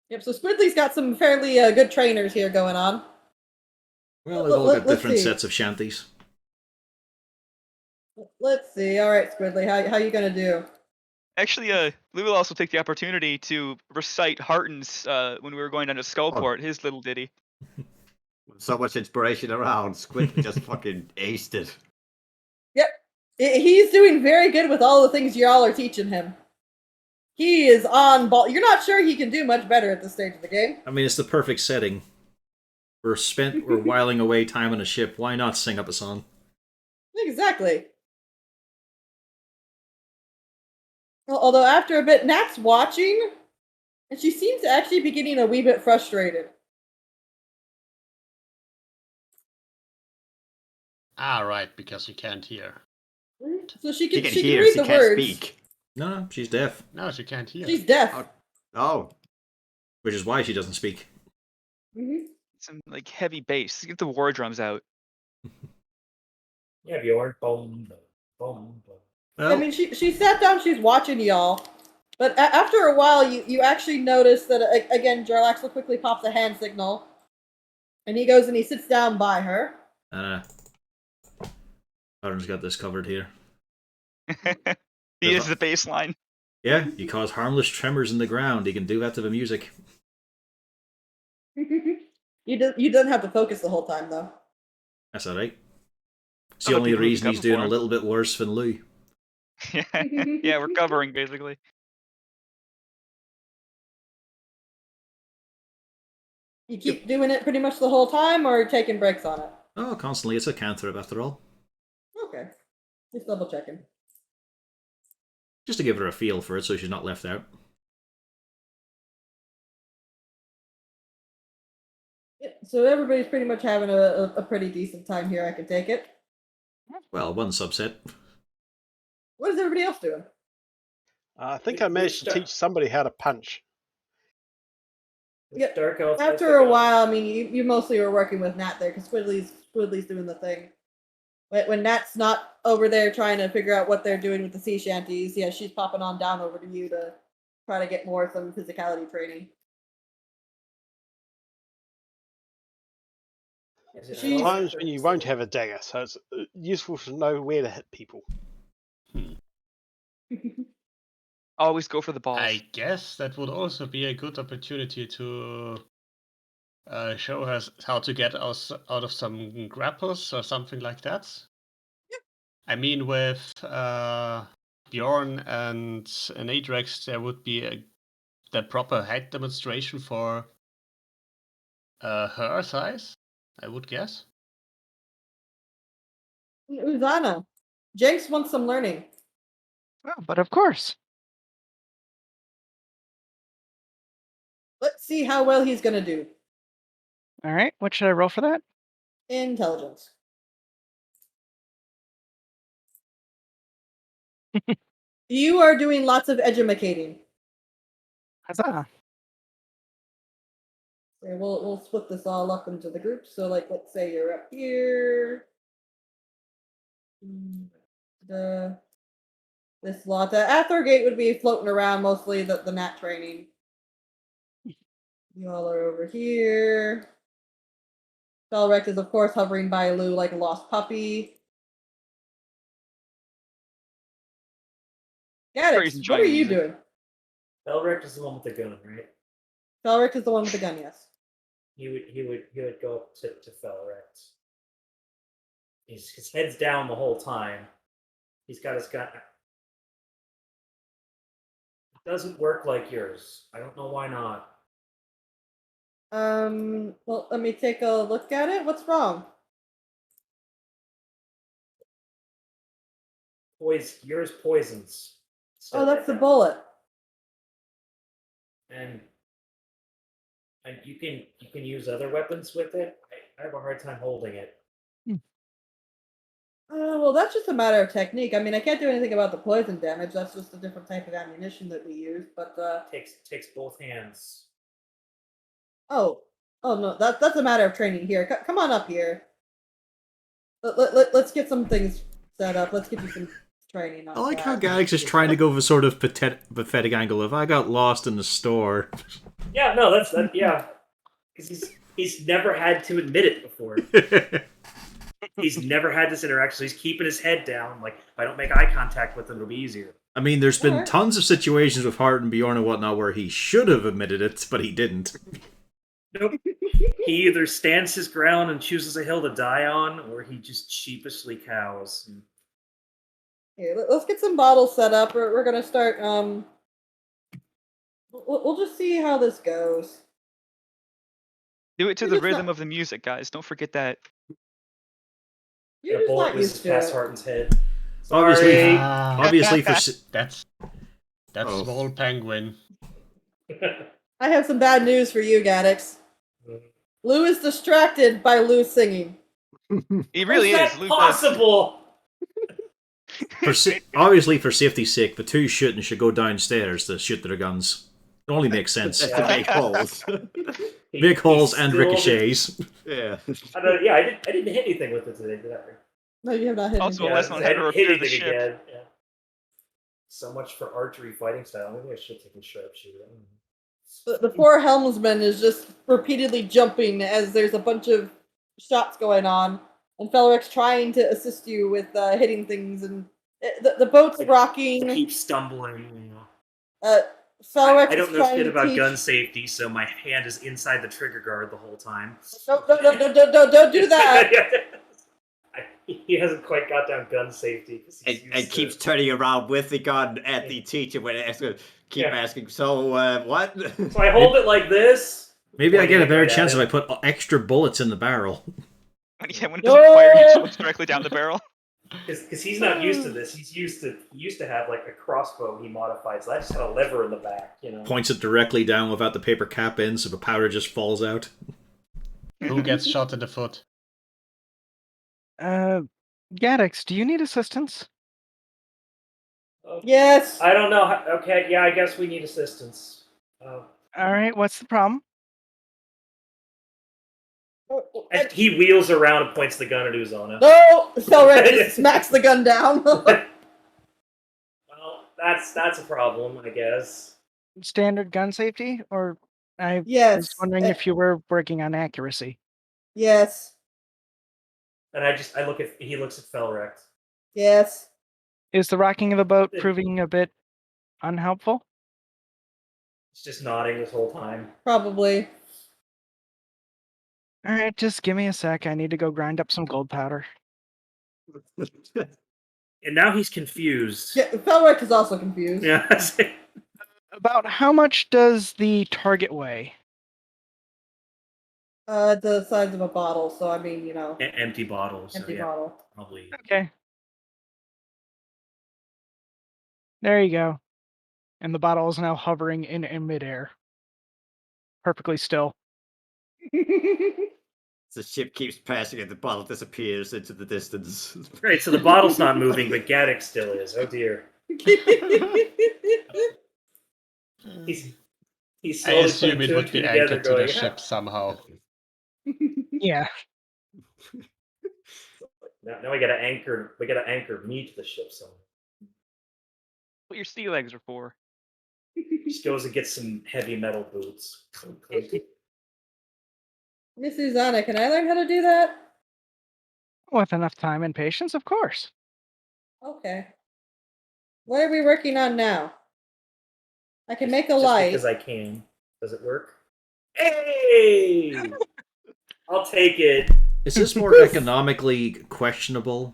Yep, so Squidly's got some fairly good trainers here going on. Well, they've all got Let's different see. sets of shanties. Let's see. All right, Squidly, how you gonna do? Actually, Lou will also take the opportunity to recite Harton's when we were going down to Skullport, his little ditty. So much inspiration around. Squid just fucking aced it. Yep, he's doing very good with all the things y'all are teaching him. He is on ball. You're not sure he can do much better at this stage of the game. I mean, it's the perfect setting. We're whiling away time on a ship. Why not sing up a song? Exactly. Although after a bit, Nat's watching, and she seems to actually be getting a wee bit frustrated. Ah, right, because you can't hear. So she She can can hear, read she the can't words. speak. No, she's deaf. No, she can't hear. She's deaf. Oh, Which is why she doesn't speak. Mm-hmm. Some like heavy bass. Get the war drums out. Yeah, Bjorn. Boom, boom, boom. Well, I mean, she sat down. She's watching y'all, but after a while, you actually notice that again, Jarlaxle quickly pops a hand signal, and he goes and he sits down by her. Aaron's got this covered here. He is the bass line. Yeah, you cause harmless tremors in the ground. You can do that to the music. You don't have to focus the whole time though. That's alright. It's the Other only people who reason he's cover doing for a him. little bit worse than Lou. Yeah, we're covering basically. You keep doing it pretty much the whole time, or taking breaks on it. Oh, constantly. It's a cantrip after all. Okay, just double checking. Just to give her a feel for it so she's not left out. Yeah, so everybody's pretty much having a pretty decent time here. I can take it. Well, one subset. What is everybody else doing? I think I managed to teach somebody how to punch. Yep. Dark elf has After the a gun. while, I mean, you mostly were working with Nat there because Squidly's doing the thing. When Nat's not over there trying to figure out what they're doing with the sea shanties, yeah, she's popping on down over to you to try to get more some physicality training. Is it She's- Times when you won't have a dagger, so it's useful to know where to hit people. Always go for the balls. I guess that would also be a good opportunity to show her how to get us out of some grapples or something like that. I mean, with Bjorn and Adrex, there would be the proper height demonstration for her size, I would guess. Uzana, Jenks wants some learning. Oh, but of course. Let's see how well he's gonna do. All right. What should I roll for that? Intelligence. You are doing lots of edumacating. Huzzah. Okay, we'll split this all up into the groups. So, like, let's say you're up here. This lot. Athergate would be floating around mostly the Nat training. You all are over here. Felrex is, of course, hovering by Lou like a lost puppy. He's Gaddix, what enjoying are you music. doing? Belric is the one with the gun, right? Felrex is the one with the gun, yes. He would go up to Felrex. His head's down the whole time. He's got his gun. It doesn't work like yours. I don't know why not. Well, let me take a look at it. What's wrong? Yours poisons. Oh, that's the bullet. And you can use other weapons with it. I have a hard time holding it. Well, that's just a matter of technique. I mean, I can't do anything about the poison damage. That's just a different type of ammunition that we use. But Takes both hands. oh no, that's a matter of training here. Come on up here. Let's get some things set up. Let's give you some training on I like how that. Galax is trying to go for a sort of pathetic angle of I got lost in the store. Yeah, no, that's that. Yeah, because he's never had to admit it before. He's never had this interaction, so he's keeping his head down. Like, if I don't make eye contact with him, it'll be easier. I mean, there's been Alright. tons of situations with Hart and Bjorn and whatnot where he should have admitted it, but he didn't. Nope. He either stands his ground and chooses a hill to die on, or he just sheepishly cows. Here, let's get some bottles set up. We're gonna start. We'll just see how this goes. Do it to You're the just rhythm not- of the music, guys. Don't forget that. You're A just bullet not whizzes used to past it. Harton's head. Obviously, Sorry. obviously for That's Oh. small penguin. I have some bad news for you, Gaddix. Lou is distracted by Lou singing. He really How's is. that Luke does- possible? obviously for safety's sake, the two shooting should go downstairs to shoot their guns. It only makes sense. Just to make holes. Make holes and Still- ricochets. Yeah. I didn't hit anything with it today, did I? No, you have not hit Also, anything. let's not I have to didn't hit repair the anything ship. again. Yeah. So much for archery fighting style. Maybe I should have taken sharpshooter. I don't know. The poor helmsman is just repeatedly jumping as there's a bunch of shots going on, and Felric's trying to assist you with hitting things, and the boat's rocking. Keep stumbling. Felric I is don't know trying shit to about teach. gun safety, so my hand is inside the trigger guard the whole time. No, don't do that. He hasn't quite got down gun safety. 'Cause he's And used keeps to- turning around with the gun at the teacher when it keep Yeah. asking, so what? So I hold it like this. Maybe I get a pointing it better right at chance if I him. put extra bullets in the barrel. Yeah, when it doesn't fire, it just No! looks directly down the barrel. Because he's not used to this. He used to have like a crossbow he modified, so that just had a lever in the back, you know. Points it directly down without the paper cap in, so the powder just falls out. Who gets shot in the foot? Gaddix, do you need assistance? Yes. I don't know. Okay, yeah, I guess we need assistance. All right, what's the problem? And he wheels around and points the gun at Uzana. No, Felric just smacks the gun down. Well, that's a problem, I guess. Standard gun safety, or I Yes. was wondering if you were working on accuracy. Yes. And he looks at Felrex. Yes. Is the rocking of the boat proving a bit unhelpful? He's just nodding this whole time. Probably. All right, just give me a sec. I need to go grind up some gold powder. And now he's confused. Yeah, Felric is also confused. Yeah. About how much does the target weigh? The size of a bottle, so I mean, you know, Empty bottles. So empty yeah, bottle. probably. Okay. There you go. And the bottle is now hovering in midair. Perfectly still. The ship keeps passing and the bottle disappears into the distance. Great, so the bottle's not moving, but Gaddock still is. Oh dear. He's I slowly assume putting it two would and two be together anchored to the going, ship somehow. Yeah. Now we gotta anchor me to the ship somewhere. What your sea legs are for. Just goes and gets some heavy metal boots. Miss Susanna, can I learn how to do that? With enough time and patience, of course. Okay. What are we working on now? I can make a Just light. because I can. Does it work? Hey! I'll take it. Is this more economically questionable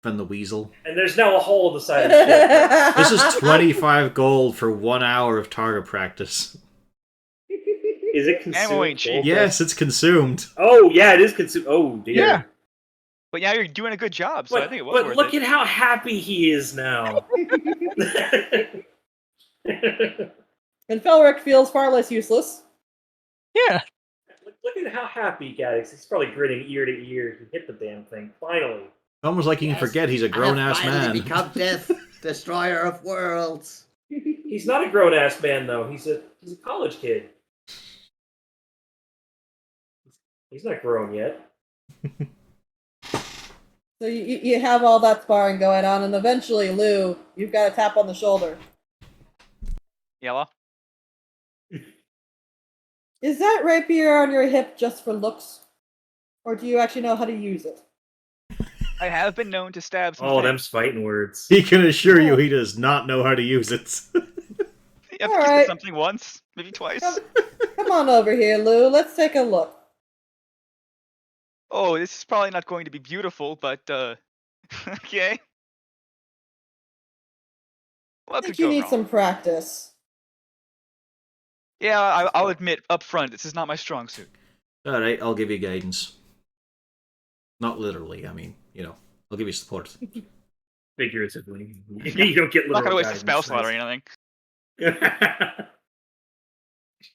than the weasel? And there's now a hole in the side of the ship. This is 25 gold for 1 hour of target practice. Is it consumed? Ammo ain't cheap. Yes, it's consumed. Oh, yeah, it is consumed. Oh, dear. Yeah. But yeah, you're doing a good job, so I think it was But worth look it. at how happy he is now. And Felric feels far less useless. Yeah. Look at how happy Gaddix is. He's probably grinning ear to ear. He hit the damn thing. Finally. Almost like you can forget he's a grown-ass man. Become Death, Destroyer of Worlds. He's not a grown ass man though. He's a college kid. He's not grown yet. So you have all that sparring going on, and eventually, Lou, you've got a tap on the shoulder. Yellow. Is that rapier on your hip just for looks? Or do you actually know how to use it? I have been known to stab some Oh, things. them's fighting words. He can assure you he does not know how to use it. I've All used right. something once, maybe twice. Come on over here, Lou. Let's take a look. Oh, this is probably not going to be beautiful, but okay. I What think could you go need wrong? some practice. Yeah, I'll admit up front, this is not my strong suit. Alright, I'll give you guidance. Not literally, I mean, you know, I'll give you support. Figuratively. You don't get I'm not literal gonna waste a guidance, spell slot or nice. anything.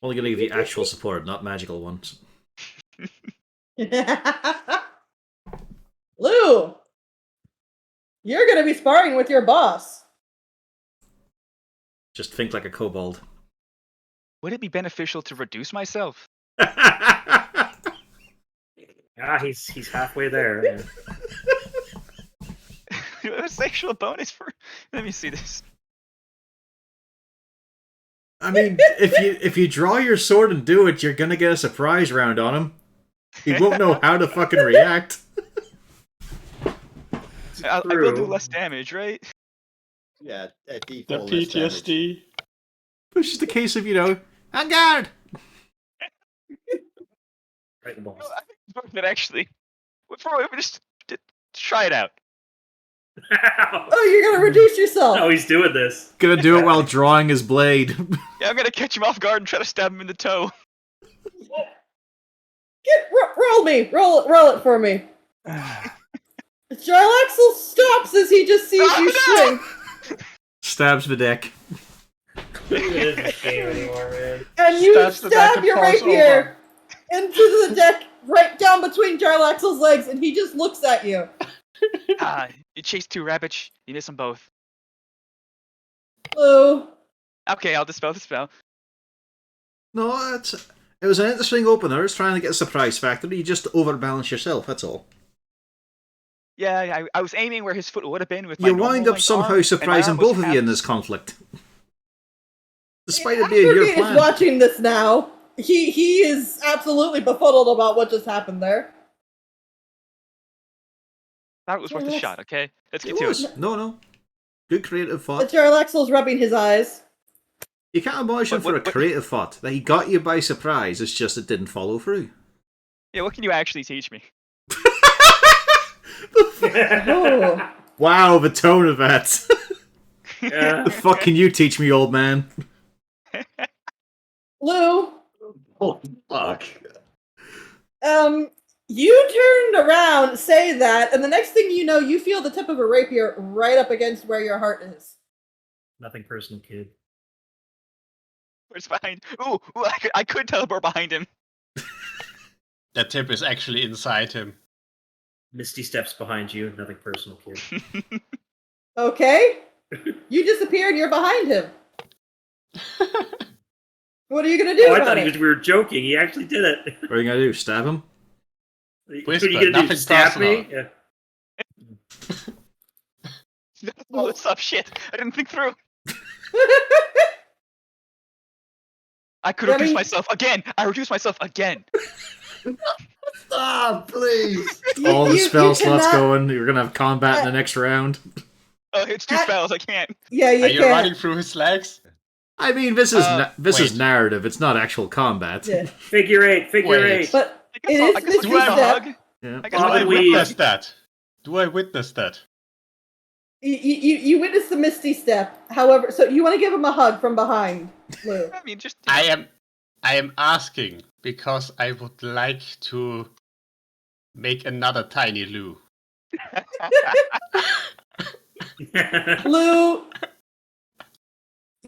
Only gonna give you actual support, not magical ones. Lou! You're gonna be sparring with your boss. Just think like a kobold. Would it be beneficial to reduce myself? He's halfway there. Do I have a sexual bonus for? Let me see this. I mean, if you draw your sword and do it, you're gonna get a surprise round on him. He won't know how to fucking react. I will do less damage, right? Yeah, at The default. less damage. PTSD. It's just a case of, you know, on guard! Right in the balls. No, I think it's worth it actually. Just try it out. Oh, you're gonna reduce yourself. Oh, he's doing this. Gonna do it while drawing his blade. Yeah, I'm gonna catch him off guard and try to stab him in the toe. Roll it for me. Jarlaxle stops as he just sees you shrink. Stabs the deck. It isn't a game anymore, man. And you Stabs the deck stab and your falls rapier into the deck right down between Jarlaxle's legs, and he just looks at you. You chase two rabbits, you miss them both. Lou. Okay, I'll dispel the spell. No, it was an interesting opener. It's trying to get a surprise factor. You just overbalance yourself, that's all. Yeah, I was aiming where his foot would have been with my You normal wind up length somehow arm, and my surprising arm was both of you in half- this conflict. Despite it being After your he is plan. watching this now, he is absolutely befuddled about what just happened there. Thought it was worth a Yes. shot, okay? Let's get It to was. it. No. Good creative But thought. Jarlaxle's rubbing his eyes. You can't admonish him What- for a what- creative thought. That he got you by surprise, it's just it didn't follow through. Yeah, what can you actually teach me? Oh. Wow, the tone of that. Yeah. The fuck can you teach me, old man? Lou, Oh, fuck. you turned around, say that, and the next thing you know, you feel the tip of a rapier right up against where your heart is. Nothing personal, kid. Where's behind? Ooh, I could teleport behind him. That tip is actually inside him. Misty steps behind you. Nothing personal, kid. Okay? You disappear and you're behind him. What are you gonna do Oh, I about thought it? we were joking. He actually did it. What are you gonna do? Stab him? What are you gonna do? nothing Stab me? personal. Yeah. Oh, this up shit. I didn't think through. I could Yeah, I reduce mean- myself again. I reduced myself again. Stop, please. All the spell you slots cannot- going. You're gonna have combat in the next round. Oh, it's two I- spells. I can't. Yeah, you Are you can't. running through his legs? I mean, this is this is wait. narrative. It's not actual combat. Yeah. Figure eight. Figure Wait. eight. But I it guess is I'll Misty give him a Step. hug. Yeah. I guess Do I'll I give him a we- witness that? Do I witness that? You witness the Misty Step. However, so you want to give him a hug from behind, Lou. I mean, just. I am asking because I would like to make another tiny Lou. Lou,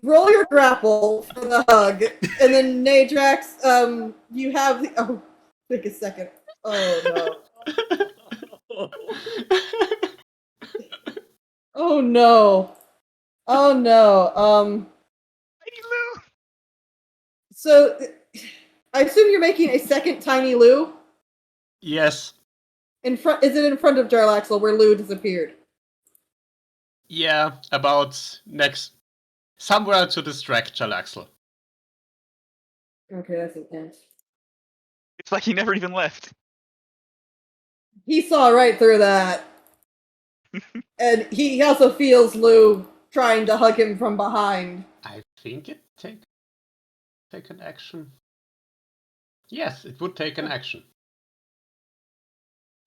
roll your grapple for the hug, and then Nadrax, you have the. Oh, take a second. Oh no. Oh no. Oh no. Tiny Lou. So I assume you're making a second Tiny Lou? Yes. In front is it in front of Jarlaxle where Lou disappeared? Yeah, about next. Somewhere to distract Jalaxel. Okay, that's intense. It's like he never even left. He saw right through that. And he also feels Lou trying to hug him from behind. I think it take an action. Yes, it would take an action.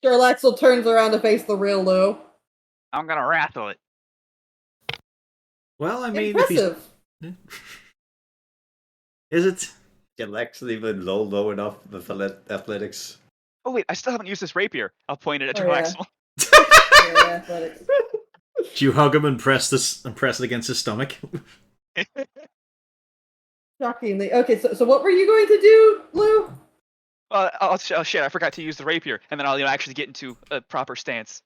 Jarlaxle turns around to face the real Lou. I'm gonna wrestle it. Well, I mean, if Impressive. he's... Is it? Get Lex even low enough with athletics. Oh wait, I still haven't used this rapier. I'll point it at Oh, yeah. Jalaxel. Yeah, athletics. Do you hug him and press it against his stomach? Shockingly. Okay, so what were you going to do, Lou? Oh shit! I forgot to use the rapier, and then I'll actually get into a proper stance.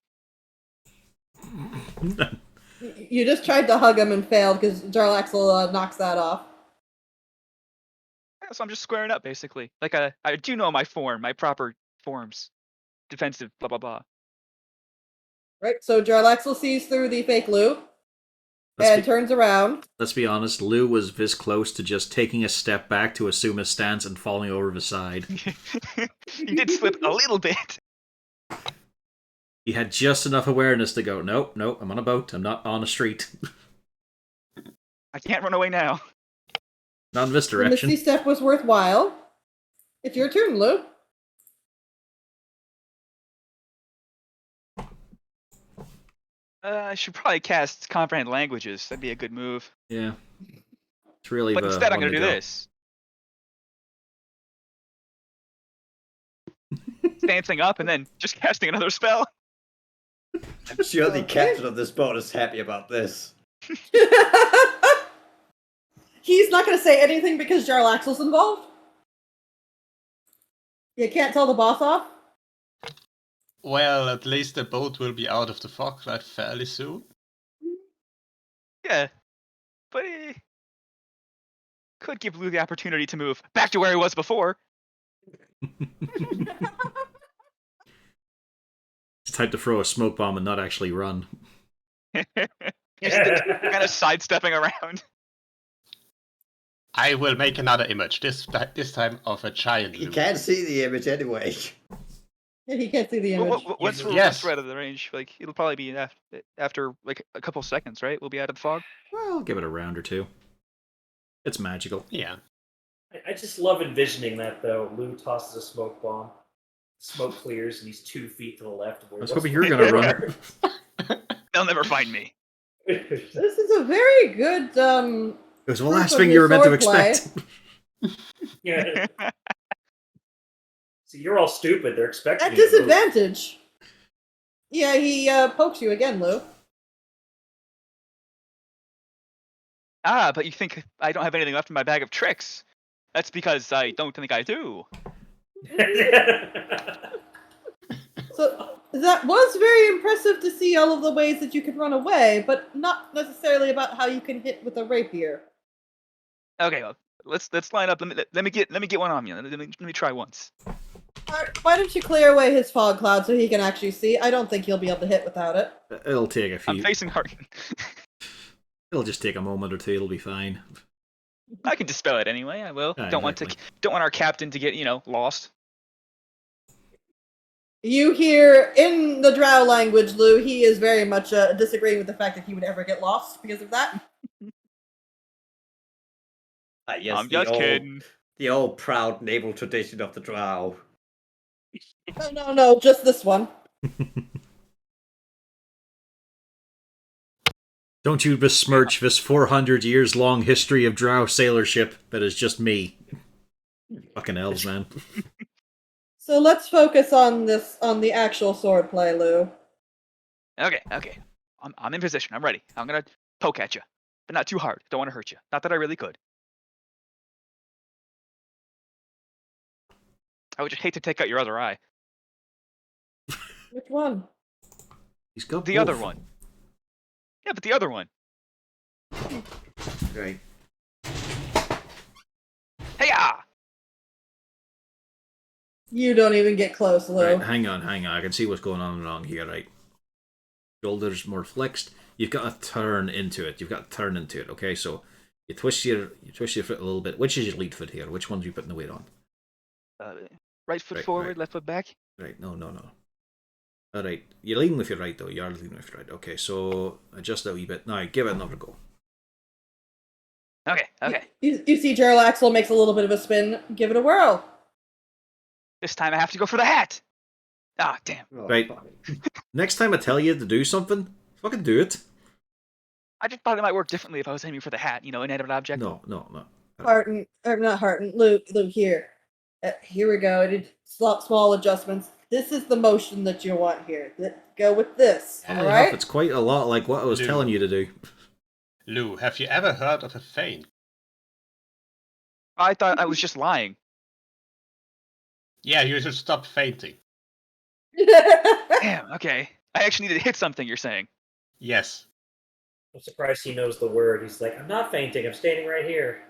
You just tried to hug him and failed because Jarlaxle knocks that off. Yeah, so I'm just squaring up basically. Like I do know my form, my proper forms, defensive, blah blah blah. Right, so Jarlaxle sees through the fake Lou Let's and be- turns around. Let's be honest, Lou was this close to just taking a step back to assume a stance and falling over the side. He did slip a little bit. He had just enough awareness to go, nope, I'm on a boat, I'm not on a street. I can't run away now. Not in this The direction. misty step was worthwhile. It's your turn, Lou. I should probably cast comprehend languages. That'd be a good move. Yeah. It's really But the instead, I'm one gonna do go. this. Stancing up and then just casting another spell. I'm sure the Okay. captain of this boat is happy about this. He's not going to say anything because Jarlaxle's involved. You can't tell the boss off. Well, at least the boat will be out of the fog light fairly soon. Yeah, but could give Lou the opportunity to move back to where he was before. It's time to throw a smoke bomb and not actually run. Just kind of sidestepping around. I will make another image, this time of a giant You Lou. can't see the image anyway. Yeah, he can't see the image. Once Yes. we're out of the range, like it'll probably be after like a couple seconds, right? We'll be out of the fog. Well, give it a round or two. It's magical. Yeah. I just love envisioning that though. Lou tosses a smoke bomb, smoke clears, and he's 2 feet to the left of where I was he hoping you were going to run. They'll never find me. This is a very good It was the proof last of thing your you were meant to swordplay. expect. Yeah. See, you're all stupid. They're expecting At you to move. disadvantage. Yeah, he pokes you again, Lou. Ah, but you think I don't have anything left in my bag of tricks? That's because I don't think I do. So that was very impressive to see all of the ways that you could run away, but not necessarily about how you can hit with a rapier. Okay, well, let's line up. Let me get one on you. Let me try once. Alright, why don't you clear away his fog cloud so he can actually see? I don't think he'll be able to hit without it. It'll take a I'm few. facing hard. It'll just take a moment or two. It'll be fine. I can dispel it anyway. I will. Ah, Don't want our captain to get lost. You hear in the Drow language, Lou, he is very much disagreeing with the fact that he would ever get lost because of that. Yes, I'm just kidding. The old proud naval tradition of the Drow. No, just this one. Don't you besmirch this 400 years long history of drow sailorship that is just me. Fucking elves, man. So let's focus on the actual swordplay, Lou. Okay. I'm in position. I'm ready. I'm gonna poke at you, but not too hard. Don't want to hurt you. Not that I really could. I would just hate to take out your other eye. Which one? He's got The both. other one. but the other one. Right. Hey-ya! You don't even get close, Lou. Right, hang on. I can see what's going on along here, right? Shoulders more flexed. You've got to turn into it. Okay, so you twist your foot a little bit. Which is your lead foot here? Which one's you putting the weight on? Right foot Right, forward, right. left foot back. Right, no. Alright, you're leading with your right though. You are leading with your right. Okay, so adjust that a wee bit. Now, give it another go. Okay. You see Jarlaxle makes a little bit of a spin. Give it a whirl. This time I have to go for the hat. Ah, damn. Oh, Right. Next time I tell you to do something, fucking do it. I just thought it might work differently if I was aiming for the hat, inanimate object. No. Harton, or not Harton, Lou, here. Here we go. I did small adjustments. This is the motion that you want here. Go with this, Funnily alright? enough, it's quite a lot like what I was Lou. telling you to do. Lou, have you ever heard of a feint? I thought I was just lying. Yeah, you should stop fainting. Damn, okay. I actually need to hit something, you're saying. Yes. I'm surprised he knows the word. He's like, I'm not fainting. I'm standing right here.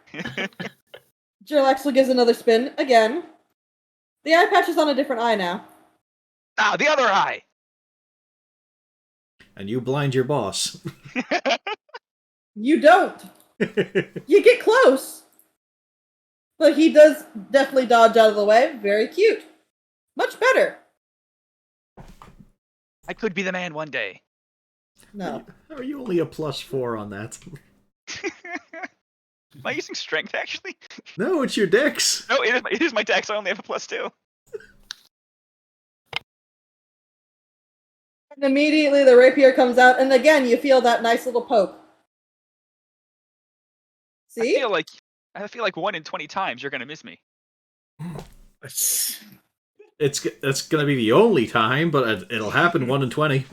Jarlaxle gives another spin, again. The eye patch is on a different eye now. Ah, the other eye! And you blind your boss. You don't. You get close. But he does definitely dodge out of the way. Very cute. Much better. I could be the man one day. No. How are you only a +4 on that? Am I using strength, actually? No, it's your dex. No, it is my dex. I only have a +2. And immediately the rapier comes out, and again you feel that nice little poke. See? I feel like 1 in 20 times you're gonna miss me. It's gonna be the only time, but it'll happen 1 in 20.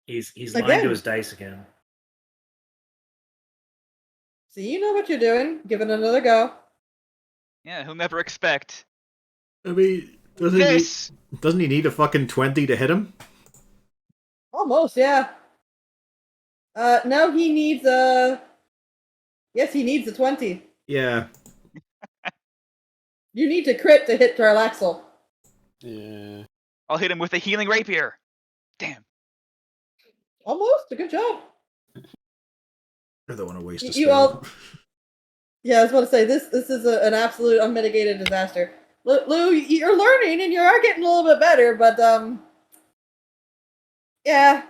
He's lying Again. to his dice again. See, you know what you're doing. Give it another go. Yeah, who'll never expect I mean, this? Doesn't he need a fucking 20 to hit him? Almost, yeah. No, he needs a... Yes, he needs a 20. Yeah. You need to crit to hit Jarlaxle. Yeah. I'll hit him with a healing rapier. Damn. Almost. A good job. I don't want to waste a You spell. all... Yeah, I was about to say, this is an absolute unmitigated disaster. Lou, you're learning, and you are getting a little bit better, but, yeah.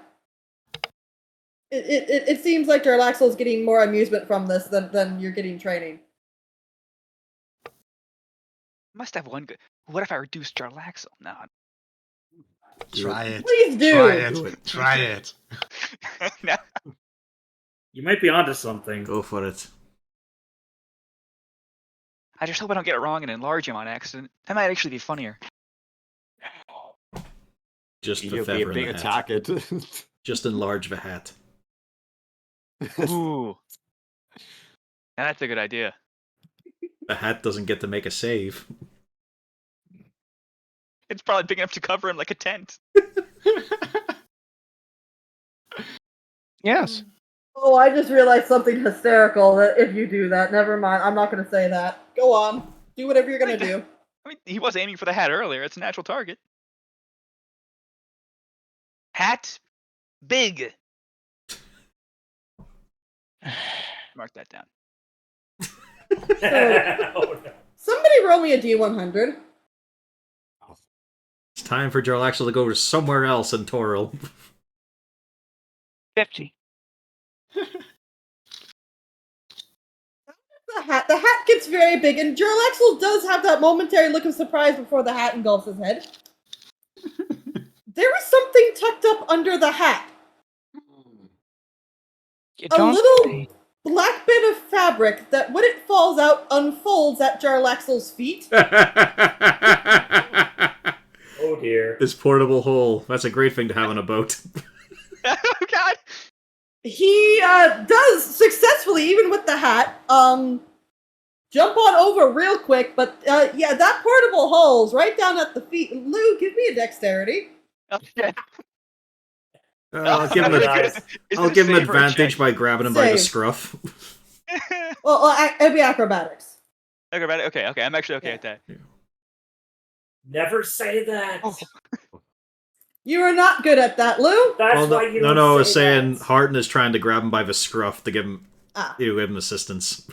It seems like Jarlaxle's getting more amusement from this than you're getting training. Must have one good. What if I reduce Jarlaxle? No. Try it. Please do! Try it. Do it. Try it. No. You might be onto something. Go for it. I just hope I don't get it wrong and enlarge him on accident. That might actually be funnier. Just the You'll be a feather in big the hat. attacker. Just enlarge the hat. Ooh. Now that's a good idea. The hat doesn't get to make a save. It's probably big enough to cover him like a tent. Yes. Oh, I just realized something hysterical that if you do that, never mind. I'm not going to say that. Go on. Do whatever you're going to do. I mean, he was aiming for the hat earlier. It's a natural target. Hat, big. Mark that down. Oh, no. Somebody roll me a D100. It's time for Jarlaxle to go to somewhere else in Toril. 50. The hat gets very big, and Jarlaxle does have that momentary look of surprise before the hat engulfs his head. There was something tucked up under the hat. You A don't little say. black bit of fabric that, when it falls out, unfolds at Jarlaxle's feet. Oh dear. This portable hole. That's a great thing to have on a boat. Oh God! He does successfully, even with the hat, jump on over real quick, but yeah, that portable hole's right down at the feet. Lou, give me a dexterity. Oh, shit. I'll give him Is I'll it give him save or a advantage check? by grabbing him by the Save. scruff. Well, it'd be acrobatics. Acrobatic? Okay, I'm actually okay Yeah. with that. Never say that. Oh. You are not good at that, Lou. That's Well, why you don't I was say saying that. Harton is trying to grab him by the scruff to give him Ah. give him assistance.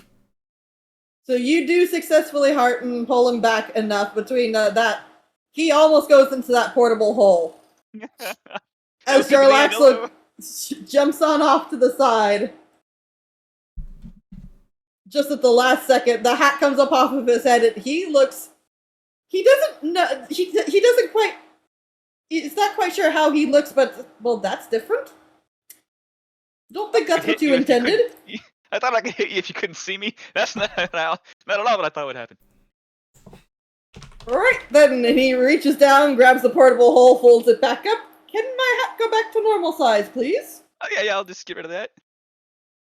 So you do successfully Harton pull him back enough between that. He almost goes into that portable hole. As Jarlaxle jumps on off to the side. Just at the last second, the hat comes up off of his head and he doesn't know, he doesn't quite, he's not quite sure how he looks, but, well, that's different. Don't think that's what you intended. I thought I could hit you if you couldn't see me. That's not at all what I thought would happen. Alright, then, and he reaches down, grabs the portable hole, folds it back up. Can my hat go back to normal size, please? Oh, yeah, I'll just get rid of that.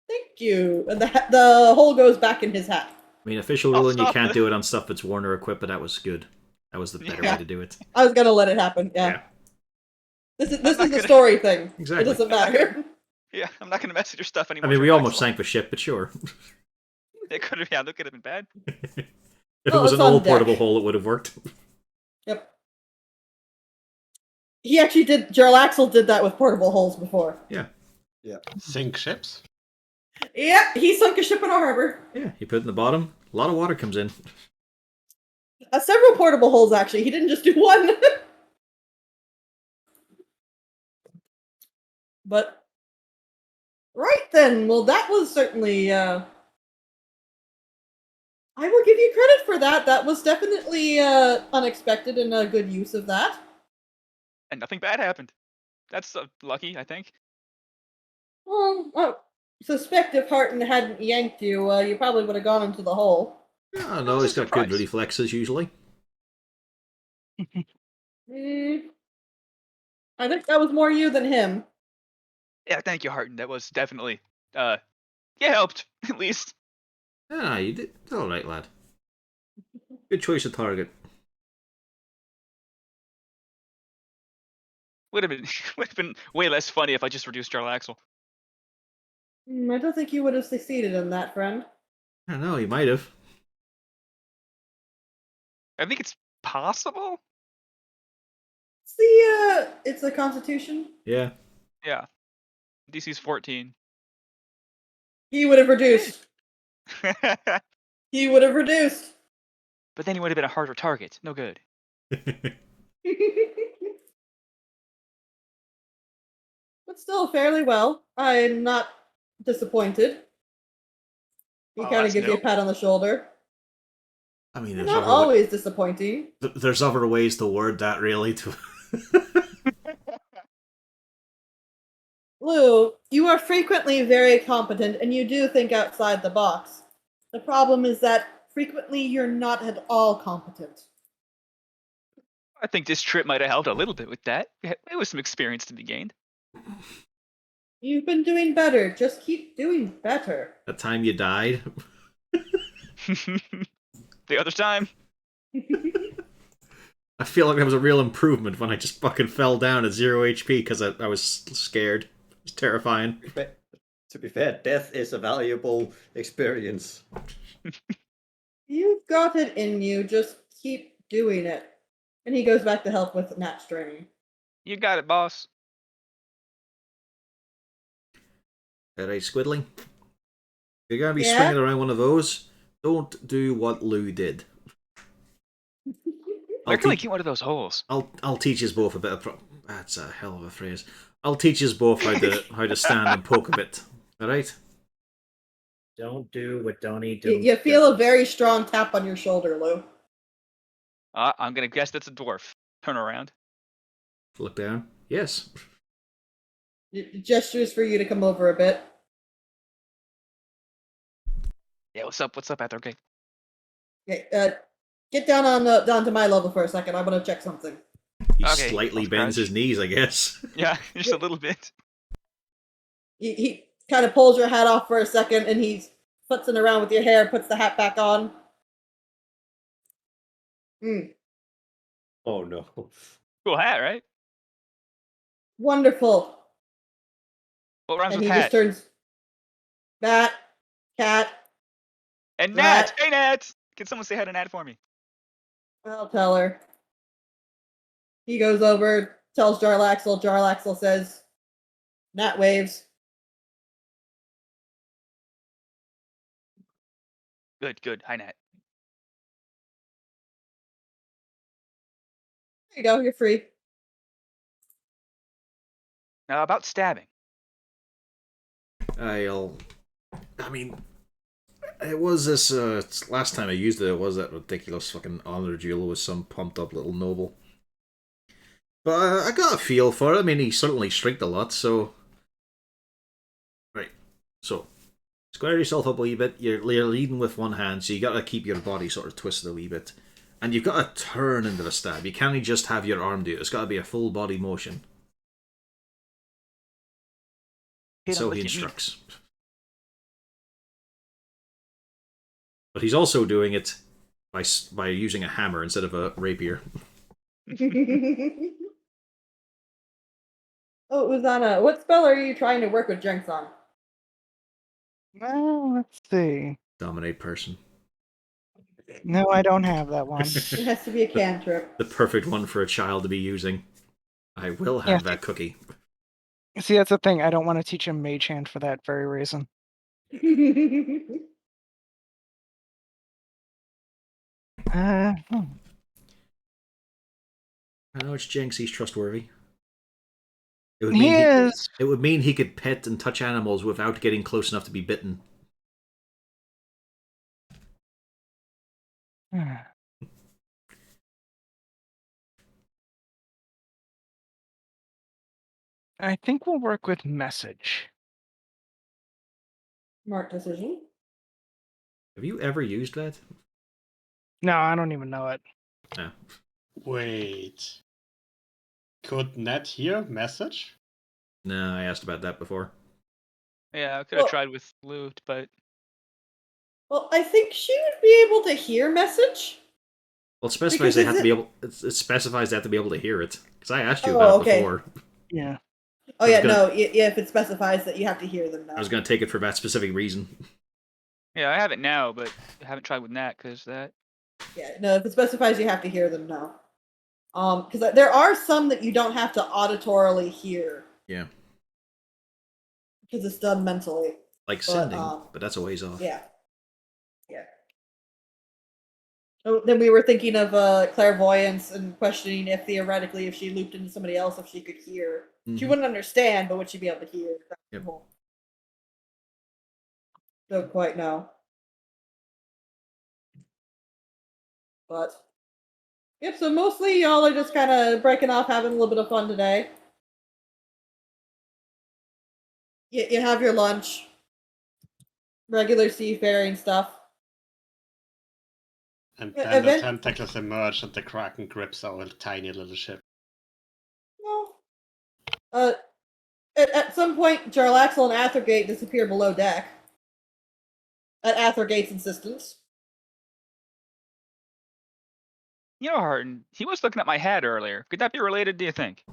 Thank you. And the hole goes back in his hat. I mean, official I'll ruling, you stop can't it. do it on stuff that's worn or equipped, but that was good. That was the better Yeah. way to do it. I was gonna let it happen, yeah. Yeah. This is not the gonna- story thing. Exactly. It doesn't I'm not matter. Yeah, I'm not gonna mess with your stuff I anymore. mean, we Jarlaxle. almost sank the ship, but sure. It could have, that could have been bad. If Well, it was it's an on old deck. portable hole, it would have worked. Yep. He actually did. Jarlaxle did that with portable holes before. Sink ships? Yeah, he sunk a ship in a harbor. Yeah, you put it in the bottom, a lot of water comes in. Several portable holes, actually. He didn't just do one. But right then, well, that was certainly. I will give you credit for that. That was definitely unexpected and a good use of that. And nothing bad happened. That's lucky, I think. Well, suspect if Harton hadn't yanked you, you probably would have gone into the hole. I know, was he's a got good surprise. reflexes usually. I think that was more you than him. Yeah, thank you, Harton. That was definitely, helped, at least. Ah, you did. Alright, lad. Good choice of target. Would have been way less funny if I just reduced Jarlaxle. I don't think you would have succeeded in that, friend. I don't know, he might have. I think it's possible. It's the Constitution. Yeah. Yeah. DC's 14. He would have reduced. But He would have reduced. then he would have been a harder target. No good. But still, fairly well. I'm not disappointed. He Well, kind of that's gives you a new. pat on the shoulder. I mean, Not always disappointing. there's other ways to word that, really. Lou, you are frequently very competent and you do think outside the box. The problem is that frequently you're not at all competent. I think this trip might have helped a little bit with that. It was some experience to be gained. You've been doing better. Just keep doing better. The time you died. The other time. I feel like there was a real improvement when I just fucking fell down at 0 HP because I was scared. It was terrifying. To be fair, death is a valuable experience. You've got it in you. Just keep doing it. And he goes back to help with Nat training. You got it, boss. Alright, Squidling. If you're gonna be Yeah? swinging around one of those, don't do what Lou did. Where can we get one of those holes? I'll teach us both a bit of that's a hell of a phrase. I'll teach us both how to stand and poke a bit. Alright? Don't do what Donnie do. You feel a very strong tap on your shoulder, Lou. I'm gonna guess that's a dwarf. Turn around. Look down. Yes. Gestures for you to come over a bit. Yeah, what's up? What's up, Arthur? Okay. Okay, get down down to my level for a second. I want to check something. He Okay, slightly I'll bends crouch. his knees, I guess. Yeah, just a little bit. He kind of pulls your hat off for a second, and he's futzing around with your hair, puts the hat back on. Oh no. Cool hat, right? Wonderful. What rhymes And with he just hat? turns bat, cat. And rat. Nat! Hey, Nat! Can someone say hi to Nat for me? I'll tell her. He goes over, tells Jarlaxle. Jarlaxle says, Nat waves. Good, good. Hi, Nat. There you go, you're free. Now, about stabbing. I mean, it was this, last time I used it was that ridiculous fucking honor duel with some pumped up little noble. But I got a feel for it. I mean, he certainly shrieked a lot, so... Right, so... Square yourself up a wee bit. You're leading with one hand, so you gotta keep your body sort of twisted a wee bit. And you've got to turn into the stab. You can't just have your arm do it. It's got to be a full body motion. Hey, So don't he look at me. instructs. But he's also doing it by using a hammer instead of a rapier. Oh, it was on a. What spell are you trying to work with Jenks on? Well, let's see. Dominate person. No, I don't have that one. It has to be a cantrip. The perfect one for a child to be using. I will have that cookie. See, that's the thing. I don't want to teach him Mage Hand for that very reason. I know it's Jinx, he's trustworthy. It would mean it would mean he could pet and touch animals without getting close enough to be bitten. I think we'll work with message. Smart decision. Have you ever used that? No, I don't even know it. No. Wait. Could Nat hear message? No, I asked about that before. Yeah, I could have tried with loot, but... Well, I think she would be able to hear message. Well, it specifies they have to be able. It specifies they have to be able to hear it. Because I asked you Oh, about it okay. before. Yeah. Oh yeah, no. Yeah, if it specifies that you have to hear them now. I was going to take it for that specific reason. Yeah, I have it now, but I haven't tried with Nat because that. Yeah, no. If it specifies you have to hear them now. Because there are some that you don't have to auditorily hear. Yeah. Because it's done mentally. Like sending, but that's a ways off. Yeah. Yeah. Oh, then we were thinking of clairvoyance and questioning if theoretically, if she looped into somebody else, if she could hear. She wouldn't understand, but would she be able to hear? Yep. Don't quite know. But yep, so mostly y'all are just kind of breaking off, having a little bit of fun today. You have your lunch, regular seafaring stuff. And then the tentacles emerge and the Kraken grips our tiny little ship. No. At some point, Jarlaxle and Athergate disappear below deck. At Athergate's insistence. You know, Harden, he was looking at my hat earlier. Could that be related, do you think?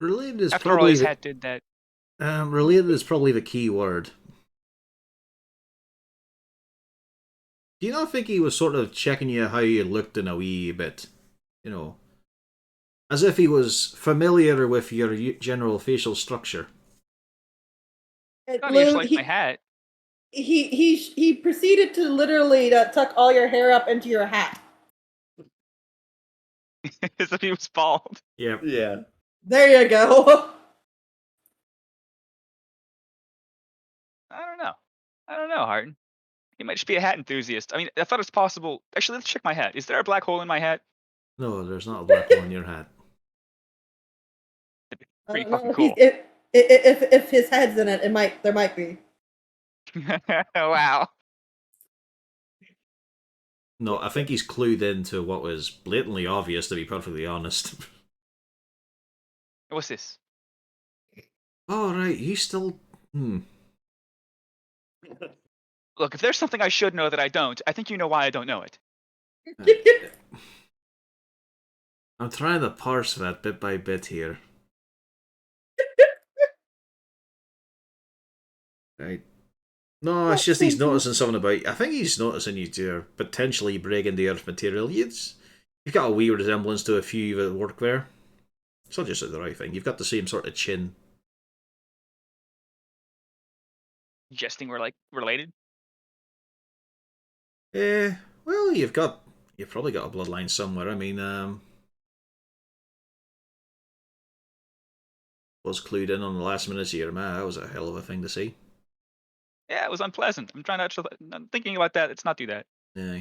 Related is After all, probably his hat did that. related is probably the key word. Do you not think he was sort of checking you how you looked in a wee bit? You know, as if he was familiar with your general facial structure. Not even like my hat. He proceeded to literally tuck all your hair up into your hat. As if he was bald. Yeah. Yeah. There you go. I don't know, Harden. He might just be a hat enthusiast. I mean, I thought it was possible. Actually, let's check my hat. Is there a black hole in my hat? No, there's not a black hole in your hat. Pretty fucking cool. If his head's in it, there might be. Wow. No, I think he's clued into what was blatantly obvious, to be perfectly honest. What's this? Oh, right, you still... Look, if there's something I should know that I don't, I think you know why I don't know it. I'm trying to parse that bit by bit here. Right. No, it's just he's noticing something about. I think he's noticing you're potentially breaking the earth material. You've got a weird resemblance to a few that work there. It's not just the right thing. You've got the same sort of chin. Suggesting we're like related. Well, you've probably got a bloodline somewhere. I mean, was clued in on the last minutes of your ma. That was a hell of a thing to see. Yeah, it was unpleasant. I'm thinking about that. Let's not do that. Yeah.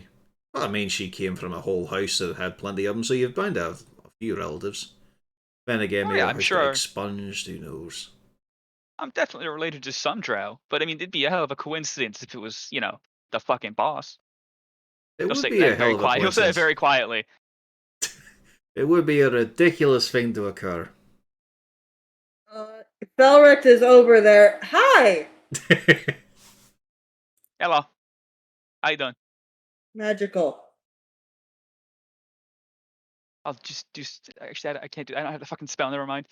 Well, I mean, she came from a whole house that had plenty of them, so you've bound to have a few relatives. Then again, maybe yeah, the I'm house sure. got expunged. Who knows? I'm definitely related to some drow, but I mean, it'd be a hell of a coincidence if it was, the fucking boss. It He'll would say be a that hell very of a quiet. He'll say it coincidence. very quietly. It would be a ridiculous thing to occur. Belric is over there. Hi! Hello. How you doing? Magical. I'll just do. Actually, I can't do. I don't have the fucking spell. Never mind.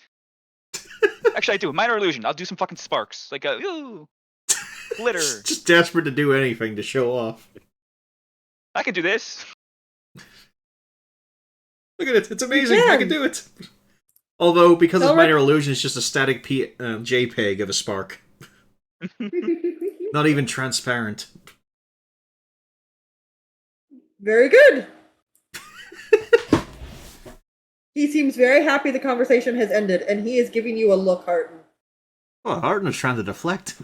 Actually, I do. Minor illusion. I'll do some fucking sparks, like ooh, glitter. Just desperate to do anything to show off. I can do this. Look at it. It's amazing. I can do it. Although, because it's Belric- minor illusion, it's just a static JPEG of a spark. Not even transparent. Very good. He seems very happy the conversation has ended, and he is giving you a look, Harton. Oh, Harton is trying to deflect.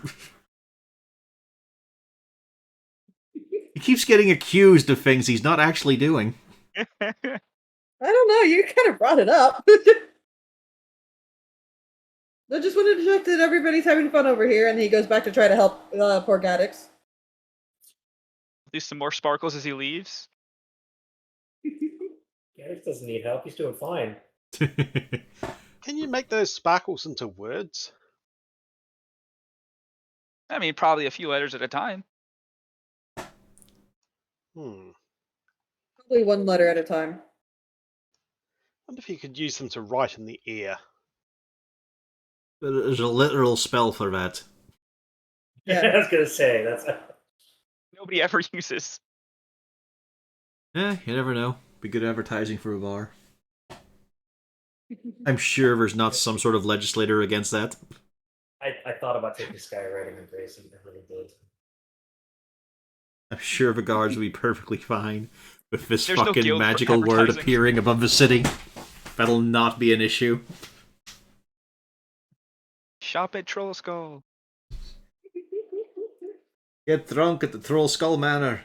He keeps getting accused of things he's not actually doing. I don't know, you kind of brought it up. I just wanted to check that everybody's having fun over here, and he goes back to try to help poor Gaddix. Do some more sparkles as he leaves. Gareth doesn't need help. He's doing fine. Can you make those sparkles into words? I mean, probably a few letters at a time. Hmm. Probably one letter at a time. Wonder if you could use them to write in the air. There's a literal spell for that. Yeah. I was gonna say that's. Nobody ever uses. Yeah, you never know. Be good advertising for a bar. I'm sure there's not some sort of legislator against that. I thought about taking skywriting and Grayson. I really did. I'm sure the guards will be perfectly fine with this There's no fucking guild for magical word advertising. appearing above the city. That'll not be an issue. Shop at Troll Skull. Get drunk at the Troll Skull Manor.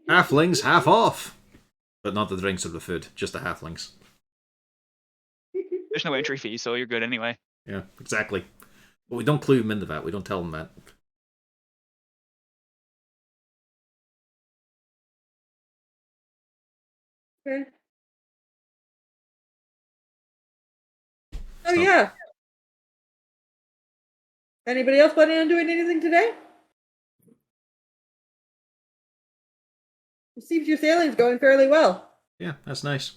Halflings, half off. But not the drinks or the food, just the halflings. There's no entry fee, so you're good anyway. Yeah, exactly. But we don't clue them into that. We don't tell them that. Okay. Oh, yeah. Anybody else planning on doing anything today? It seems your sailing's going fairly well. Yeah, that's nice.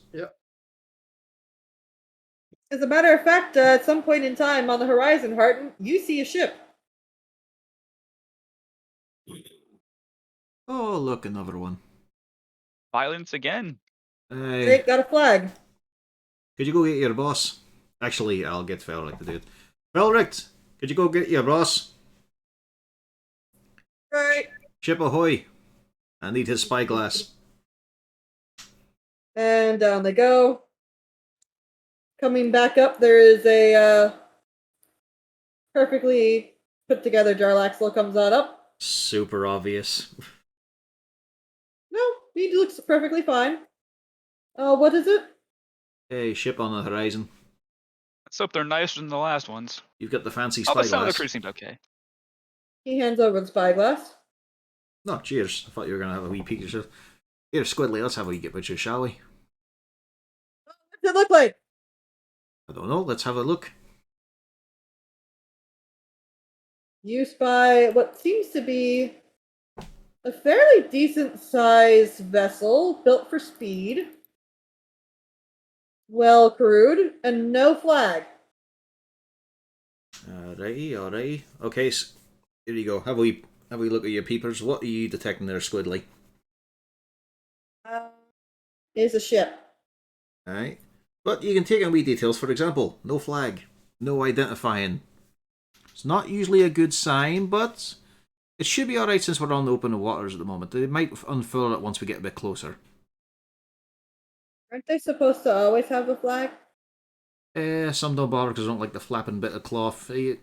As a matter of fact, at some point in time on the horizon, Harton, you see a ship. Oh, look, another one. Violence again. Hey, They got a flag. could you go get your boss? Actually, I'll get Felric to do it. Felric, could you go get your boss? Right. Ship ahoy. I need his spyglass. And down they go. Coming back up, there is a perfectly put together Jarlaxle comes on up. Super obvious. No, he looks perfectly fine. What is it? Hey, ship on the horizon. Let's hope they're nicer than the last ones. You've got the fancy Oh, but some of the spyglass. crew seemed okay. He hands over the spyglass. No, cheers. I thought you were going to have a wee peek yourself. Here, Squidly, let's have a wee get picture, shall we? What's it look like? I don't know. Let's have a look. You spy what seems to be a fairly decent sized vessel built for speed, well crewed, and no flag. Alrighty, alrighty. Okay, so here you go. Have we look at your peepers? What are you detecting there, Squidly? Is a ship. Alright. But you can take in wee details, for example, no flag, no identifying. It's not usually a good sign, but it should be alright since we're on the open waters at the moment. They might unfurl it once we get a bit closer. Aren't they supposed to always have a flag? Some don't bother because they don't like the flapping bit of cloth. You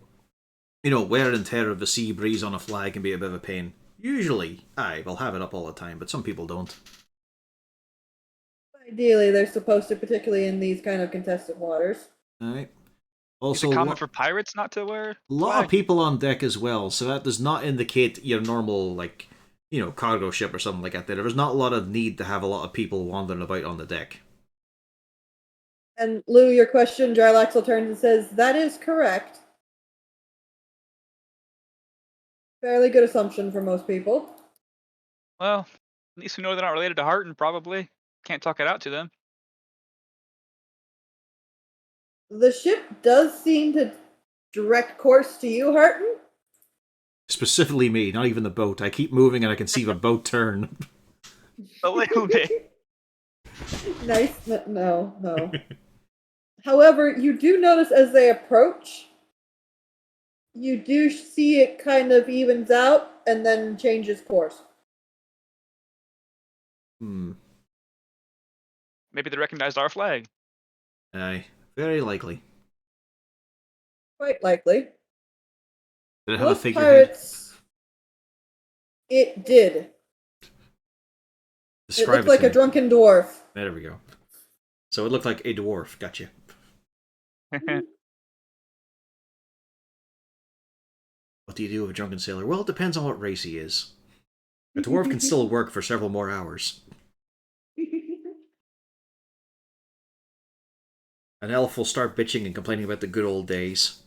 know, wear and tear of the sea breeze on a flag can be a bit of a pain. Usually, we'll have it up all the time, but some people don't. Ideally, they're supposed to, particularly in these kind of contested waters. Alright. Is Also, it common for pirates not to wear? a lot flag? of people on deck as well, so that does not indicate your normal, like, you know, cargo ship or something like that. There's not a lot of need to have a lot of people wandering about on the deck. And Lou, your question, Jarlaxle turns and says, "That is correct." Fairly good assumption for most people. Well, at least we know they're not related to Harton. Probably can't talk it out to them. The ship does seem to direct course to you, Harton. Specifically me, not even the boat. I keep moving and I can see the boat turn. A little bit. Nice. No. However, you do notice as they approach, you do see it kind of evens out and then changes course. Maybe they recognized our flag. Aye, very likely. Quite likely. Did it have a Most figurehead? pirates, it did. It Describe looked like to a me. drunken dwarf. There we go. So it looked like a dwarf. Gotcha. What do you do with a drunken sailor? Well, it depends on what race he is. A dwarf can still work for several more hours. An elf will start bitching and complaining about the good old days.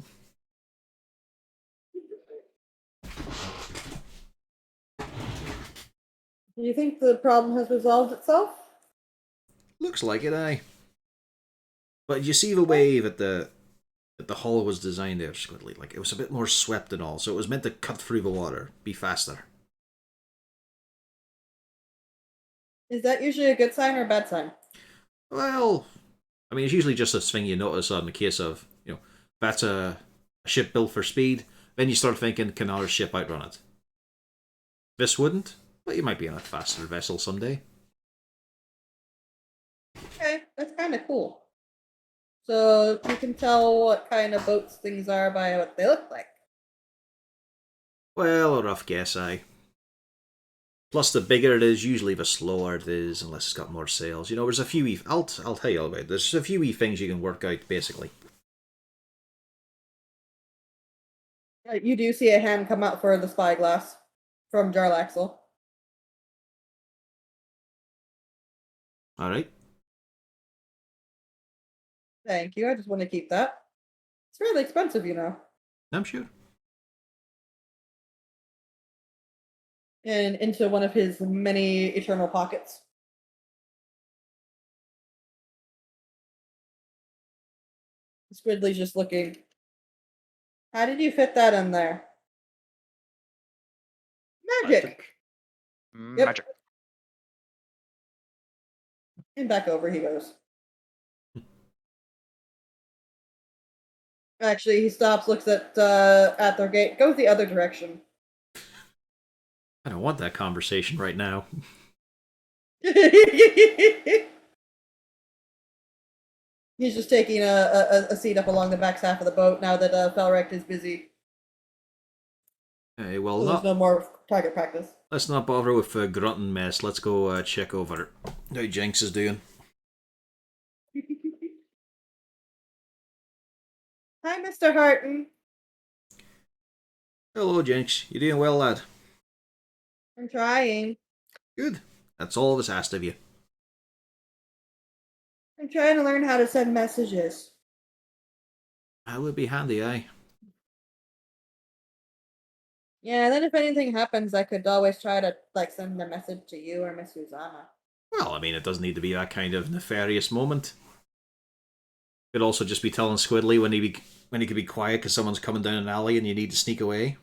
Do you think the problem has resolved itself? Looks like it, aye. But you see the way that the hull was designed there, Squidly. Like, it was a bit more swept and all, so it was meant to cut through the water, be faster. Is that usually a good sign or a bad sign? Well, I mean, it's usually just a thing you notice on the case of, you know, that's a ship built for speed. Then you start thinking, can our ship outrun it? This wouldn't, but you might be in a faster vessel someday. Okay, that's kind of cool. So you can tell what kind of boats things are by what they look like. Well, a rough guess, aye. Plus, the bigger it is, usually the slower it is, unless it's got more sails. You know, there's a few wee... I'll tell you all about it. There's a few wee things you can work out, basically. You do see a hand come out for the spyglass from Jarlaxle. Alright. Thank you. I just want to keep that. It's really expensive, you know. I'm sure. And into one of his many eternal pockets. Squidly's just looking. How did you fit that in there? Magic. Yep. Magic. And back over he goes. Actually, he stops, looks at their gate, goes the other direction. I don't want that conversation right now. He's just taking a seat up along the back half of the boat now that Felrecht is busy. Hey, well, So there's no more target practice. let's not bother with the grunting mess. Let's go check over how Jinx is doing. Hi, Mr. Harton. Hello, Jinx. You doing well, lad? I'm trying. Good. That's all that's asked of you. I'm trying to learn how to send messages. That would be handy, aye. Yeah, and then if anything happens, I could always try to send a message to you or Miss Susanna. Well, I mean, it doesn't need to be that kind of nefarious moment. Could also just be telling Squidly when you can be quiet because someone's coming down an alley and you need to sneak away.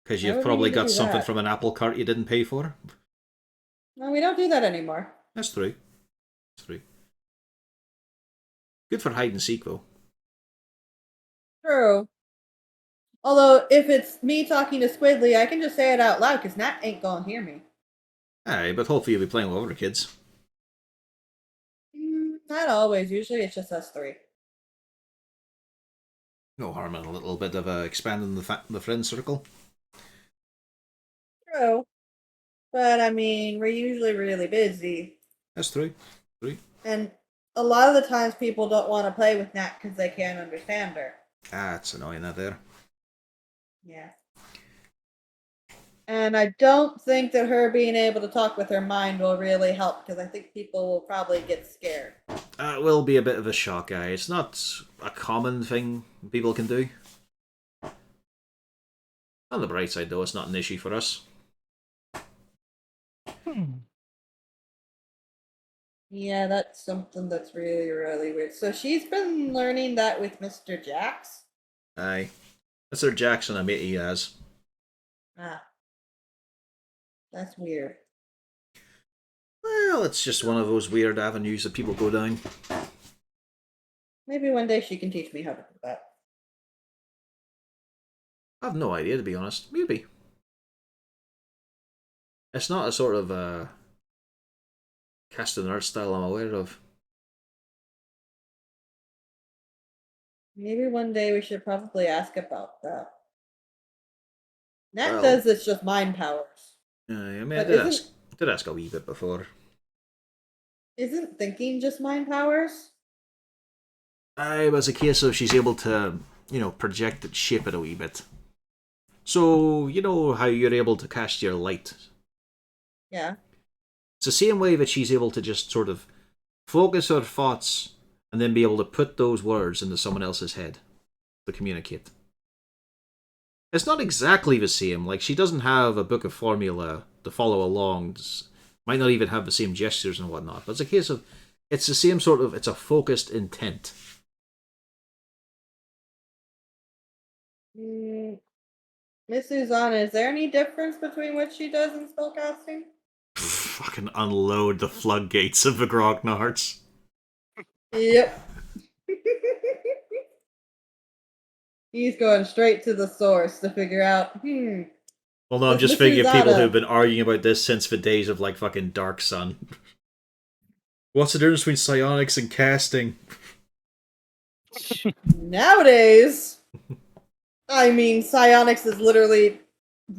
Because Why you've would we probably need to got do something that? from an apple cart you didn't pay for. No, we don't do that anymore. That's true. That's true. Good for hide and seek, though. True. Although, if it's me talking to Squidly, I can just say it out loud because Nat ain't gonna hear me. Aye, but hopefully you'll be playing with other kids. Not always. Usually it's just us three. No harm in a little bit of expanding the friend circle. True. But I mean, we're usually really busy. That's true. True. And a lot of the times people don't want to play with Nat because they can't understand her. Ah, it's annoying that there. Yeah. And I don't think that her being able to talk with her mind will really help because I think people will probably get scared. It will be a bit of a shock, guy. It's not a common thing people can do. On the bright side, though, it's not an issue for us. Yeah, that's something that's really, really weird. So she's been learning that with Mr. Jax? Aye. That's Sir Jackson I met he has. Ah. That's weird. Well, it's just one of those weird avenues that people go down. Maybe one day she can teach me how to do that. I have no idea, to be honest. Maybe. It's not a sort of cast and art style I'm aware of. Maybe one day we should probably ask about that. Nat Well- says it's just mind powers. I mean, But I did ask a wee bit before. Isn't thinking just mind powers? It was a case of she's able to, project and shape it a wee bit. So, you know how you're able to cast your light? Yeah. It's the same way that she's able to just sort of focus her thoughts and then be able to put those words into someone else's head to communicate. It's not exactly the same. Like, she doesn't have a book of formula to follow along. Might not even have the same gestures and whatnot. But it's a case of, it's the same sort of, it's a focused intent. Miss Susanna, is there any difference between what she does in spellcasting? Fucking unload the floodgates of the Grognards. Yep. He's going straight to the source to figure out, Well, no, I'm With just Miss thinking of people Susanna. who've been arguing about this since the days of, like, fucking Dark Sun. What's the difference between psionics and casting? Nowadays, I mean, psionics is literally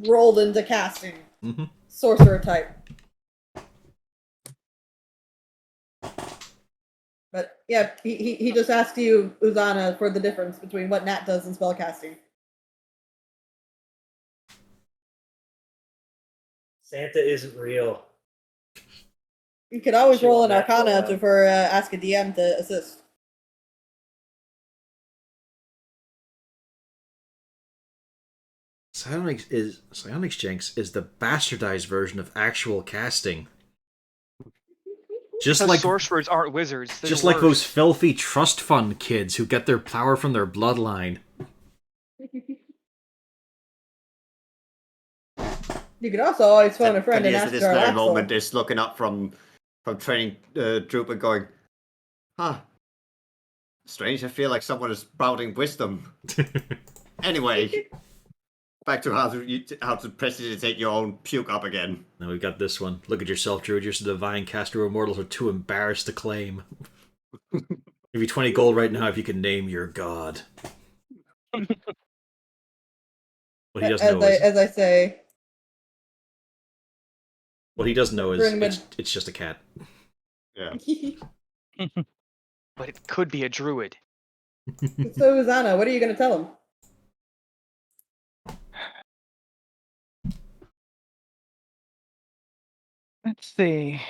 rolled into casting. Mm-hmm. Sorcerer type. But yeah, he just asked you, Uzana, for the difference between what Nat does in spellcasting. Santa isn't real. You could always She roll won't an back for a Arcana while. for ask a DM to assist. Psionics Jinx is the bastardized version of actual casting. Just Because like sorcerers aren't wizards. They're just the like those worst. filthy trust fund kids who get their power from their bloodline. You could also always phone a friend and Phineas ask at this for very Axel. moment is looking up from training Droop and going, huh. Strange, I feel like someone is spouting wisdom. Anyway, back to how to prestidigitate your own puke up again. Now we've got this one. Look at yourself, Druid. You're so divine. Caster or mortals are too embarrassed to claim. Give you 20 gold right now if you can name your god. What he doesn't know is As I say, what he doesn't know is Bring him it's just a cat. Yeah. But it could be a druid. So Uzana, what are you going to tell him? Let's see.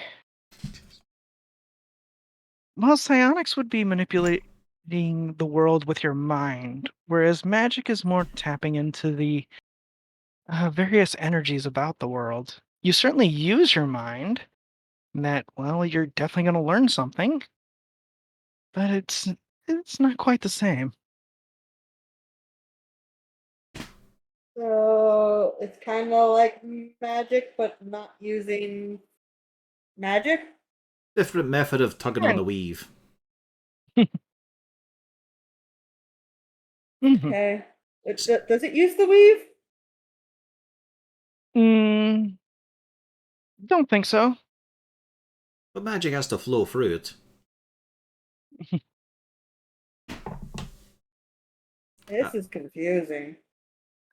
Well, psionics would be manipulating the world with your mind, whereas magic is more tapping into the various energies about the world. You certainly use your mind, and that, well, you're definitely going to learn something, but it's not quite the same. it's kind of like magic, but not using magic. Different method of tugging on the weave. Okay. Does it use the weave? Don't think so. But magic has to flow through it. This is confusing.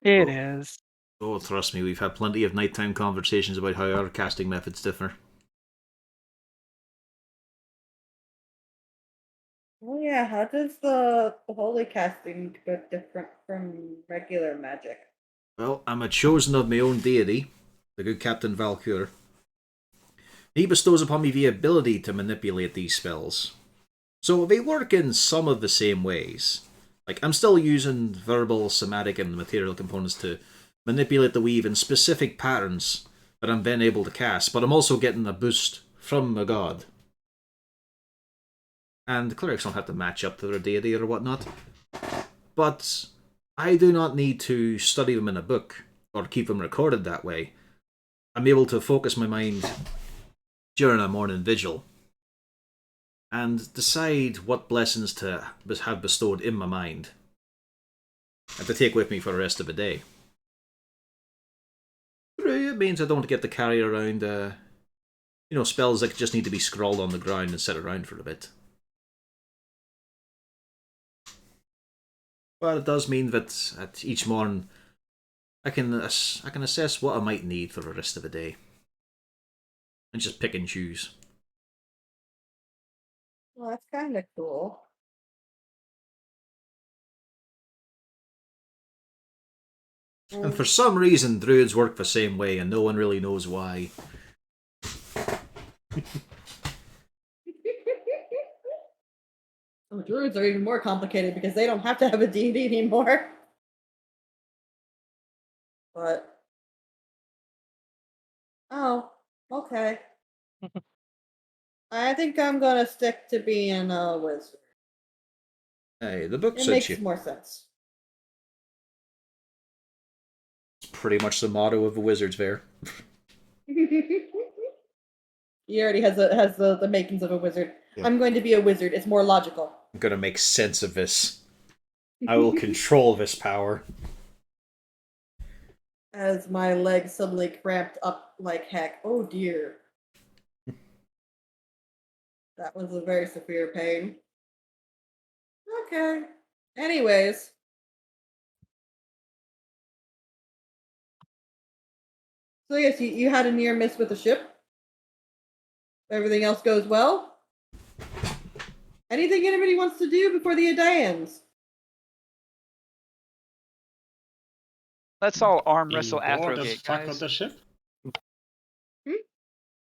It Oh. is. Oh, trust me, we've had plenty of nighttime conversations about how our casting methods differ. Oh yeah, how does the holy casting bit different from regular magic? Well, I'm a chosen of my own deity, the good Captain Valkyr. He bestows upon me the ability to manipulate these spells. So they work in some of the same ways. Like, I'm still using verbal, somatic, and material components to manipulate the weave in specific patterns that I'm then able to cast, but I'm also getting a boost from a god. And the clerics don't have to match up to their deity or whatnot. But I do not need to study them in a book or keep them recorded that way. I'm able to focus my mind during a morning vigil and decide what blessings to have bestowed in my mind and to take with me for the rest of the day. It means I don't get to carry around, spells that just need to be scrawled on the ground and set around for a bit. But it does mean that at each morning I can assess what I might need for the rest of the day and just pick and choose. Well, that's kind of cool. And for some reason, druids work the same way, and no one really knows why. Oh, druids are even more complicated because they don't have to have a D&D anymore. But oh, okay. I think I'm gonna stick to being a wizard. Hey, the book It suits makes you. more sense. It's pretty much the motto of the wizards there. He already has the makings of a wizard. Yeah. I'm going to be a wizard. It's more logical. I'm gonna make sense of this. I will control this power. As my leg suddenly cramped up like heck. Oh dear. That was a very severe pain. Okay. Anyways. So yes, you had a near miss with the ship. Everything else goes well. Anything anybody wants to do before the day ends? Let's all arm Being wrestle bored as Athrogate, fuck on guys. the ship?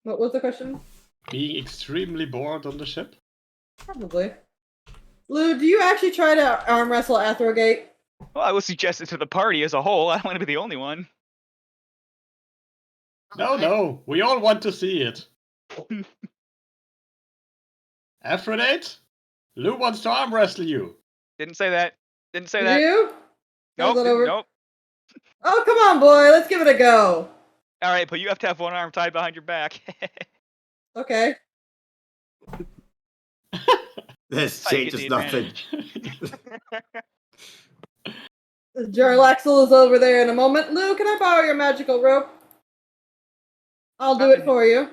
What was the question? Being extremely bored on the ship? Probably. Lou, do you actually try to arm wrestle Athrogate? Well, I would suggest it to the party as a whole. I don't want to be the only one. No, we all want to see it. Aphrodite? Lou wants to arm wrestle you. Didn't say that. Didn't say that. You? Nope. How's that over? Nope. Oh, come on, boy. Let's give it a go. All right, but you have to have one arm tied behind your back. Okay. This How you get changes the nothing. Jarlaxle is over there in a moment. Lou, can I borrow your magical rope? I'll do it for you.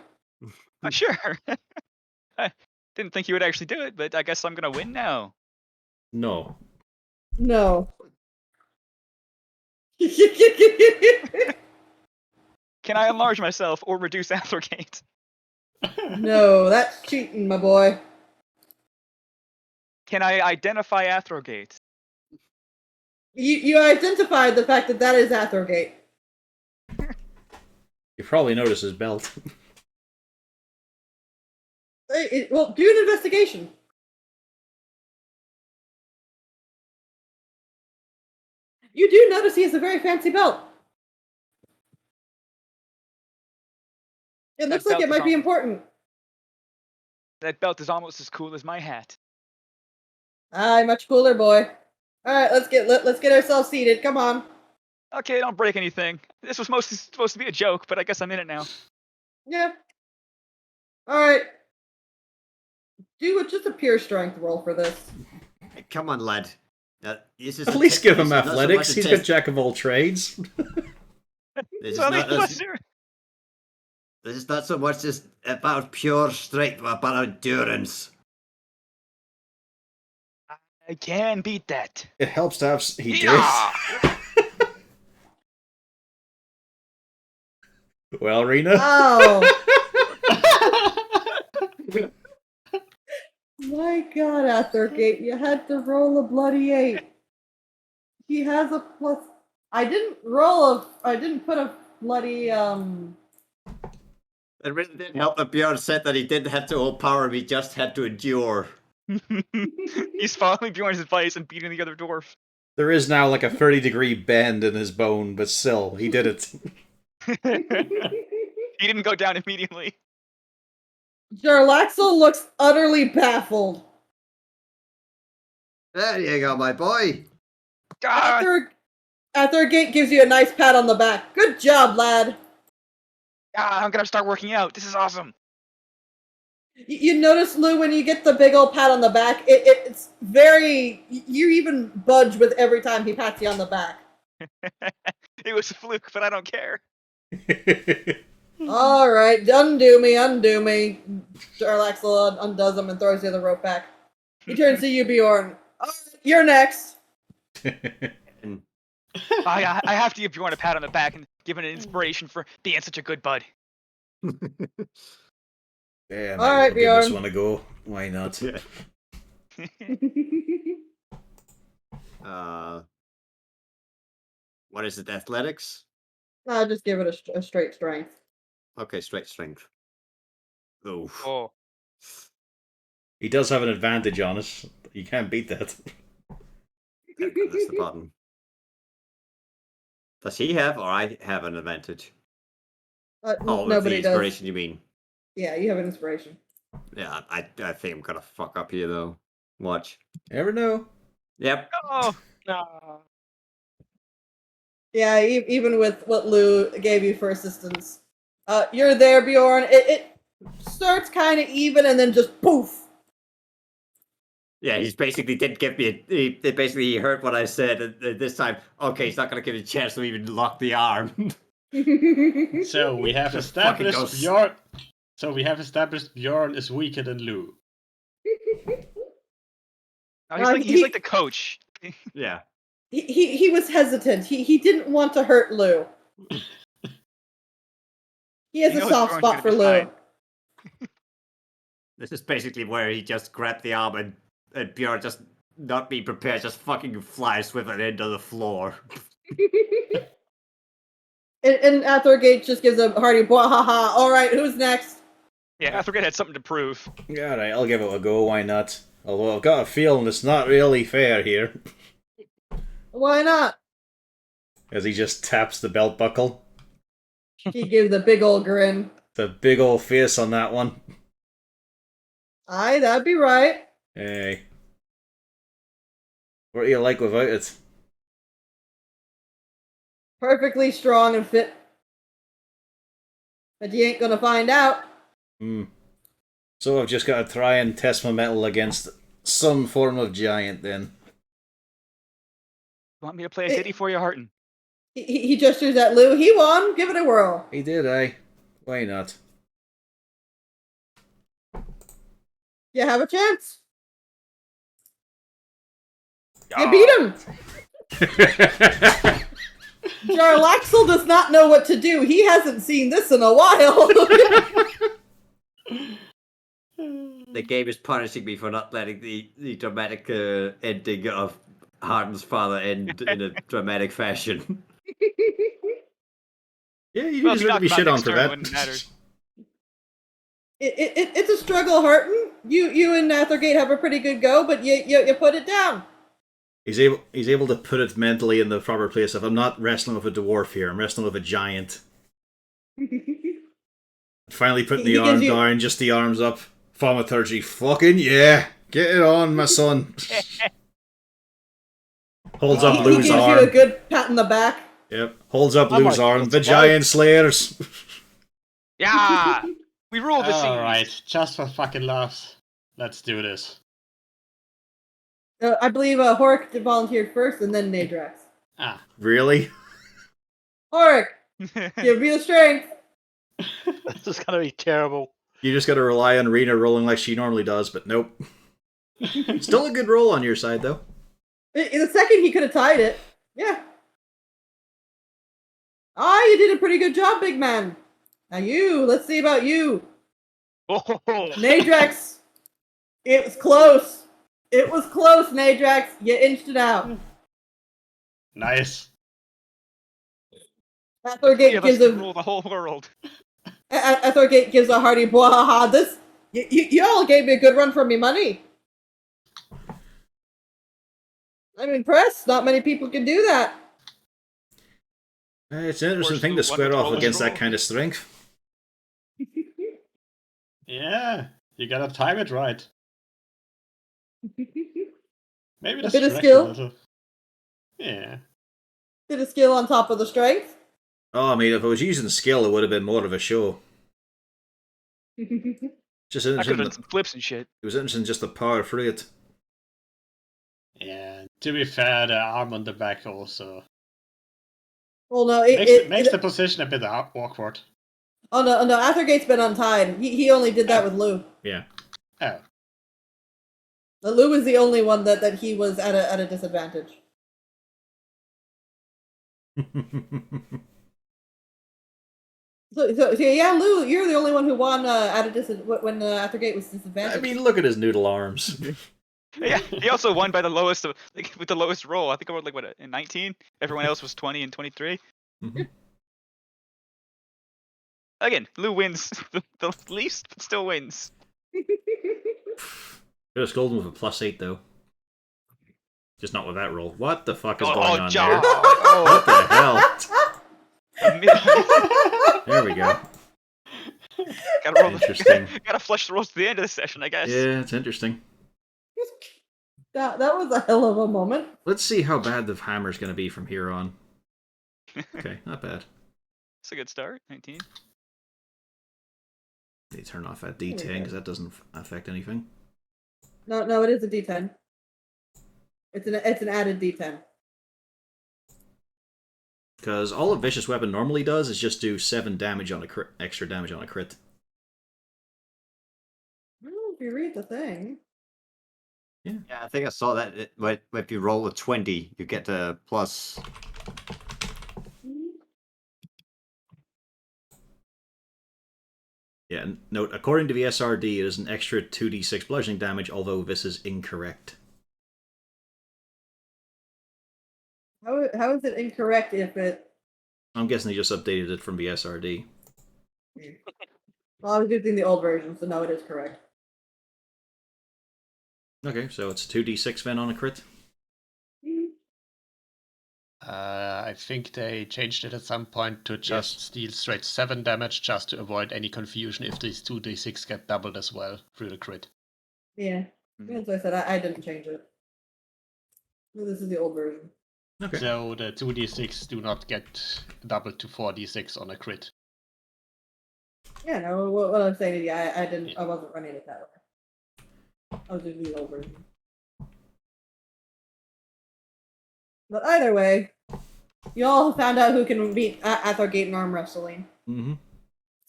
Sure. I didn't think you would actually do it, but I guess I'm gonna win now. No. No. Can I enlarge myself or reduce Athrogate? No, that's cheating, my boy. Can I identify Athrogate? You identified the fact that that is Athrogate. You probably noticed his belt. Well, do an investigation. You do notice he has a very fancy belt. It looks like belt it is might be almost- important. That belt is almost as cool as my hat. Aye, much cooler, boy. All right, let's get ourselves seated. Come on. Okay, don't break anything. This was mostly supposed to be a joke, but I guess I'm in it now. Yeah. All right. Do just a pure strength roll for this. Hey, come on, lad. This is At least give him this is not so athletics. much a He's got test- jack of all trades. This is, So not, this, sure. this is not so much just about pure strength, but about endurance. I can beat that. It helps to have. He did. Yeah! Well, Rena. Oh. My God, Athergate, you had to roll a bloody 8. He has a plus. I didn't put a bloody It really didn't help that Bjorn said that he didn't have to overpower him, he just had to endure. He's following Bjorn's advice and beating the other dwarf. There is now like a 30-degree bend in his bone, but still, he did it. He didn't go down immediately. Jarlaxle looks utterly baffled. There you go, my boy. God! Athergate gives you a nice pat on the back. Good job, lad. I'm gonna start working out. This is awesome. You notice, Lou, when you get the big old pat on the back, it's very. You even budge with every time he pats you on the back. It was a fluke, but I don't care. All right, undo me. Jarlaxle undoes him and throws the other rope back. He turns to you, Bjorn. You're next. I have to give Bjorn a pat on the back and give him an inspiration for being such a good bud. Yeah, All right, give this Bjorn. one a go. Why not? What is it, athletics? I'll just give it a straight strength. Okay, straight strength. Oof. Oh. He does have an advantage on it. You can't beat that. That's the button. Does he have, or I have an advantage? Oh, with the Nobody does. inspiration, you mean? Yeah, you have an inspiration. Yeah, I think I'm gonna fuck up here, though. Watch. Never know. Yep. Oh. Yeah, even with what Lou gave you for assistance. You're there, Bjorn. It starts kind of even and then just poof. Yeah, he's basically didn't give me he basically heard what I said, and this time, okay, he's not gonna give me a chance to even lock the arm. So we have Just fucking established goes- Bjorn. So we have established Bjorn is weaker than Lou. Oh, he's like the coach. Yeah. He was hesitant. He didn't want to hurt Lou. He has He a knows soft Bjorn's spot for gonna be Lou. fine. This is basically where he just grabbed the arm and Bjorn just not being prepared, just fucking flies with it into the floor. And Athergate just gives a hearty bwahaha. All right, who's next? Yeah, Athergate had something to prove. Alright, I'll give it a go. Why not? Although I've got a feeling it's not really fair here. Why not? As he just taps the belt buckle. He gives a big old grin. The big old face on that one. Aye, that'd be right. Hey. What do you like without it? Perfectly strong and fit. But you ain't gonna find out. So I've just got to try and test my metal against some form of giant then. Want me to play a ditty for you, Harton? He gestures at Lou. He won. Give it a whirl. He did, eh? Why not? You have a chance. You Yeah. beat him. Jarlaxle does not know what to do. He hasn't seen this in a while. The game is punishing me for not letting the dramatic ending of Harden's father end in a dramatic fashion. Yeah, you Well, if you deserve to knock be him out shit on next for turn, it that. wouldn't matter. It's a struggle, Harton. You and Athergate have a pretty good go, but you put it down. He's able to put it mentally in the proper place. If I'm not wrestling with a dwarf here, I'm wrestling with a giant. Finally putting the He arm gives you- down, just the arms up. Thaumaturgy, fucking yeah! Get it on, my son! Holds up He Lou's gives arm. you a good pat in the back. Yep. Holds up I'm Lou's like, arm. The let's go. Giant Slayers. Yeah, we rule the seas. All right, just for fucking laughs, let's do this. I believe Horik volunteered first, and then Nadrax. Ah, Really? Horik, give me the strength. This is going to be terrible. You just gotta rely on Rena rolling like she normally does, but nope. Still a good roll on your side, though. In a second, he could have tied it. Yeah. You did a pretty good job, big man. Now let's see about you. Oh, Nadrax, it was close. It was close, Nadrax. You inched it out. nice. Athergate gives rule the whole world. Athergate gives a hearty bwahaha. This you all gave me a good run for me money. I'm impressed. Not many people can do that. It's an interesting course, thing Lou to won square the off tallest against that roll. kind of strength. Yeah, you gotta time it right. Maybe A the bit of stretch skill. a little. Yeah. Bit of skill on top of the strength. Oh, I mean, if I was using skill, it would have been more of a show. Just I could interesting. have done some flips and shit. It was interesting just the power through it. Yeah. To be fair, the arm on the back also Well, no, makes the position a bit awkward. Oh no, Athergate's been untied. He only did that with Lou. Yeah. Oh. Lou was the only one that he was at a disadvantage. So yeah, Lou, you're the only one who won at a when Athergate was disadvantaged. I mean, look at his noodle arms. Yeah, he also won by the lowest with the lowest roll. I think I rolled like what in 19. Everyone else was 20 and 23. Mhm. Again, Lou wins the least, but still wins. Could have scolded him with a +8 though. Just not with that roll. What the fuck is Oh, going on John! there? Oh, What the hell? gotta There we go. roll. Interesting. Gotta flush the rolls to the end of the session, I guess. Yeah, it's interesting. That was a hell of a moment. Let's see how bad the hammer's going to be from here on. Okay, not bad. It's a good start. 19. They turn off that D10 because that doesn't affect anything. No, it is a D10. It's an added D10. Because all a vicious weapon normally does is just do 7 damage on a crit, extra damage on a crit. Well, if you read the thing. Yeah, I think I saw that. If you roll a 20, you get a plus. Yeah, note, according to the SRD, it is an extra 2d6 bludgeoning damage, although this is incorrect. How is it incorrect if it? I'm guessing they just updated it from the SRD. Well, I was using the old version, so no, it is correct. Okay, so it's 2d6 then on a crit? I think they changed it at some point to just deal straight 7 damage, just to avoid any confusion if these 2d6 get doubled as well through the crit. Yeah, as I said, I didn't change it. This is the old version. Okay. So the 2d6 do not get doubled to 4d6 on a crit. Yeah, no, what I'm saying is, yeah, I didn't, I wasn't running it that way. I was using the old version. But either way, you all found out who can beat Athergate in arm wrestling. Mm-hmm.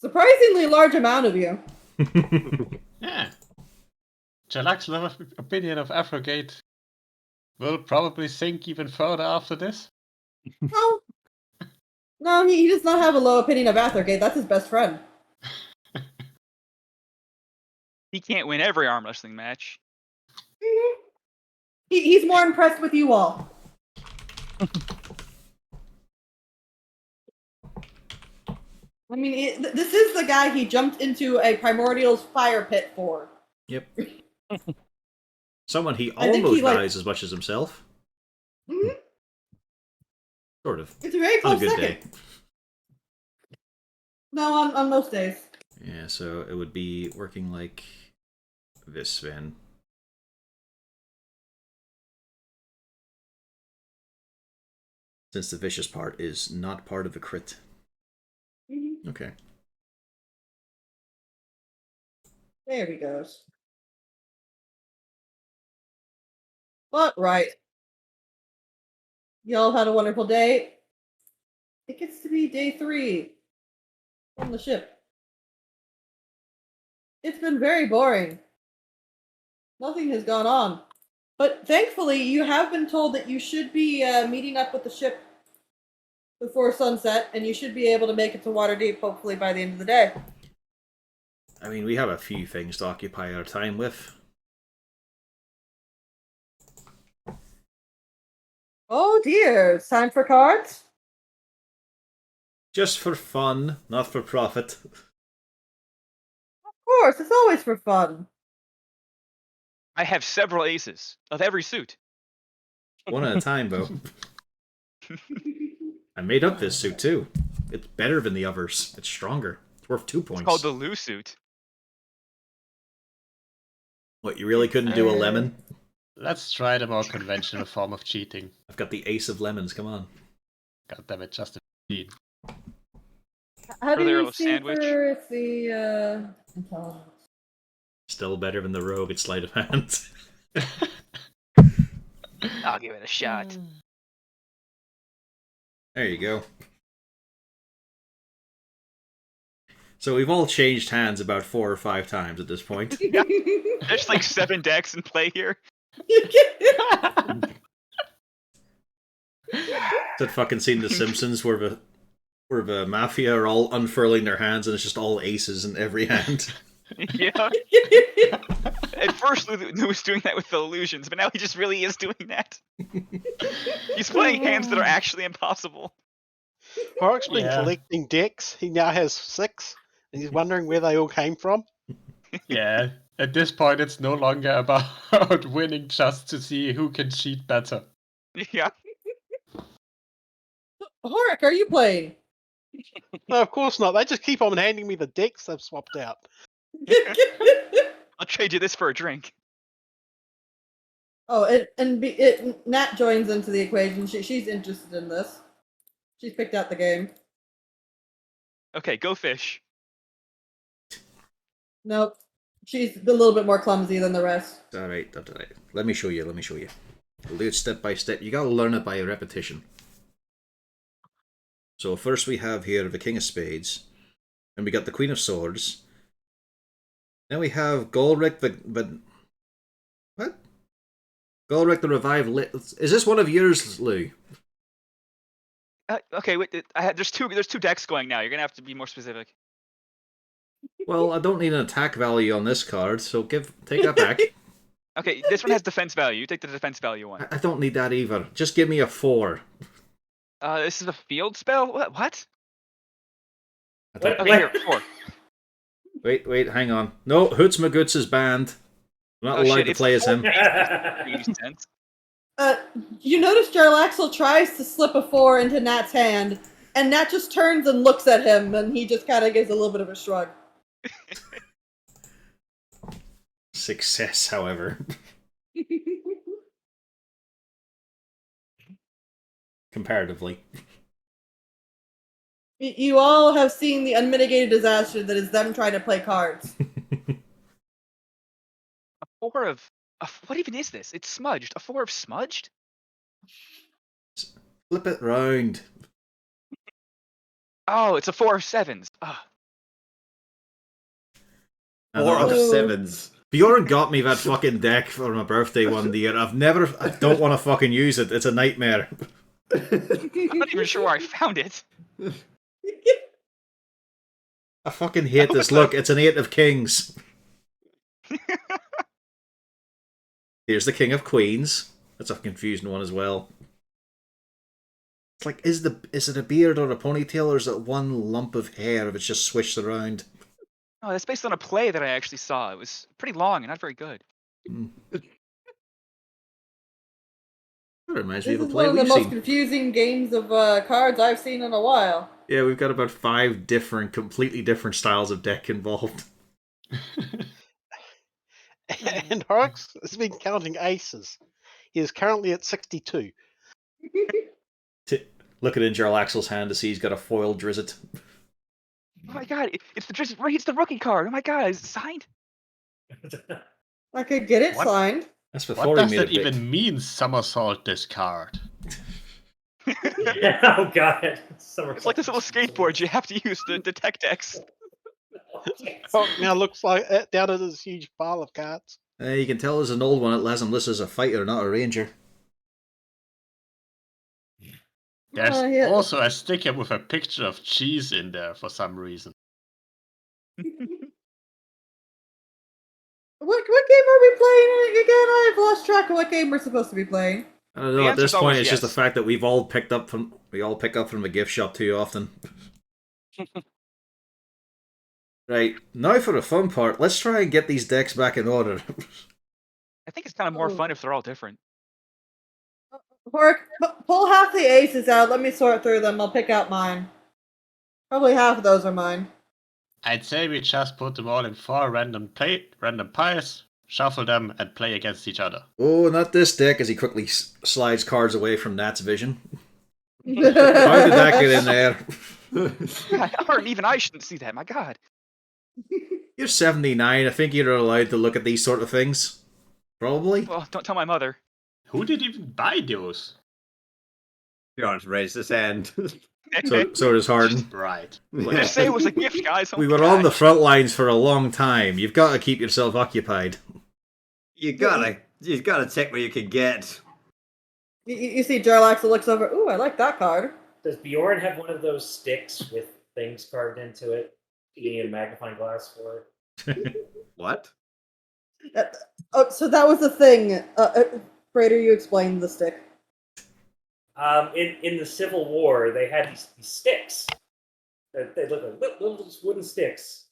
Surprisingly large amount of you. Yeah. Jalak's opinion of Afrogate will probably sink even further after this. No, he does not have a low opinion of Athergate. That's his best friend. He can't win every arm wrestling match. He's more impressed with you all. I mean, this is the guy he jumped into a Primordial's fire pit for. Yep. Someone he I think almost he, like- dies as much as himself. Mhm. Sort of. It's a very On a close good second. day. No, on most days. Yeah, so it would be working like this then. Since the vicious part is not part of a crit. Mhm. Okay. There he goes. But right. Y'all had a wonderful day. It gets to be day 3 on the ship. It's been very boring. Nothing has gone on. But thankfully, you have been told that you should be meeting up with the ship before sunset, and you should be able to make it to Waterdeep hopefully by the end of the day. I mean, we have a few things to occupy our time with. Oh dear, it's time for cards? Just for fun, not for profit. Of course, it's always for fun. I have several aces of every suit. One at a time, though. I made up this suit, too. It's better than the others. It's stronger. It's worth 2 points. It's called the Lou suit. What, you really couldn't do a lemon? Let's try the more conventional form of cheating. I've got the ace of lemons, come on. God damn it, just a 15. How do the Earl you of see Sandwich. for the intelligence? Still better than the rogue at sleight of hand. I'll give it a shot. There you go. So we've all changed hands about 4 or 5 times at this point. Yeah. There's like 7 decks in play here. That fucking scene in The Simpsons where the mafia are all unfurling their hands and it's just all aces in every hand. Yeah. At first, Lou was doing that with the illusions, but now he just really is doing that. He's playing hands that are actually impossible. Horrocks been Yeah. collecting decks. He now has 6, and he's wondering where they all came from. Yeah, at this point, it's no longer about winning just to see who can cheat better. Yeah. Horik, are you playing? No, of course not. They just keep on handing me the decks they've swapped out. I'll trade you this for a drink. Oh, Nat joins into the equation. She's interested in this. She's picked out the game. Okay, go fish. Nope. She's a little bit more clumsy than the rest. Alright. Let me show you. We'll do it step by step. You gotta learn it by repetition. So first we have here the King of Spades. And we got the Queen of Swords. Then we have Golric the what? Golric the Revived. Is this one of yours, Lou? Okay, wait. There's two decks going now. You're gonna have to be more specific. Well, I don't need an attack value on this card, so take that back. Okay, this one has defense value. You take the defense value one. I don't need that either. Just give me a 4. This is a field spell. What? What? Okay, here 4. Wait, hang on. No, Hoots Magoots is banned. I'm not allowed to play as him. You notice Jarlaxle tries to slip a 4 into Nat's hand, and Nat just turns and looks at him, and he just kind of gives a little bit of a shrug. Success, however. Comparatively. You all have seen the unmitigated disaster that is them trying to play cards. A 4 of... what even is this? It's smudged. A 4 of smudged? Flip it round. Oh, it's a 4 of 7s. Ah. 4 of Oh. 7s. Bjorn got me that fucking deck for my birthday one year. I don't want to fucking use it. It's a nightmare. I'm not even sure where I found it. I fucking hate this. Look, it's an 8 of Kings. Here's the King of Queens. That's a confusing one as well. It's like, is it a beard or a ponytail, or is it one lump of hair if it's just swished around? Oh, that's based on a play that I actually saw. It was pretty long and not very good. That reminds me This of a is play one of the we've most seen. confusing games of cards I've seen in a while. Yeah, we've got about 5 completely different styles of deck involved. And Horrocks has been counting aces. He is currently at 62. Looking in Jarlaxle's hand to see he's got a foil Drizzt. Oh my god, it's the rookie card. Oh my god, is it signed? I could get it What? signed. That's What before he does made that it big. even mean, somersault this card? Oh god. It's like this little skateboard. You have to use the tech decks. Oh, now looks like down to this huge pile of cards. You can tell there's an old one. It has him listed as a fighter, not a ranger. There's Yeah. also a sticker with a picture of cheese in there for some reason. What game are we playing again? I've lost track of what game we're supposed to be playing. I don't The know. At this answer's point, always it's just the yes. fact that we all pick up from the gift shop too often. Right, now for the fun part. Let's try and get these decks back in order. I think it's kind of more fun if they're all different. Hork, pull half the aces out. Let me sort through them. I'll pick out mine. Probably half of those are mine. I'd say we just put them all in 4 random piles, shuffle them, and play against each other. Oh, not this deck, as he quickly slides cards away from Nat's vision. How did that get in there? God, Art, even I shouldn't see that. My god. You're 79. I think you're allowed to look at these sort of things. Probably. Well, don't tell my mother. Who did even buy those? Bjorn raised his hand. So does Harden. Right. Just say it was a gift, guys. Oh We my were on the gosh. front lines for a long time. You've got to keep yourself occupied. you gotta take what you can get. You see Jarlax looks over. Ooh, I like that card. Does Bjorn have one of those sticks with things carved into it? You need a magnifying glass for it. What? Oh, so that was the thing. Prater, you explained the stick. In the Civil War, they had these sticks. They look like little wooden sticks.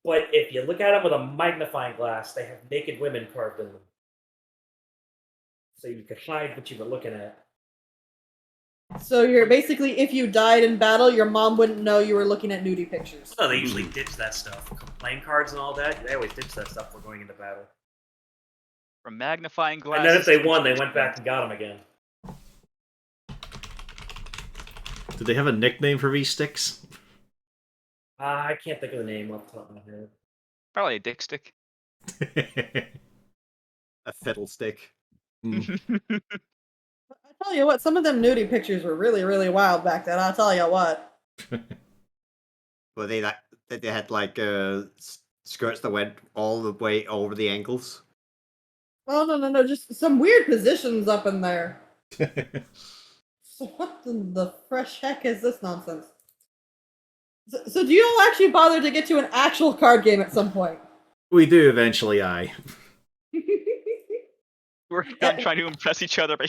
But if you look at them with a magnifying glass, they have naked women carved in them. So you could hide what you were looking at. So you're basically, if you died in battle, your mom wouldn't know you were looking at nudie pictures. No, they usually ditch that stuff. Playing cards and all that, they always ditch that stuff before going into battle. From magnifying glass. And then if they won, they went back and got them again. Did they have a nickname for these sticks? I can't think of the name off the top of my head. Probably a dick stick. A fiddlestick. I tell you what, some of them nudie pictures were really, really wild back then. I'll tell you what. Well, they had like skirts that went all the way over the ankles. Oh, no, just some weird positions up in there. So what the fresh heck is this nonsense? So do you all actually bother to get to an actual card game at some point? We do eventually, aye. We're done trying to impress each other by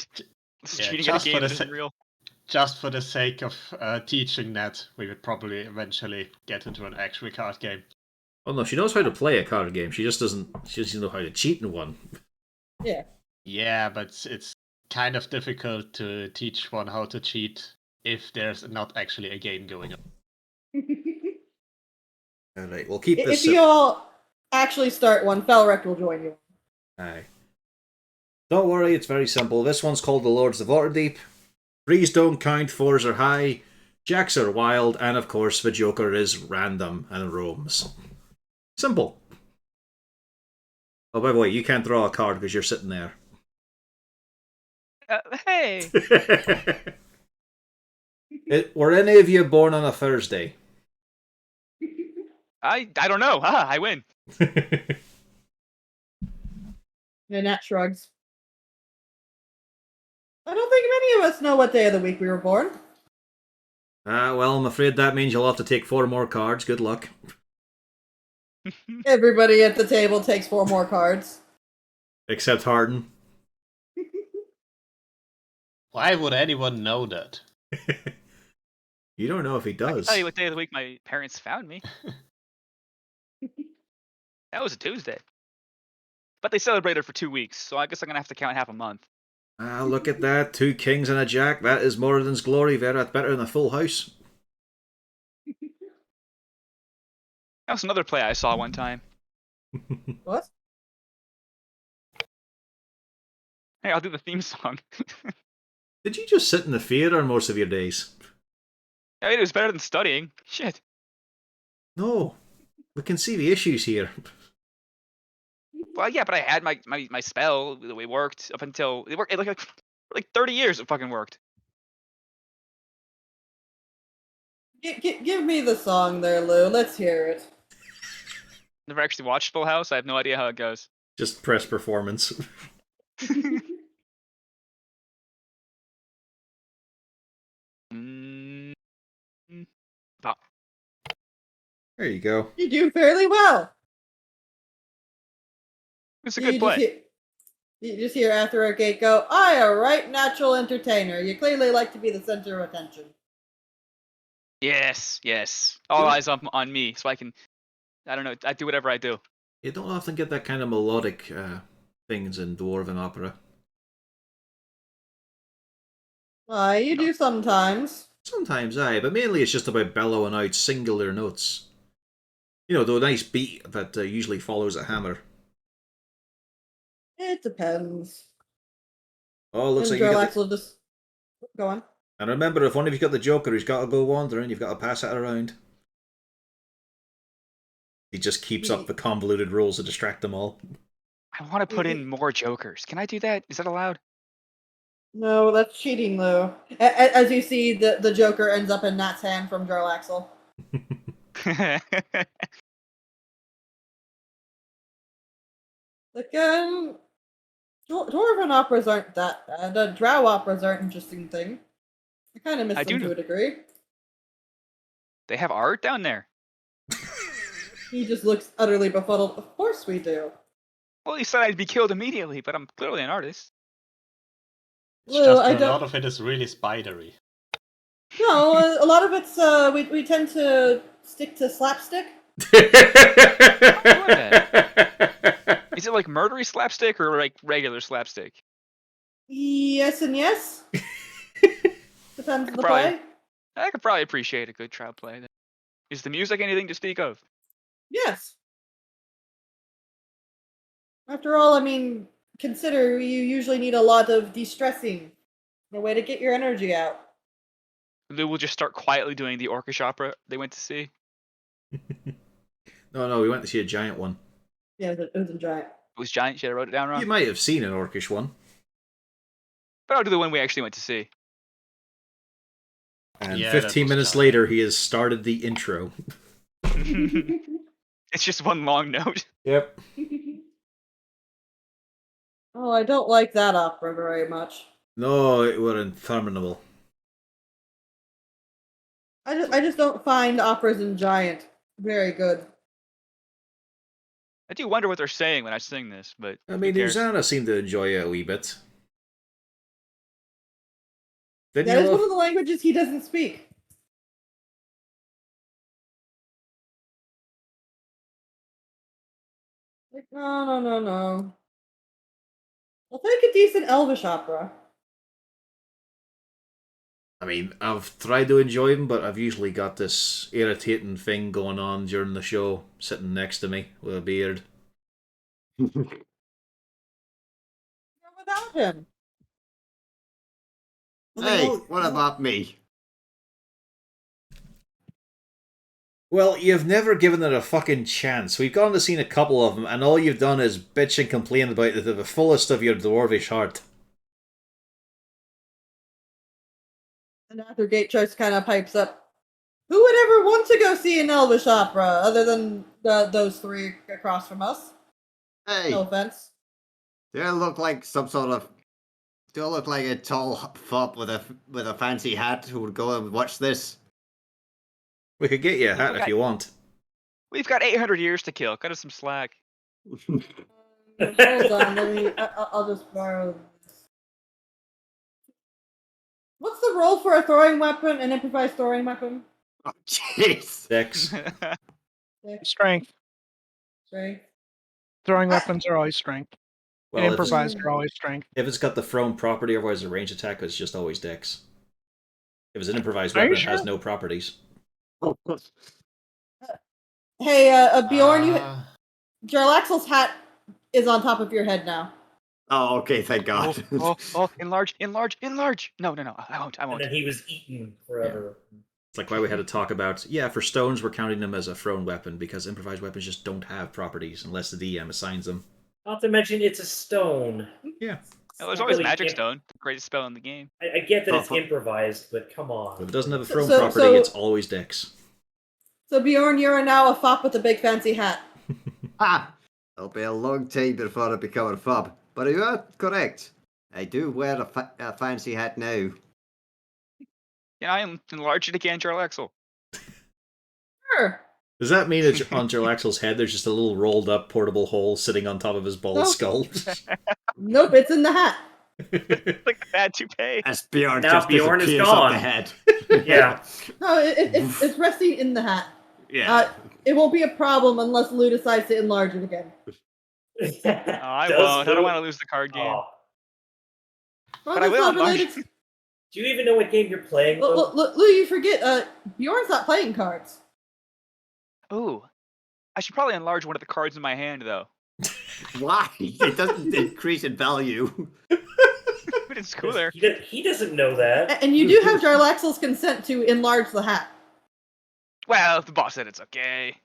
cheating at a game that isn't real. Just for the sake of teaching that, we would probably eventually get into an actual card game. Oh no, she knows how to play a card game. She just doesn't know how to cheat in one. Yeah. Yeah, but it's kind of difficult to teach one how to cheat if there's not actually a game going on. Alright, we'll keep If this. you all actually start one, Felric will join you. Aye. Don't worry, it's very simple. This one's called the Lords of Waterdeep. 3s don't count, 4s are high, jacks are wild, and of course the Joker is random and roams. Simple. Oh, by the way, you can't draw a card because you're sitting there. Hey! Were any of you born on a Thursday? I don't know. Ah, I win. Yeah, Nat shrugs. I don't think many of us know what day of the week we were born. Well, I'm afraid that means you'll have to take 4 more cards. Good luck. Everybody at the table takes 4 more cards. Except Harden. Why would anyone know that? You don't know if he I can does. tell you what day of the week my parents found me. That was a Tuesday. But they celebrated for 2 weeks, so I guess I'm gonna have to count half a month. Look at that. 2 kings and a jack. That is more than's glory. That's better than a full house. That was another play I saw one time. What? Hey, I'll do the theme song. Did you just sit in the theatre most of your days? I mean, it was better than studying. Shit. No. We can see the issues here. Well, yeah, but I had my spell. It worked up until it worked like 30 years. It fucking worked. Give me the song there, Lou. Let's hear it. Never actually watched Full House. I have no idea how it goes. Just press performance. Mm, oh, There you go. You do fairly well. it's a You good just play. hear- You just hear Arthur Gate go, "I a right natural entertainer. You clearly like to be the center of attention." Yes, yes. All Good. eyes on me, so I can. I don't know. I do whatever I do. You don't often get that kind of melodic things in dwarven opera. Why, you do sometimes. Sometimes, aye, but mainly it's just about bellowing out singular notes. You know, the nice beat that usually follows a hammer. It depends. Oh, looks And like you got. Jorlax will just go on. And remember, if one of you've got the Joker, he's got to go wandering. You've got to pass it around. He just keeps up the convoluted rules to distract them all. I want to put in more jokers. Can I do that? Is that allowed? No, that's cheating, Lou. As you see, the Joker ends up in Nat's hand from Jorlaxle. Like, Dwarven operas aren't that bad. Drow operas are an interesting thing. I kind of miss I them do to a degree. They have art down there. He just looks utterly befuddled. Of course we do. Well, you said I'd be killed immediately, but I'm clearly an artist. It's Lou, just I a don't. lot of it is really spidery. No, a lot of it's we tend to stick to slapstick. Is it like murdery slapstick or like regular slapstick? Yes and yes. Depends on the Probably. play. I could probably appreciate a good trial play. Is the music anything to speak of? Yes. After all, I mean, consider you usually need a lot of de-stressing, a way to get your energy out. Lou will just start quietly doing the orcish opera they went to see. No, we went to see a giant one. Yeah, it was a giant. It was giant. Shit, I wrote it down wrong. You might have seen an orcish one. But I'll do the one we actually went to see. And Yeah, that 15 was minutes giant. later, he has started the intro. It's just one long note. Yep. Oh, I don't like that opera very much. No, it were interminable. I just don't find operas in Giant very good. I do wonder what they're saying when I sing this, but I who mean, cares? Uzana seemed to enjoy it a wee bit. Didn't That you, is one love? of the languages he doesn't speak. Like, no. I'll take a decent Elvish opera. I mean, I've tried to enjoy them, but I've usually got this irritating thing going on during the show, sitting next to me with a beard. What's without him? Hey, what about me? Well, you've never given it a fucking chance. We've gone to see a couple of them, and all you've done is bitch and complain about it to the fullest of your dwarvish heart. And Arthur Gatecharts kind of pipes up. Who would ever want to go see an Elvish opera other than those three across from us? Hey, No offense. they look like some sort of. They look like a tall fop with a fancy hat who would go and watch this. We could get you a hat if you want. We've got 800 years to kill. Cut us some slack. Hold on, I'll just borrow this. What's the roll for a throwing weapon, an improvised throwing weapon? Oh, jeez. Dex. Strength. Strength. Throwing weapons are always strength. And Well, if improvised are always strength. it's got the thrown property, otherwise a range attack, it's just always Dex. If it's an improvised Are you weapon, it has sure? no properties. Hey, Bjorn, Ah, Jarlaxle's hat is on top of your head now. Oh, okay, thank God. Enlarge. No, I won't. And then he was eaten forever. It's like why we had to talk about, for stones we're counting them as a thrown weapon because improvised weapons just don't have properties unless the DM assigns them. Not to mention, it's a stone. Yeah. Oh, there's not always really Magic imp- Stone, the greatest spell in the game. I get that it's Oh, improvised, but come on. If it doesn't have a thrown So- property, so- it's always Dex. So Bjorn, you are now a fop with a big fancy hat. Ah! It'll be a long time before I become a fob. But you are correct. I do wear a fancy hat now. Yeah, I enlarge it again, Jarlaxle. Sure. Does that mean that on Jarlaxle's head there's just a little rolled up portable hole sitting on top of his bald No. skull? Nope, it's in the hat. It's like a bad toupee. As Bjorn Now just Bjorn is disappears off gone. the head. Yeah. No, it's resting in the hat. Yeah. It won't be a problem unless Lou decides to enlarge it again. Oh, I won't. I don't want to lose the card game. Oh. Well, But I that's will not enlarge. related. Do you even know what game you're playing? Lou? Lou, you forget. Bjorn's not playing cards. Ooh. I should probably enlarge one of the cards in my hand, though. Why? It doesn't increase in value. But it's cooler. He doesn't know that. And you do have Jarlaxle's consent to enlarge the hat. Well, the boss said it's okay.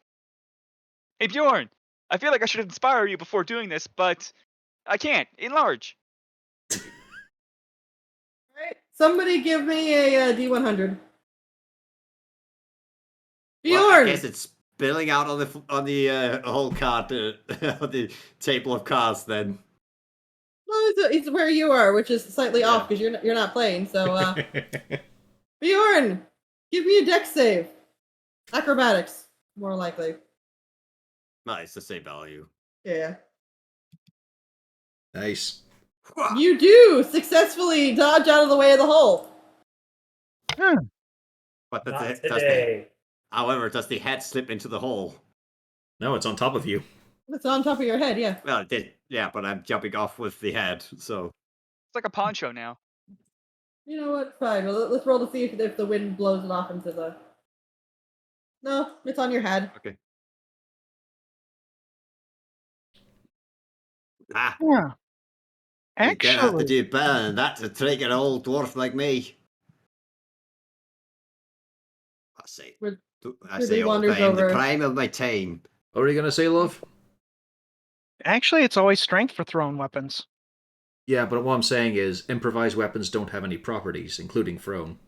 Hey, Bjorn. I feel like I should inspire you before doing this, but I can't. Enlarge. Alright, somebody give me a D100. Well, Bjorn! I guess it's spilling out on the whole card on the table of cards then. Well, it's where you are, which is slightly off because you're not playing. So, Bjorn, give me a dex save. Acrobatics, more likely. No, it's the same value. Yeah. Nice. You do successfully dodge out of the way of the hole. But Not today. however, does the head slip into the hole? No, it's on top of you. It's on top of your head, yeah. Well, it did. Yeah, but I'm jumping off with the head, so. It's like a poncho now. You know what? Fine. Well, let's roll to see if the wind blows it off into the. No, it's on your head. Okay. Ah, Yeah. you're gonna have to Actually, do better than that to trick an old dwarf like me. I say, Rid- I Ridley say, old, wanders I am the over. prime of my time. What were you gonna say, love? actually, it's always strength for thrown weapons. Yeah, but what I'm saying is improvised weapons don't have any properties, including thrown.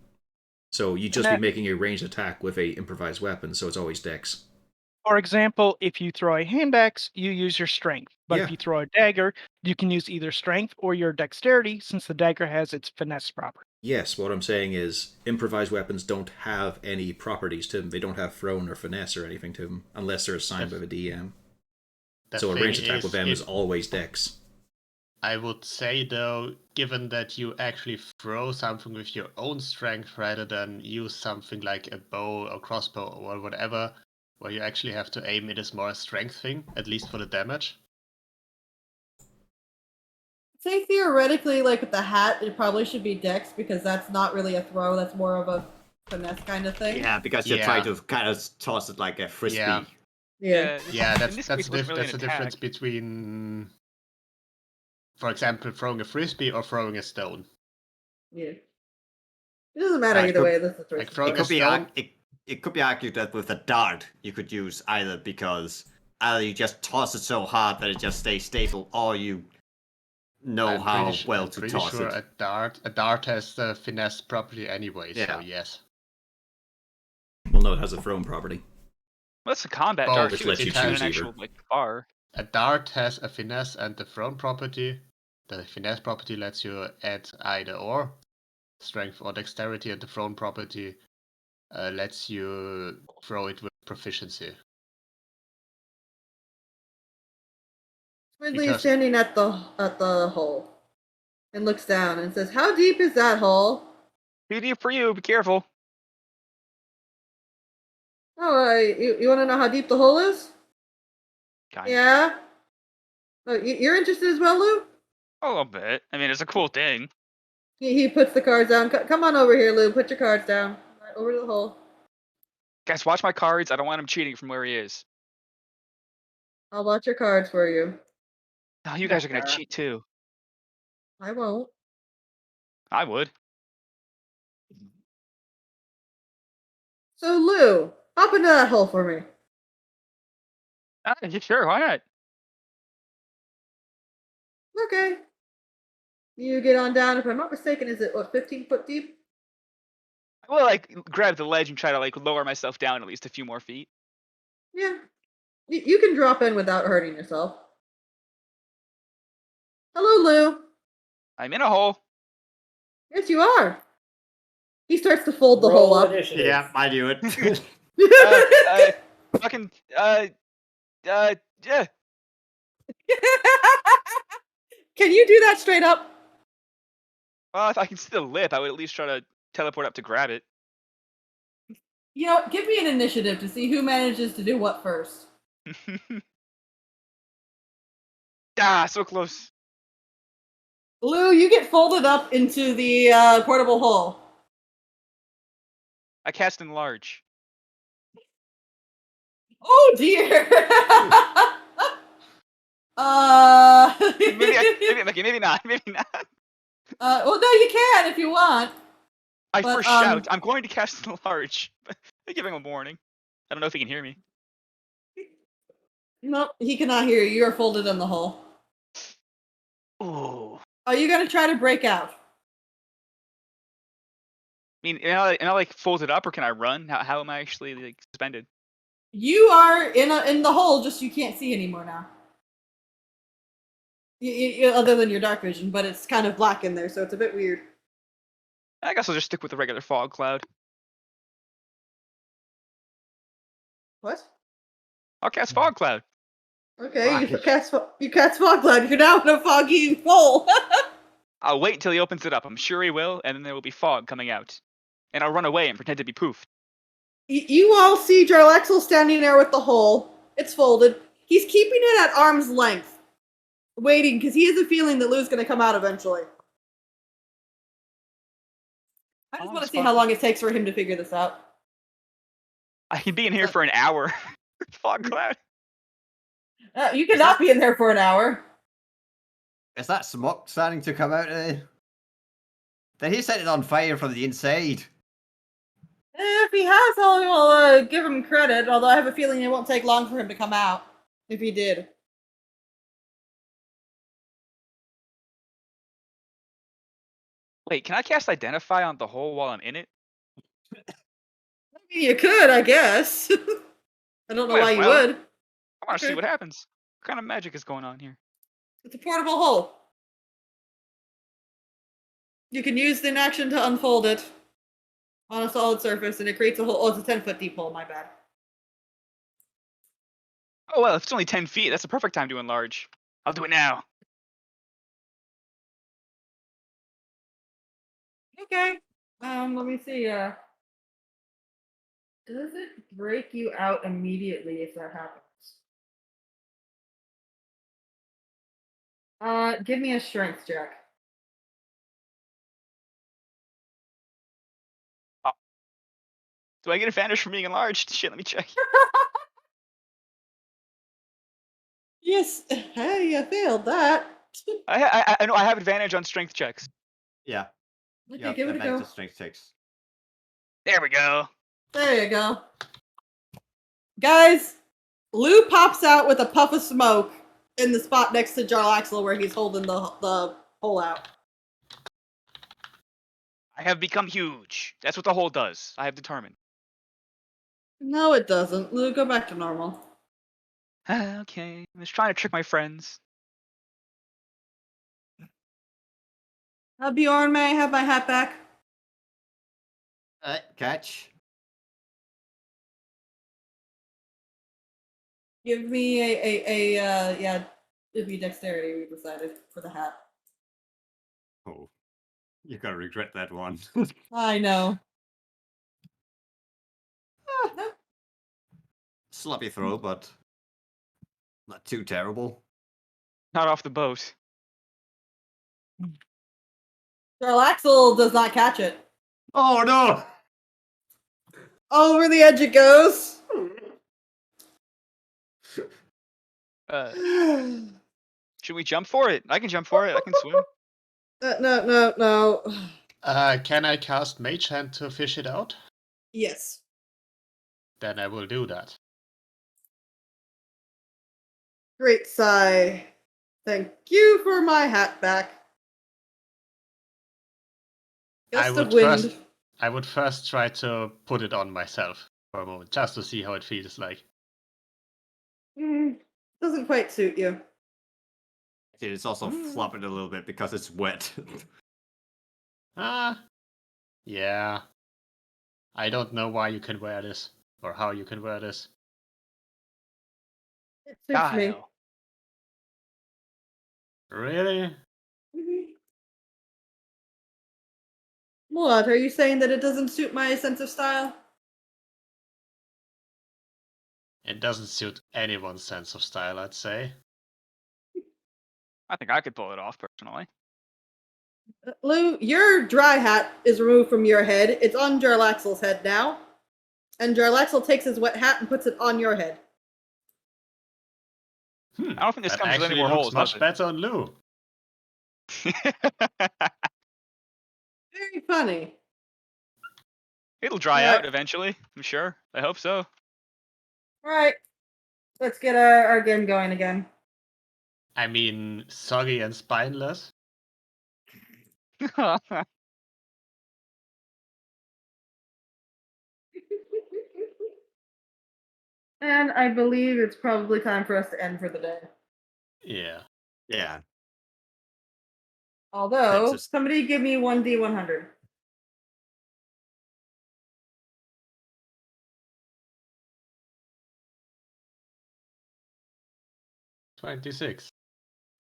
So you'd just be that- making a ranged attack with a improvised weapon, so it's always Dex. For example, if you throw a hand axe, you use your strength. But Yeah. if you throw a dagger, you can use either strength or your dexterity, since the dagger has its finesse property. Yes, what I'm saying is improvised weapons don't have any properties to them. They don't have thrown or finesse or anything to them, unless they're assigned by the DM. The So a thing ranged attack with them is if- always Dex. I would say though, given that you actually throw something with your own strength rather than use something like a bow or crossbow or whatever, where you actually have to aim, it is more a strength thing, at least for the damage. Say theoretically, like with the hat, it probably should be dex because that's not really a throw. That's more of a finesse kind of thing. Yeah, because you're Yeah. trying to kind of toss it like a frisbee. Yeah. Yeah. Yeah, in that's this that's case, it wasn't really that's an the difference attack. between, for example, throwing a frisbee or throwing a stone. Yeah. It doesn't matter Like, either way. That's the like choice. throwing It a could be stone. it could be argued that with a dart you could use either because either you just toss it so hard that it just stays stable, or you know I'm how pretty su- well I'm to pretty toss sure it. a dart has the finesse property anyway. Yeah. So yes. Well, no, it has a thrown property. Well, that's a combat Oh, dart which too. lets It's you not choose an either. actual like bar. A dart has a finesse and the thrown property. The finesse property lets you add either or strength or dexterity, and the thrown property lets you throw it with proficiency. Ridley is because- standing at the hole and looks down and says, "How deep is that hole?" Too deep for you. Be careful. Oh, you want to know how deep the hole is? Kind Yeah. Oh, you're interested as well, Lou? A little bit. I mean, it's a cool thing. He puts the cards down. Come on over here, Lou. Put your cards down. Right over to the hole. Guys, watch my cards. I don't want him cheating from where he is. I'll watch your cards for you. Oh, you guys are gonna cheat too. I won't. I would. So, Lou, hop into that hole for me. Yeah, sure, why not? Okay. You get on down. If I'm not mistaken, is it, what, 15 foot deep? I will like grab the ledge and try to like lower myself down at least a few more feet. Yeah. You can drop in without hurting yourself. Hello, Lou. I'm in a hole. Yes, you are. He starts to fold the hole Roll up. initiative. Yeah, I knew it. Fucking yeah. Can you do that straight up? Well, if I can see the lip, I would at least try to teleport up to grab it. You know, give me an initiative to see who manages to do what first. So close. Lou, you get folded up into the portable hole. I cast enlarge. Oh dear. Maybe not. Maybe not. Well, no, you can if you want. I But, first shout, I'm going to cast enlarge. I give him a warning. I don't know if he can hear me. Nope, he cannot hear you. You are folded in the hole. Ooh. Are you gonna try to break out? I mean, am I like folded up or can I run? How am I actually like suspended? You are in the hole, just you can't see anymore now. Other than your dark vision, but it's kind of black in there, so it's a bit weird. I guess I'll just stick with the regular fog cloud. What? I'll cast fog cloud. Okay, you Why? cast fog cloud. You're now in a foggy hole. I'll wait until he opens it up. I'm sure he will, and then there will be fog coming out. And I'll run away and pretend to be poofed. You all see Jarlaxle standing there with the hole. It's folded. He's keeping it at arm's length, waiting because he has a feeling that Lou's going to come out eventually. I just want to see how long it takes for him to figure this out. I can be in here for an hour. Fog cloud. You cannot be in there for an hour. Is that smoke starting to come out of there? Then he set it on fire from the inside. If he has, I'll give him credit, although I have a feeling it won't take long for him to come out, if he did. Wait, can I cast Identify on the hole while I'm in it? I mean, you could, I guess. I don't know Might why as you well. would. I want to see Okay. what happens. What kind of magic is going on here? It's a portable hole. You can use the action to unfold it on a solid surface, and it creates a hole. Oh, it's a 10-foot deep hole, my bad. Oh well, if it's only 10 feet, that's the perfect time to enlarge. I'll do it now. Okay. Let me see. Does it break you out immediately if that happens? Give me a strength check. Do I get advantage from being enlarged? Shit, let me check. Yes. Hey, you failed that. I know I have advantage on strength checks. Yeah. Okay, give it a go. Strength checks. There we go. There you go. Guys, Lou pops out with a puff of smoke in the spot next to Jarlaxle where he's holding the hole out. I have become huge. That's what the hole does. I have determined. No, it doesn't. Lou, go back to normal. Okay. I'm just trying to trick my friends. Bjorn, may I have my hat back? Catch. Give me give me dexterity, we decided, for the hat. Oh, you're gonna regret that one. I know. Sloppy throw, but not too terrible. Not off the boat. Jarlaxle does not catch it. Oh no! Over the edge it goes. Should we jump for it? I can jump for it. I can swim. No. Can I cast Mage Hand to fish it out? Yes. Then I will do that. Great sigh. Thank you for my hat back. Gust of wind. I would first try to put it on myself for a moment, just to see how it feels like. Doesn't quite suit you. It's also flopping a little bit because it's wet. Yeah. I don't know why you can wear this, or how you can wear this. It suits me. Kyle. Really? What? Are you saying that it doesn't suit my sense of style? It doesn't suit anyone's sense of style, I'd say. I think I could pull it off personally. Lou, your dry hat is removed from your head. It's on Jarlaxle's head now. And Jarlaxle takes his wet hat and puts it on your head. I don't think this That comes with any actually more looks holes, much does better on Lou. it? Very funny. It'll dry Yeah. out eventually, I'm sure. I hope so. Alright. Let's get our game going again. I mean, soggy and spineless. And I believe it's probably time for us to end for the day. Yeah. Yeah. Although, Just- somebody give me 1d100. $26.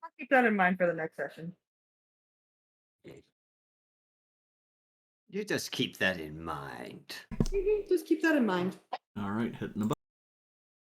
I'll keep that in mind for the next session. You just keep that in mind. Just keep that in mind. All right, hitting the